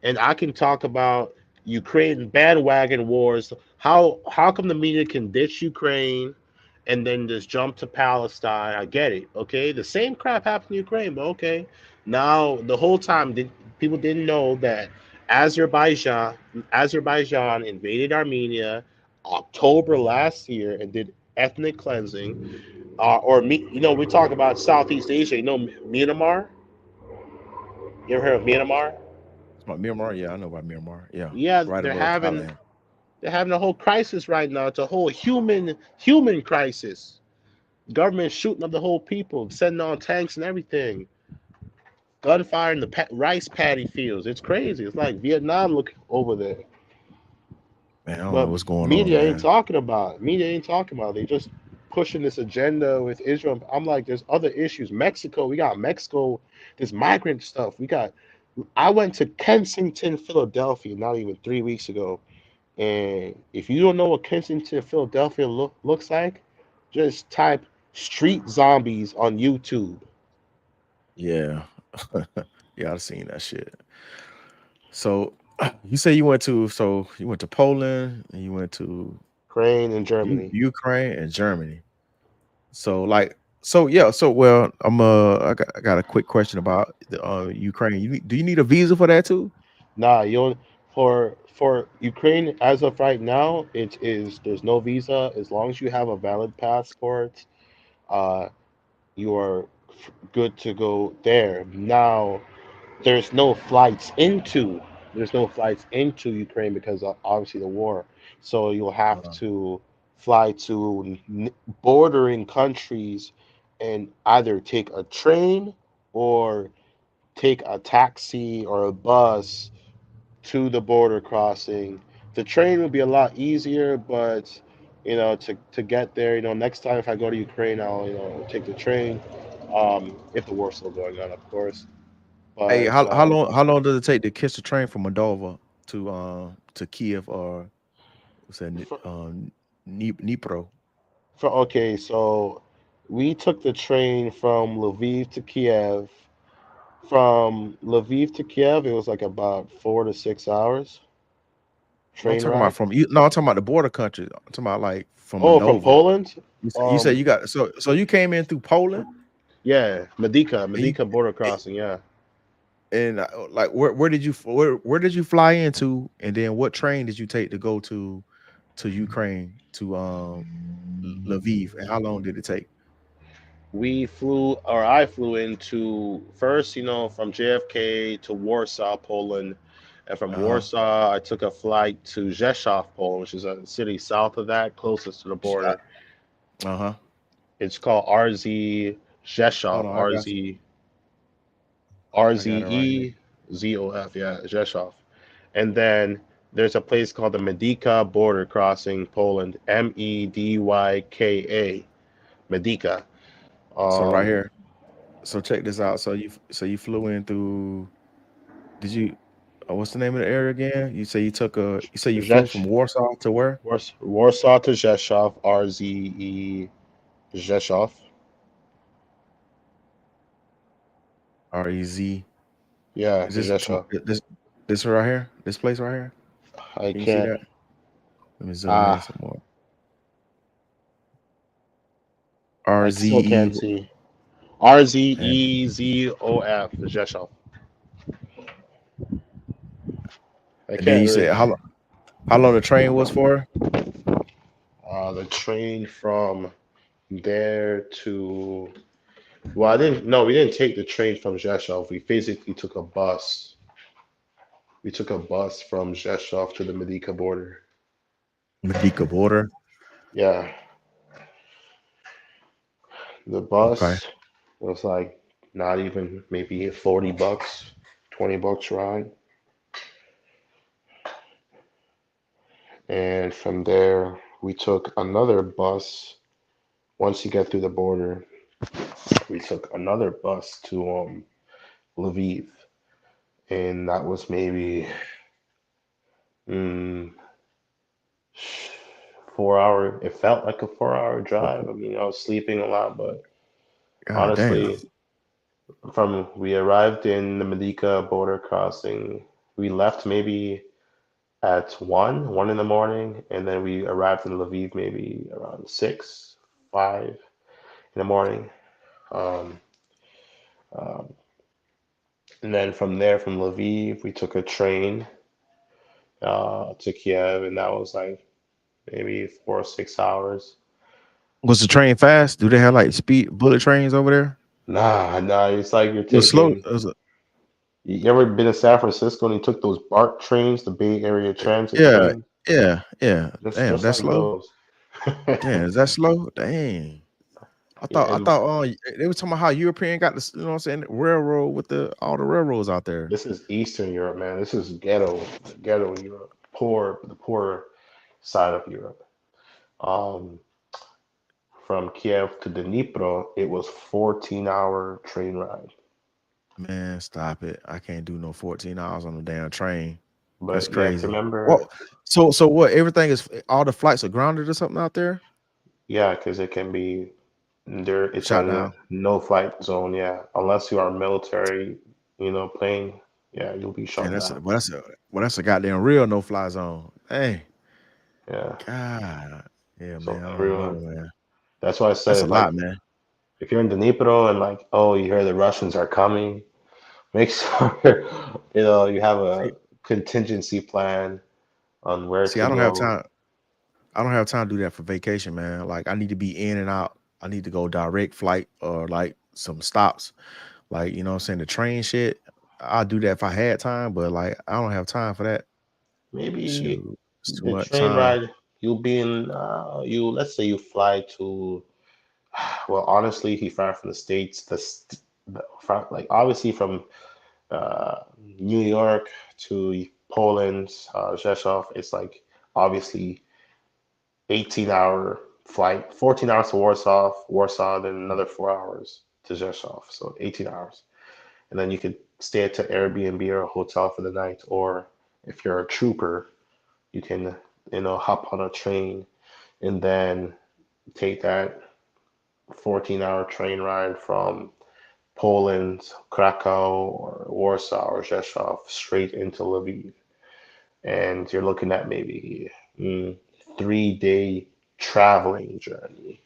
And I can talk about Ukraine bandwagon wars. How come the media can ditch Ukraine and then just jump to Palestine? I get it. Okay, the same crap happened in Ukraine, but okay. Now the whole time people didn't know that Azerbaijan invaded Armenia October last year and did ethnic cleansing. We talk about Southeast Asia. Myanmar. You ever heard of Myanmar? it's about Myanmar. Yeah, I know about Myanmar. Yeah, Yeah, right they're above having Thailand. they're having a whole crisis right now. It's a whole human crisis. Government shooting up the whole people, sending on tanks and everything. Gunfire in the rice paddy fields. It's crazy. It's like Vietnam looking over there. Man, I don't know But what's going on, media ain't man. talking about it. Media ain't talking about it. They just pushing this agenda with Israel. I'm like, there's other issues. Mexico, we got Mexico, this migrant stuff. I went to Kensington, Philadelphia, not even 3 weeks ago. And if you don't know what Kensington, Philadelphia looks like, just type street zombies on YouTube. Yeah, yeah, I've seen that shit. So you went to Poland and you went to Ukraine and Germany. Ukraine and Germany. So I got a quick question about the Ukraine. Do you need a visa for that too? Nah, for Ukraine as of right now, it is there's no visa as long as you have a valid passport. Uh, you are good to go there. Now, there's no flights into there's no flights into Ukraine because of obviously the war. So you'll have Uh, to fly to bordering countries and either take a train or take a taxi or a bus to the border crossing. The train would be a lot easier, but to get there, next time if I go to Ukraine, I'll take the train. If the war's still going on, of course. hey, But how long does it take to catch the train from Moldova to Kiev or what's that? for, Dnipro? okay, so we took the train from Lviv to Kiev. From Lviv to Kiev, it was like about 4 to 6 hours No, I'm train talking about ride. from you. No, I'm talking about the border country. I'm talking about like from Oh, from Moldova. Poland. You said you Um, got so you came in through Poland. Yeah, Medica And you, border crossing. Yeah, and like where did you fly into, and then what train did you take to go to Ukraine to Lviv, and how long did it take? I flew into first, from JFK to Warsaw, Poland, and from Uh-huh. Warsaw I took a flight to Rzeszów, Poland, which is a city south of that, closest to the border. Uh-huh. It's called RZ Hold Rzeszów, on, I got you. I got it right here. RZEZOF, yeah, Rzeszów. And then there's a place called the Medyka border crossing, Poland, Medyka, Medyka. So right Um, here. So check this out. So you flew in through. Did you? What's the name of the area again? You say you took a. You say you flew from Rzesz, Warsaw to where? Warsaw to Rzeszów, RZE Rzeszów. REZ. Yeah, Is this Rzeszów. this right here? This place right here? I Can you see can't. that? Let me zoom in Ah, some more. I still RZE. can't see. And RZEZOF Rzeszów. I then can't you really. said how long the train was for? The train from there to. Well, I didn't. No, we didn't take the train from Rzeszów. We basically took a bus. We took a bus from Rzeszów to the Medyka border. Medica border. Yeah, the Okay. bus was like not even maybe $40, $20 ride. And from there, we took another bus. Once you get through the border, we took another bus to Lviv, and that was maybe mm, 4 hour. It felt like a 4 hour drive. I mean, I was sleeping a lot, but God damn. honestly, from we arrived in the Medyka border crossing, we left maybe at one in the morning, and then we arrived in Lviv maybe around 6, 5 in the morning. Um, um, and then from there, from Lviv, we took a train to Kiev, and that was like maybe 4 or 6 hours. Was the train fast? Do they have like speed bullet trains over there? Nah, it's like you're It was slow. taking. You ever been to San Francisco and you took those BART trains, the Bay Area Transit Yeah, train? yeah. Damn, Just that's like slow. those. Damn, is that slow? Dang. Yeah, I and thought they were talking about how European got this, you know what I'm saying, railroad with the all the railroads out there. this is Eastern Europe, man. This is ghetto Europe, the poor side of Europe. Um, from Kiev to Dnipro, it was 14-hour train ride. Man, stop it. I can't do no 14 hours on a damn train. That's But you have to crazy. remember, Well, so what? Everything is all the flights are grounded or something out there? yeah, because it can be there. It's Shut a down. no flight zone, yeah. Unless you are military, plane, yeah, you'll be And shut down. that's a goddamn real no fly zone. Hey, Yeah. God. Yeah, So man. I don't know, everyone, man. that's why I That's said a if like lot, man. if you're in Dnipro and like, oh, you hear the Russians are coming, make sure you have a See, contingency plan on where see, to I don't have go. time. I don't have time to do that for vacation, man. Like I need to be in and out. I need to go direct flight or like some stops. Like, you know what I'm saying? The train shit. I'll do that if I had time, but like I don't have time for that. Maybe Shoot. It's too the much train time. ride, you'll be in let's say you fly to well, honestly, if you fly from the States, like obviously from uh, New York to Poland, Rzeszów, it's like obviously 18-hour flight, 14 hours to Warsaw, then another 4 hours to Rzeszów, so 18 hours. And then you could stay at an Airbnb or a hotel for the night, or if you're a trooper, you can, hop on a train and then take that 14-hour train ride from Poland, Krakow, or Warsaw, or Rzeszów straight into Lviv. And you're looking at maybe 3-day traveling journey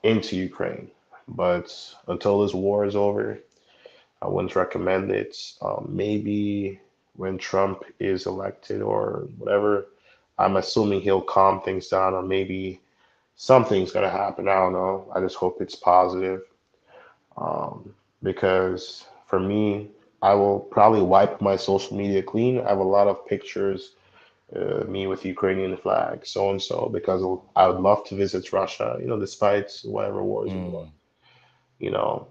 into Ukraine. But until this war is over, I wouldn't recommend it. Maybe when Trump is elected or whatever, I'm assuming he'll calm things down, or maybe something's gonna happen. I don't know. I just hope it's positive. Um, because for me, I will probably wipe my social media clean. I have a lot of pictures, me with Ukrainian flag, so and so, because I would love to visit Russia. Despite whatever war is going on. Mm,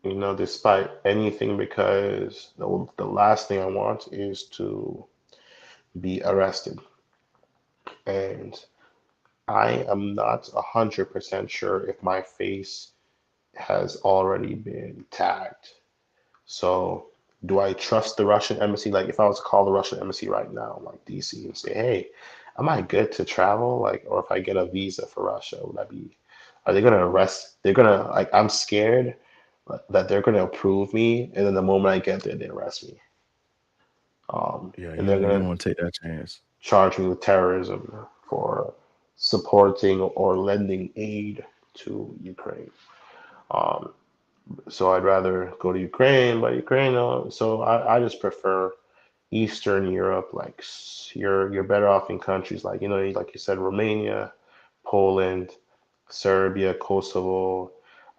You know, despite anything, because the last thing I want is to be arrested. And I am not 100% sure if my face has already been tagged. So, do I trust the Russian embassy? Like, if I was to call the Russian embassy right now, like DC, and say, "Hey, am I good to travel?" Like, or if I get a visa for Russia, would I be? Are they gonna arrest? They're gonna like. I'm scared that they're gonna approve me, and then the moment I get there, they arrest me. yeah, And you they're don't you don't gonna want to take that chance. charge me with terrorism for supporting or lending aid to Ukraine. Um, so I'd rather go to Ukraine, but Ukraine. So I just prefer Eastern Europe. Like you're better off in countries like like you said, Romania, Poland, Serbia, Kosovo.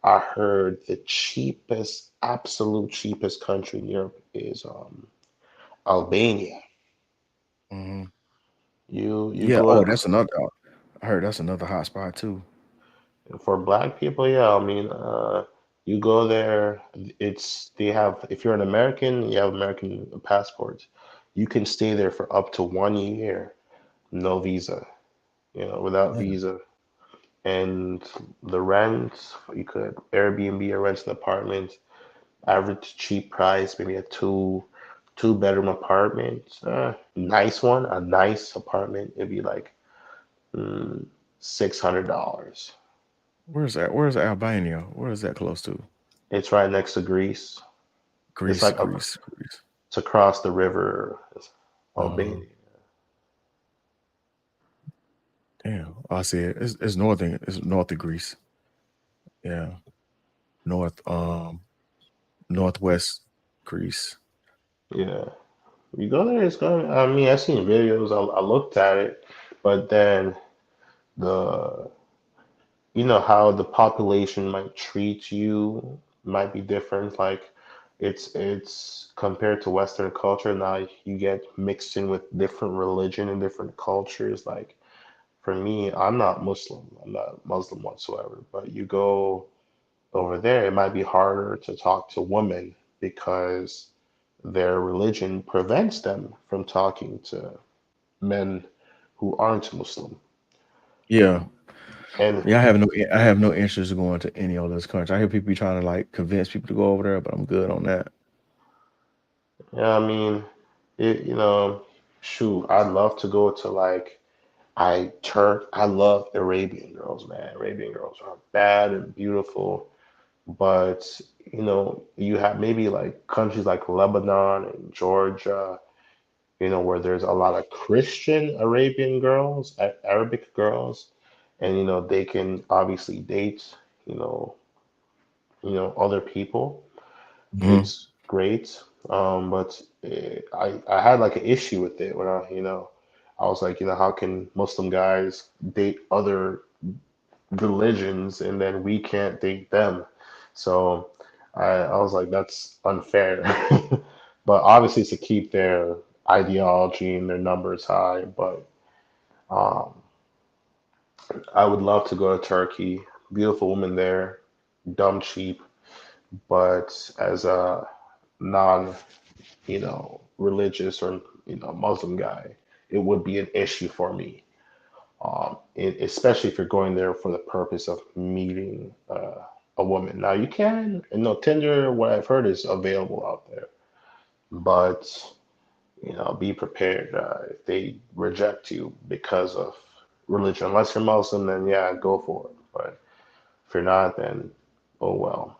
I heard the cheapest, absolute cheapest country in Europe is Albania. Hmm. You Yeah. go Oh, to that's another. I heard that's another hot spot too. For black people, yeah, I mean, you go there, they have, if you're an American, you have American passports, you can stay there for up to 1 year, no visa, without Yeah. visa. And the rent, you could Airbnb or rent an apartment, average cheap price, maybe a two-bedroom apartment, nice one, a nice apartment, it'd be like mm, $600. Where's that? Where's Albania? Where is that close to? It's right next to Greece. It's Greece, like Greece, Greece. it's across the river, Uh, Albania. Damn. I see it. It's northern. It's north of Greece. Yeah. North. Northwest Greece. Yeah, you go there. It's going. I mean, I've seen videos. I looked at it, but then the how the population might treat you might be different. Like it's compared to Western culture. Now you get mixed in with different religion and different cultures. Like for me, I'm not Muslim. I'm not Muslim whatsoever. But you go over there, it might be harder to talk to women because their religion prevents them from talking to men who aren't Muslim. Yeah. And Yeah. I have no interest in going to any of those countries. I hear people be trying to like convince people to go over there, but I'm good on that. yeah, I mean, it, shoot, I'd love to go to like I love Arabian girls, man. Arabian girls are bad and beautiful, but you have maybe like countries like Lebanon and Georgia, where there's a lot of Christian Arabian girls, Arabic girls, and they can obviously date, you know, other people. Hmm. It's great, but I had like an issue with it when I was like, how can Muslim guys date other religions and then we can't date them? So I was like, that's unfair. But obviously, it's to keep their ideology and their numbers high. But um, I would love to go to Turkey. Beautiful woman there, dumb cheap. But as a non, religious or Muslim guy, it would be an issue for me. Especially if you're going there for the purpose of meeting a woman. Now you can, Tinder, what I've heard is available out there, but be prepared if they reject you because of religion. Unless you're Muslim, then yeah, go for it. But if you're not, then oh well.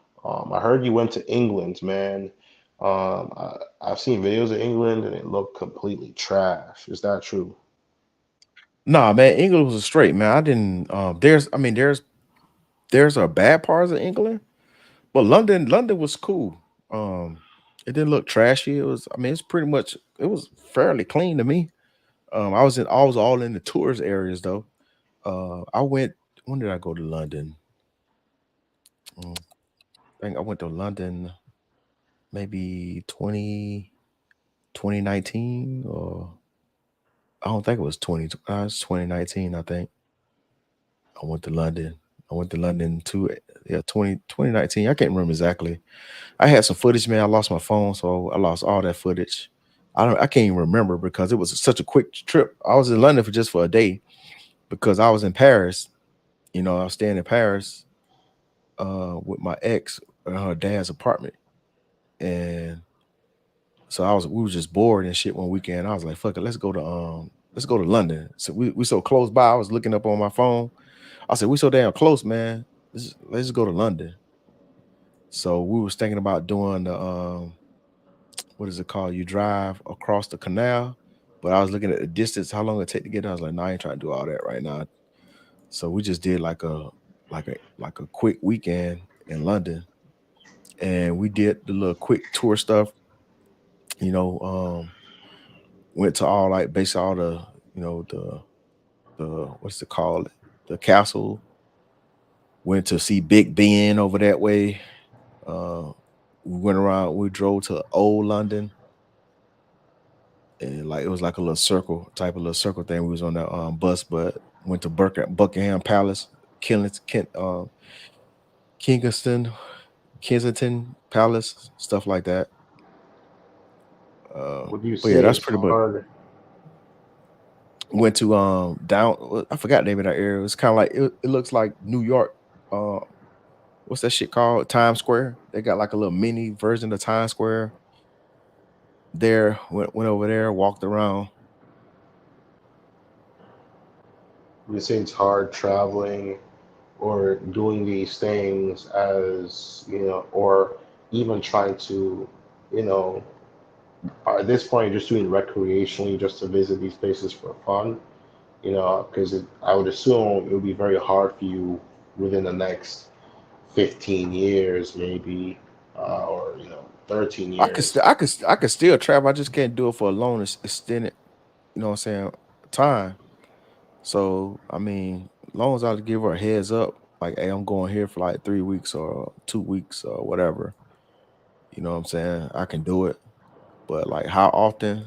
I heard you went to England, man. I've seen videos of England and it looked completely trash. Is that true? Nah, man, England was straight, man. I didn't. There's There's a bad parts of England, but London was cool. Um, it didn't look trashy. It was, I mean, it's pretty much it was fairly clean to me. I was all in the tourist areas though. I went. When did I go to London? Mm, I think I went to London maybe 2019 or I don't think it was it's 2019, I think. I went to London. I went to London too. Yeah, 2019. I can't remember exactly. I had some footage, man. I lost my phone, so I lost all that footage. I can't even remember because it was such a quick trip. I was in London for just for a day because I was in Paris. You know, I was staying in Paris with my ex in her dad's apartment. And so we was just bored and shit one weekend. I was like, fuck it, let's go to London. So we so close by. I was looking up on my phone. I said, we so damn close, man. Let's just go to London. So we was thinking about doing the what is it called? You drive across the canal. But I was looking at the distance, how long it take to get there. I was like, no, I ain't trying to do all that right now. So we just did like a quick weekend in London. And we did the little quick tour stuff, you know, went to all like basically all the, you know, the what's it called? The castle. Went to see Big Ben over that way. Uh, we went around. We drove to old London, and like it was like a little circle type of little circle thing. We was on that bus, but went to Buckingham Palace, Kingston, Kensington Palace, stuff like that. Would you But yeah, say that's it's pretty much. hard? Went to I forgot the name of that area. It's kind of like it looks like New York. Uh, what's that shit called? Times Square. They got like a little mini version of Times Square. There went over there, walked around. Would you say it's hard traveling or doing these things as, or even trying to, you know, at this point, you're just doing recreationally just to visit these places for fun, because I would assume it would be very hard for you within the next 15 years, maybe, or, 13 years. I could still travel. I just can't do it for a long extended, you know what I'm saying, time. So I mean, long as I give her a heads up, like, hey, I'm going here for like 3 weeks or 2 weeks or whatever. You know what I'm saying? I can do it, but like how often?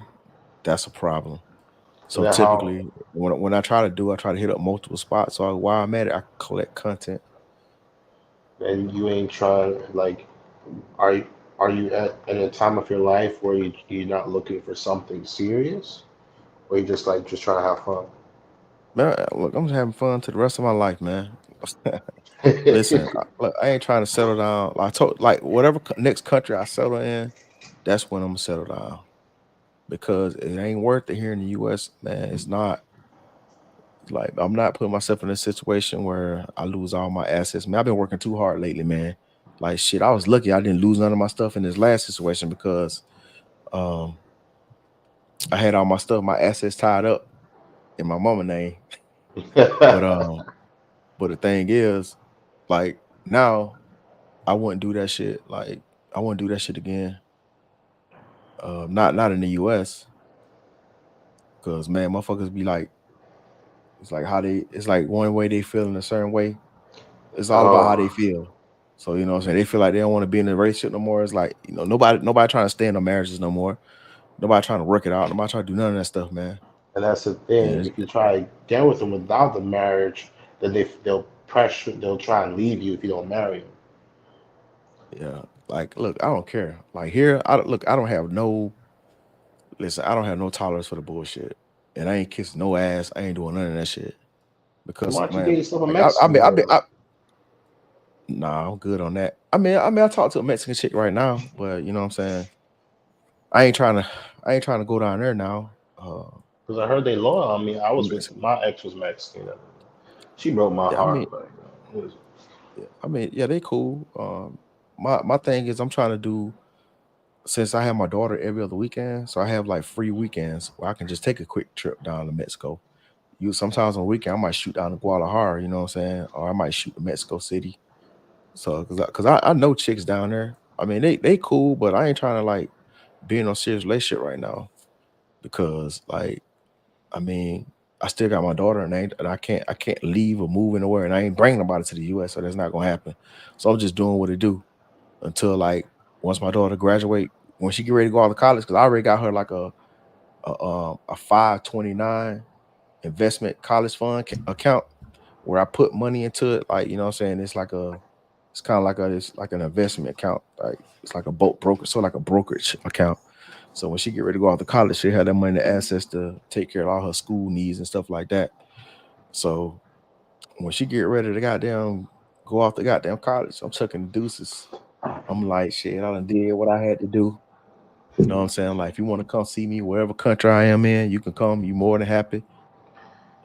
That's a problem. And So then how, typically, when I try to do, I try to hit up multiple spots. So while I'm at it, I collect content. and you ain't trying, like, are you, are you at a time of your life where you're not looking for something serious, or you just like just trying to have fun? Man, look, I'm just having fun to the rest of my life, man. Listen, look, I ain't trying to settle down. Like I told, like whatever next country I settle in, that's when I'm gonna settle down because it ain't worth it here in the U.S. Man, it's not. Like I'm not putting myself in a situation where I lose all my assets. Man, I've been working too hard lately, man. Like shit, I was lucky I didn't lose none of my stuff in this last situation because um I had all my stuff, my assets tied up in my mama name. But but the thing is, like now I wouldn't do that shit. Like I wouldn't do that shit again. Not in the US. Cause man, motherfuckers be like, it's like one way they feel in a certain way. It's all about how Oh, they feel. So you know what I'm saying? They feel like they don't want to be in a relationship no more. It's like, nobody trying to stay in the marriages no more. Nobody trying to work it out. Nobody trying to do none of that stuff, man. and that's the And thing. If you try to get with them without the marriage, then they'll try and leave you if you don't marry them. yeah, like look, I don't care. Like here, I don't have no listen, I don't have no tolerance for the bullshit. And I ain't kissing no ass. I ain't doing none of that shit. Then Because why don't you man, get yourself a like Mexican girl? nah, I'm good on that. I talk to a Mexican chick right now, but you know what I'm saying? I ain't trying to I ain't trying to go down there now. Because I heard they loyal. I mean, I was with Mexico. my ex was Mexican. She broke my Yeah, I mean, heart, but it was, yeah, yeah, they cool. My thing is I'm trying to do since I have my daughter every other weekend, so I have like free weekends where I can just take a quick trip down to Mexico. You sometimes on the weekend I might shoot down to Guadalajara, you know what I'm saying, or I might shoot to Mexico City. So because I know chicks down there. I mean they cool, but I ain't trying to like be in no serious relationship right now because like I mean I still got my daughter and I can't leave or move anywhere and I ain't bringing nobody to the US, so that's not gonna happen. So I'm just doing what it do until like once my daughter graduate, when she get ready to go out to college, because I already got her like a 529 investment college fund account where I put money into it. Like, you know what I'm saying? It's kind of like it's like an investment account. Like it's like a boat broker, so like a brokerage account. So when she get ready to go out to college, she had that money to access to take care of all her school needs and stuff like that. So when she get ready to goddamn go off the goddamn college, I'm chucking the deuces. I'm like, shit, I done did what I had to do. You know what I'm saying? Like, if you want to come see me wherever country I am in, you can come. You more than happy.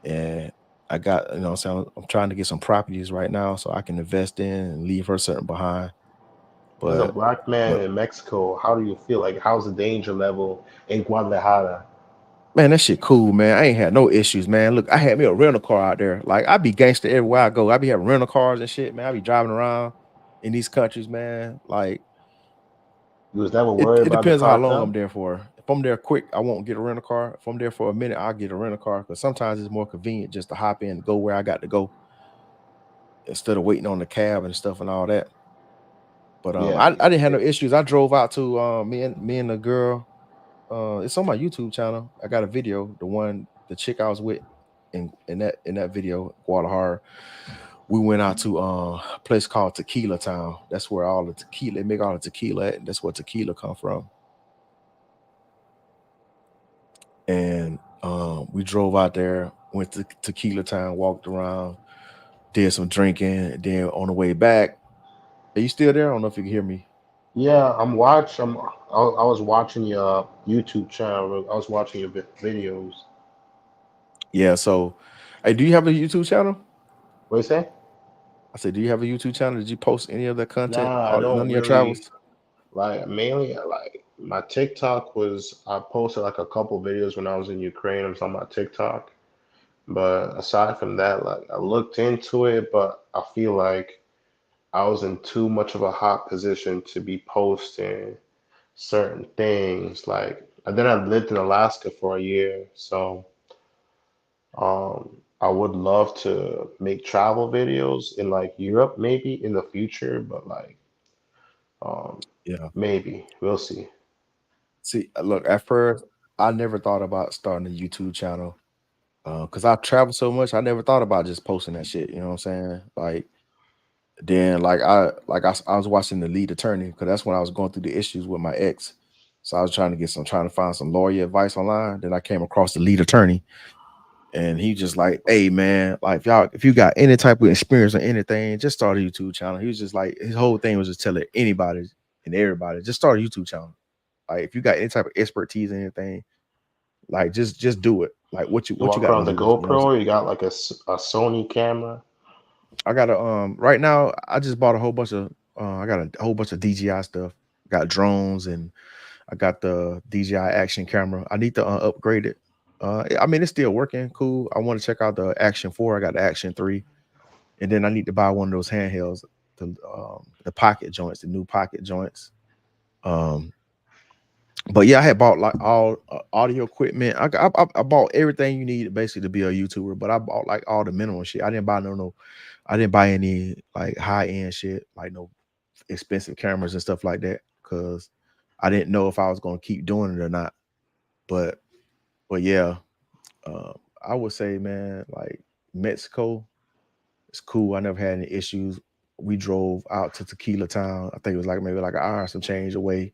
And I got, you know what I'm saying? I'm trying to get some properties right now so I can invest in and leave her certain behind. As a But black man but in Mexico, how do you feel? Like, how's the danger level in Guadalajara? man, that shit cool, man. I ain't had no issues, man. Look, I had me a rental car out there. Like I be gangster everywhere I go. I be having rental cars and shit, man. I be driving around in these countries, man. Like You was never it, worried it about the depends on how long I'm cartel? there for. If I'm there quick, I won't get a rental car. If I'm there for a minute, I'll get a rental car because sometimes it's more convenient just to hop in and go where I got to go instead of waiting on the cab and stuff and all that. But Yeah. I didn't have no issues. I drove out to me and the girl. It's on my YouTube channel. I got a video. The chick I was with in that video, Guadalajara. We went out to a place called Tequila Town. That's where all the tequila, they make all the tequila at, and that's where tequila come from. And we drove out there, went to Tequila Town, walked around, did some drinking, and then on the way back, are you still there? I don't know if you can hear me. Yeah, I was watching your YouTube channel. I was watching your videos. Yeah, so hey, do you have a YouTube channel? What you say? I said, do you have a YouTube channel? Did you post any of the content? Nah, I None don't of your really travels? like mainly like my TikTok was I posted like a couple videos when I was in Ukraine. I was on my TikTok. But aside from that, like I looked into it, but I feel like I was in too much of a hot position to be posting certain things. Like, and then I lived in Alaska for a year, so I would love to make travel videos in like Europe maybe in the future, but like um Yeah. maybe we'll see. See, look, at first, I never thought about starting a YouTube channel because I travel so much. I never thought about just posting that shit. You know what I'm saying? Like, then, I was watching The Lead Attorney because that's when I was going through the issues with my ex. So I was trying to find some lawyer advice online. Then I came across The Lead Attorney, and he just like, hey man, like if you got any type of experience or anything, just start a YouTube channel. He was just like, his whole thing was just telling anybody and everybody, just start a YouTube channel. Like if you got any type of expertise in anything, like just do it. Like You what you walk got to around the lose, you know what I'm saying? GoPro, you got like a Sony camera. I got a right now I just bought a whole bunch of I got a whole bunch of DJI stuff. Got drones and I got the DJI action camera. I need to upgrade it. I mean it's still working cool. I want to check out the Action 4. I got the Action 3. And then I need to buy one of those handhelds, the pocket joints, the new pocket joints. Um but yeah, I had bought like all audio equipment. I bought everything you need basically to be a YouTuber, but I bought like all the minimum shit. I didn't buy I didn't buy any like high end shit, like no expensive cameras and stuff like that, because I didn't know if I was gonna keep doing it or not. But yeah, I would say, man, like Mexico, it's cool. I never had any issues. We drove out to Tequila Town. I think it was like maybe like an hour and some change away.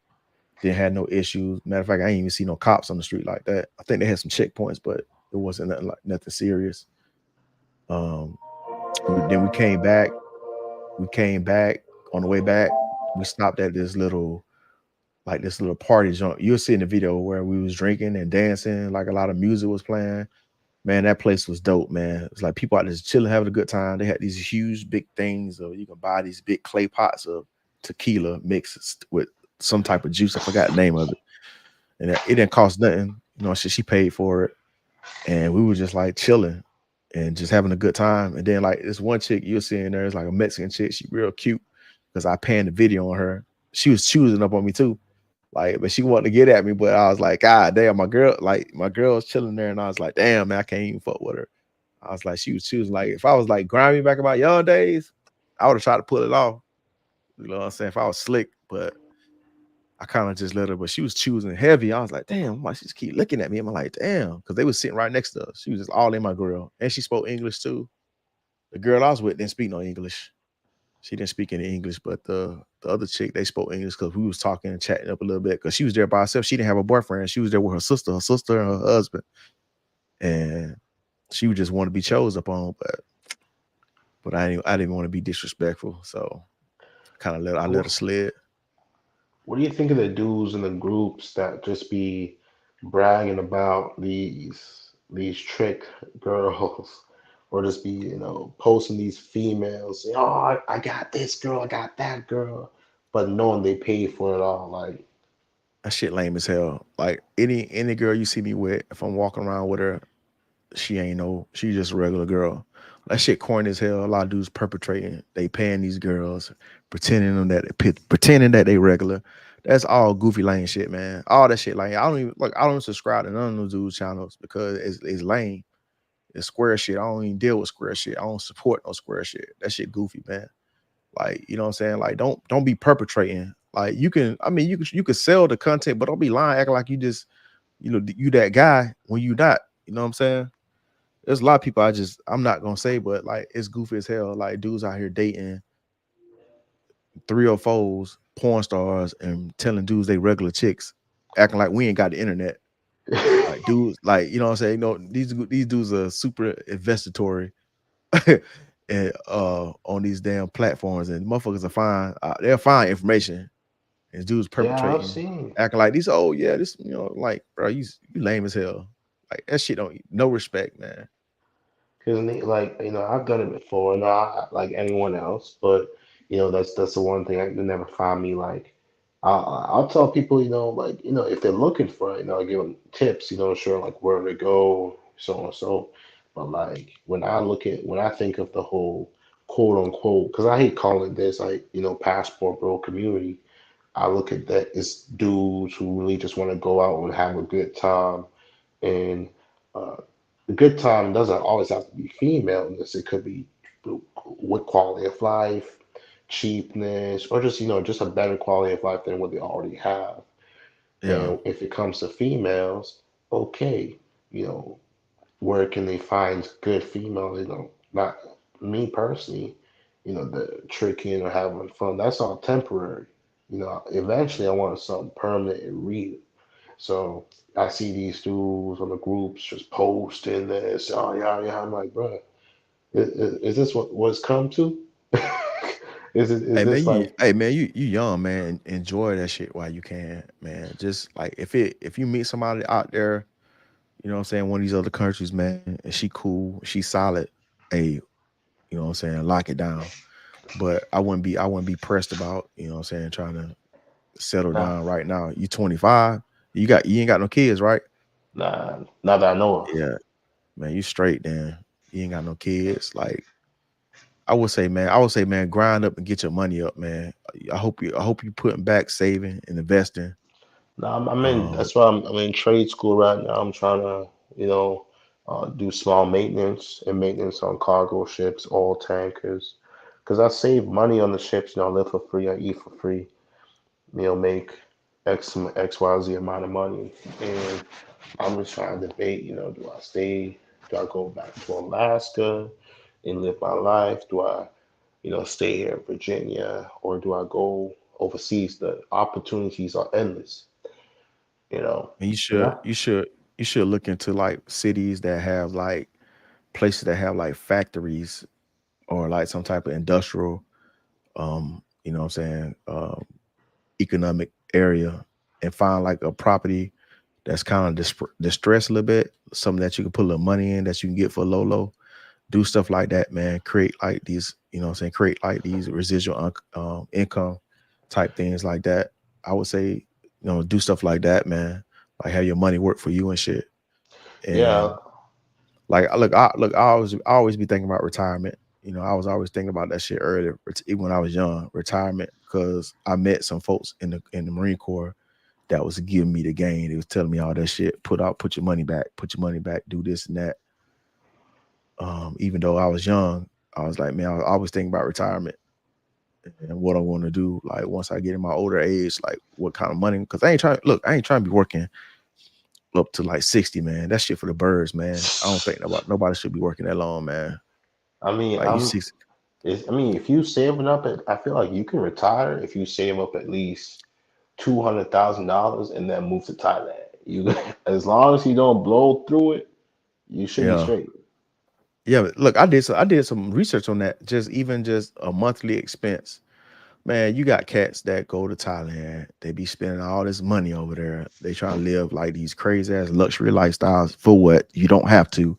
Didn't have no issues. Matter of fact, I ain't even see no cops on the street like that. I think they had some checkpoints, but it wasn't nothing serious. Um, then we came back. We came back on the way back. We stopped at this little party joint. You'll see in the video where we was drinking and dancing, like a lot of music was playing. Man, that place was dope, man. It's like people out there just chilling, having a good time. They had these huge, big things, or you can buy these big clay pots of tequila mixed with some type of juice. I forgot the name of it. And it didn't cost nothing. You know, she paid for it. And we were just like chilling. and just having a good time. And then like this one chick you're seeing there is like a Mexican chick. She real cute because I panned the video on her. She was choosing up on me too. Like, but she wanted to get at me, but I was like, God damn, my girl was chilling there, and I was like, damn, man, I can't even fuck with her. I was like, she was choosing. Like, if I was like grimy back in my young days, I would have tried to pull it off. You know what I'm saying? If I was slick, but I kind of just let her, but she was choosing heavy. I was like, damn, why she just keep looking at me? I'm like, damn, because they was sitting right next to us. She was just all in my grill. And she spoke English too. The girl I was with didn't speak no English. She didn't speak any English, but the other chick, they spoke English because we was talking and chatting up a little bit because she was there by herself. She didn't have a boyfriend. She was there with her sister and her husband. And she would just want to be chose upon, but I didn't want to be disrespectful. So kind of let her slid. What do you think of the dudes in the groups that just be bragging about these trick girls, or just be, posting these females, say, "Oh, I got this girl, I got that girl," but knowing they paid for it all, like, That shit lame as hell. Like any girl you see me with, if I'm walking around with her, she just a regular girl. That shit corny as hell. A lot of dudes perpetrating. They paying these girls, pretending that they regular. That's all goofy lame shit, man. All that shit lame. I don't subscribe to none of those dudes channels because it's lame. It's square shit. I don't even deal with square shit. I don't support no square shit. That shit goofy, man. Like, you know what I'm saying? Like, don't be perpetrating. Like, you can sell the content, but don't be lying, acting like you just, you that guy when you not. You know what I'm saying? There's a lot of people I'm not gonna say, but like it's goofy as hell. Like dudes out here dating 304s, porn stars, and telling dudes they regular chicks, acting like we ain't got the internet. Like dudes, like, you know what I'm saying? These dudes are super investigatory and on these damn platforms, and motherfuckers are fine. They'll find information, and dudes yeah, I've perpetrating, seen. acting like these. Oh yeah, this, like, bro, you lame as hell. Like that shit don't no respect, man. Because like, I've done it before, not like anyone else, but that's the one thing I you never find me like. I'll tell people, like, if they're looking for it, I give them tips, sure, like where to go, so on and so. But like when I think of the whole quote unquote, because I hate calling this like, passport bro community. I look at that as dudes who really just want to go out and have a good time, and uh, a good time doesn't always have to be femaleness. It could be what quality of life, cheapness, or just just a better quality of life than what they already have. Yeah. And if it comes to females, okay, you know, where can they find good females? Not me personally, the tricking or having fun. That's all temporary. Eventually I want something permanent and real. So I see these dudes on the groups just posting this. Oh yeah, yeah. I'm like, bro, is this what's come to? Is this like, Hey man, you young, man. Enjoy that shit while you can, man. Just like if you meet somebody out there, you know what I'm saying, one of these other countries, man, and she cool, she solid, hey, you know what I'm saying, lock it down. But I wouldn't be pressed about, you know what I'm saying, trying to settle nah, down right now. You 25, you ain't got no kids, right? nah, not that I know of. Yeah, man, you straight then. You ain't got no kids. Like I would say, man, grind up and get your money up, man. I hope you putting back, saving and investing. Nah, I'm in. Um, That's why I'm in trade school right now. I'm trying to, do small maintenance on cargo ships, oil tankers, because I save money on the ships. I live for free, I eat for free. Make XYZ amount of money, and I'm just trying to debate. Do I stay? Do I go back to Alaska and live my life? Do I, stay here in Virginia, or do I go overseas? The opportunities are endless. You know, and because I you should look into like cities that have like places that have like factories or like some type of industrial, you know what I'm saying, economic area, and find like a property that's kind of distressed a little bit, something that you can put a little money in that you can get for low. Do stuff like that, man. Create like these, you know what I'm saying, create like these residual income type things like that. I would say, do stuff like that, man. Like have your money work for you and shit. yeah, And Like, I always be thinking about retirement. You know, I was always thinking about that shit earlier, even when I was young, retirement, because I met some folks in the Marine Corps that was giving me the game. They was telling me all that shit. Put your money back, do this and that. Even though I was young, I was like, man, I was always thinking about retirement and what I want to do. Like once I get in my older age, like what kind of money? Because I ain't trying to be working up to like 60, man. That shit for the birds, man. I don't think nobody should be working that long, man. I mean, Like you 60. if you saving up, I feel like you can retire if you save up at least $200,000 and then move to Thailand. You, as long as you don't blow through it, you should be Yeah. straight. Yeah, but look, I did some research on that. Just a monthly expense. Man, you got cats that go to Thailand. They be spending all this money over there. They try to live like these crazy ass luxury lifestyles for what? You don't have to.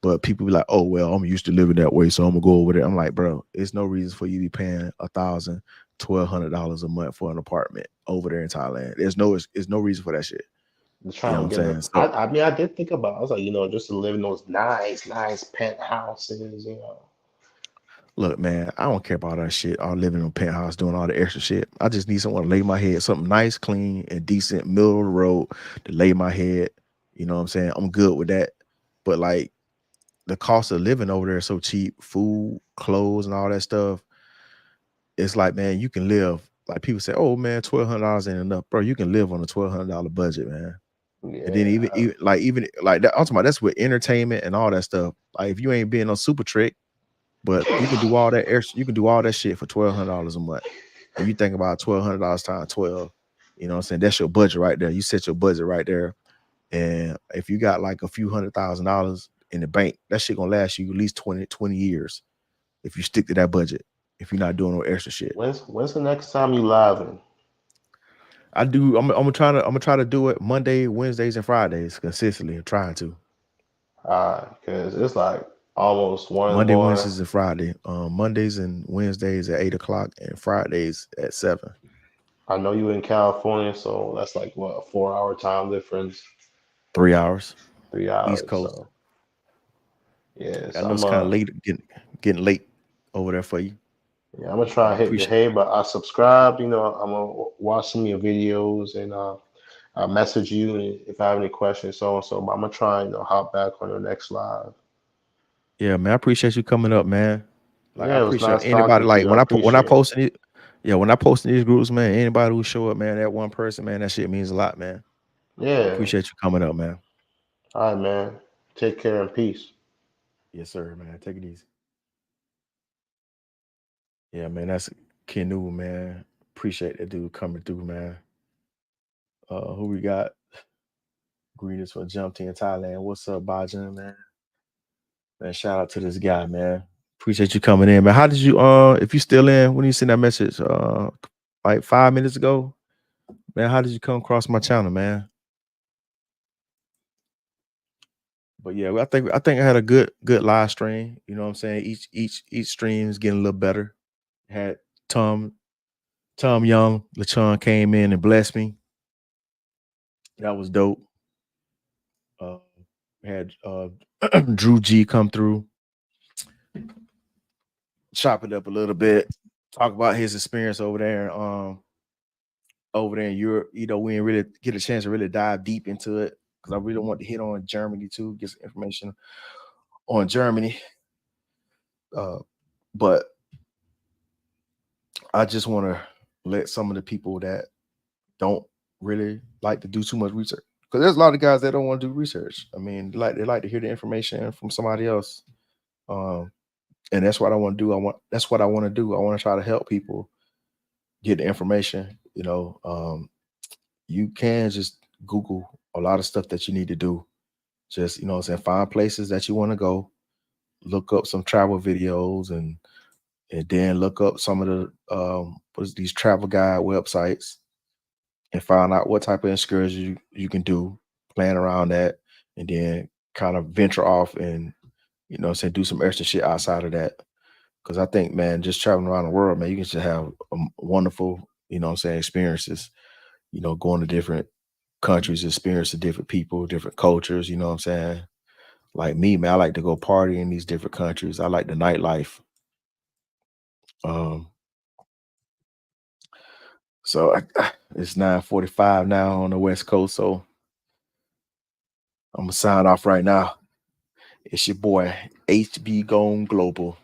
But people be like, oh, well, I'm used to living that way, so I'm gonna go over there. I'm like, bro, it's no reason for you to be paying $1,000, $1,200 a month for an apartment over there in Thailand. There's no reason for that shit. You know what I'm saying? So, I mean, I did think about it. I was like, just to live in those nice penthouses, look, man, I don't care about that shit. All living in a penthouse, doing all the extra shit. I just need someone to lay my head, something nice, clean, and decent, middle of the road to lay my head. You know what I'm saying? I'm good with that. But like the cost of living over there is so cheap, food, clothes, and all that stuff. It's like, man, you can live. Like people say, oh man, $1,200 ain't enough, bro. You can live on a $1,200 budget, man. Yeah. And then even like that, I'm talking about that's with entertainment and all that stuff. Like if you ain't being on Super Trick, but you can do all that extra, you can do all that shit for $1,200 a month. And you think about $1,200 times 12, you know what I'm saying? That's your budget right there. You set your budget right there. And if you got like a few $100,000 in the bank, that shit gonna last you at least 20 years if you stick to that budget, if you're not doing no extra shit. When's the next time you living? I'm gonna try to do it Monday, Wednesdays, and Fridays consistently. I'm trying to. Because it's like almost 1 in the Monday, morning. Wednesdays, and Friday. Mondays and Wednesdays at 8 o'clock and Fridays at 7. I know you in California, so that's like what, a 4-hour time difference? 3 hours. 3 hours. East Coast. So yeah, I know it's kind of late, getting late over there for you. Yeah, I'm gonna try to hit the hay, but I subscribe. I'm gonna watch some of your videos and I'll message you if I have any questions, so and so. But I'm gonna try and hop back on your next live. Yeah, man, I appreciate you coming up, man. Like Yeah, I it was appreciate nice anybody. talking to Like you. when I appreciate post it, when I post in these groups, man, anybody who show up, man, that one person, man, that shit means a lot, man. Yeah. I appreciate you coming up, man. All right, man. Take care and peace. Yes, sir, man. Take it easy. Yeah, man, that's Kenu, man. Appreciate that dude coming through, man. Who we got? Greetings from Jump Team Thailand. What's up, Bajan, man? Man, shout out to this guy, man. Appreciate you coming in, man. How did you if you still in, when you send that message like 5 minutes ago, man, how did you come across my channel, man? But yeah, I think I had a good live stream. You know what I'm saying? Each stream is getting a little better. Had Tom Young, LaChon came in and blessed me. That was dope. Had Drew G come through, chop it up a little bit, talk about his experience over there in Europe. We didn't really get a chance to really dive deep into it because I really want to hit on Germany too, get some information on Germany. But I just want to let some of the people that don't really like to do too much research, because there's a lot of guys that don't want to do research. I mean, they like to hear the information from somebody else. And that's what I want to do. That's what I want to do. I want to try to help people get the information. You can just Google a lot of stuff that you need to do. Just, find places that you want to go, look up some travel videos, and then look up some of the these travel guide websites and find out what type of excursions you can do, plan around that, and then kind of venture off and do some extra shit outside of that. Because I think, man, just traveling around the world, man, you can just have wonderful, experiences, going to different countries, experience different people, different cultures, you know what I'm saying? Like me, man, I like to go party in these different countries. I like the nightlife. So it's 9:45 now on the West Coast. So I'm gonna sign off right now. It's your boy HB Gone Global.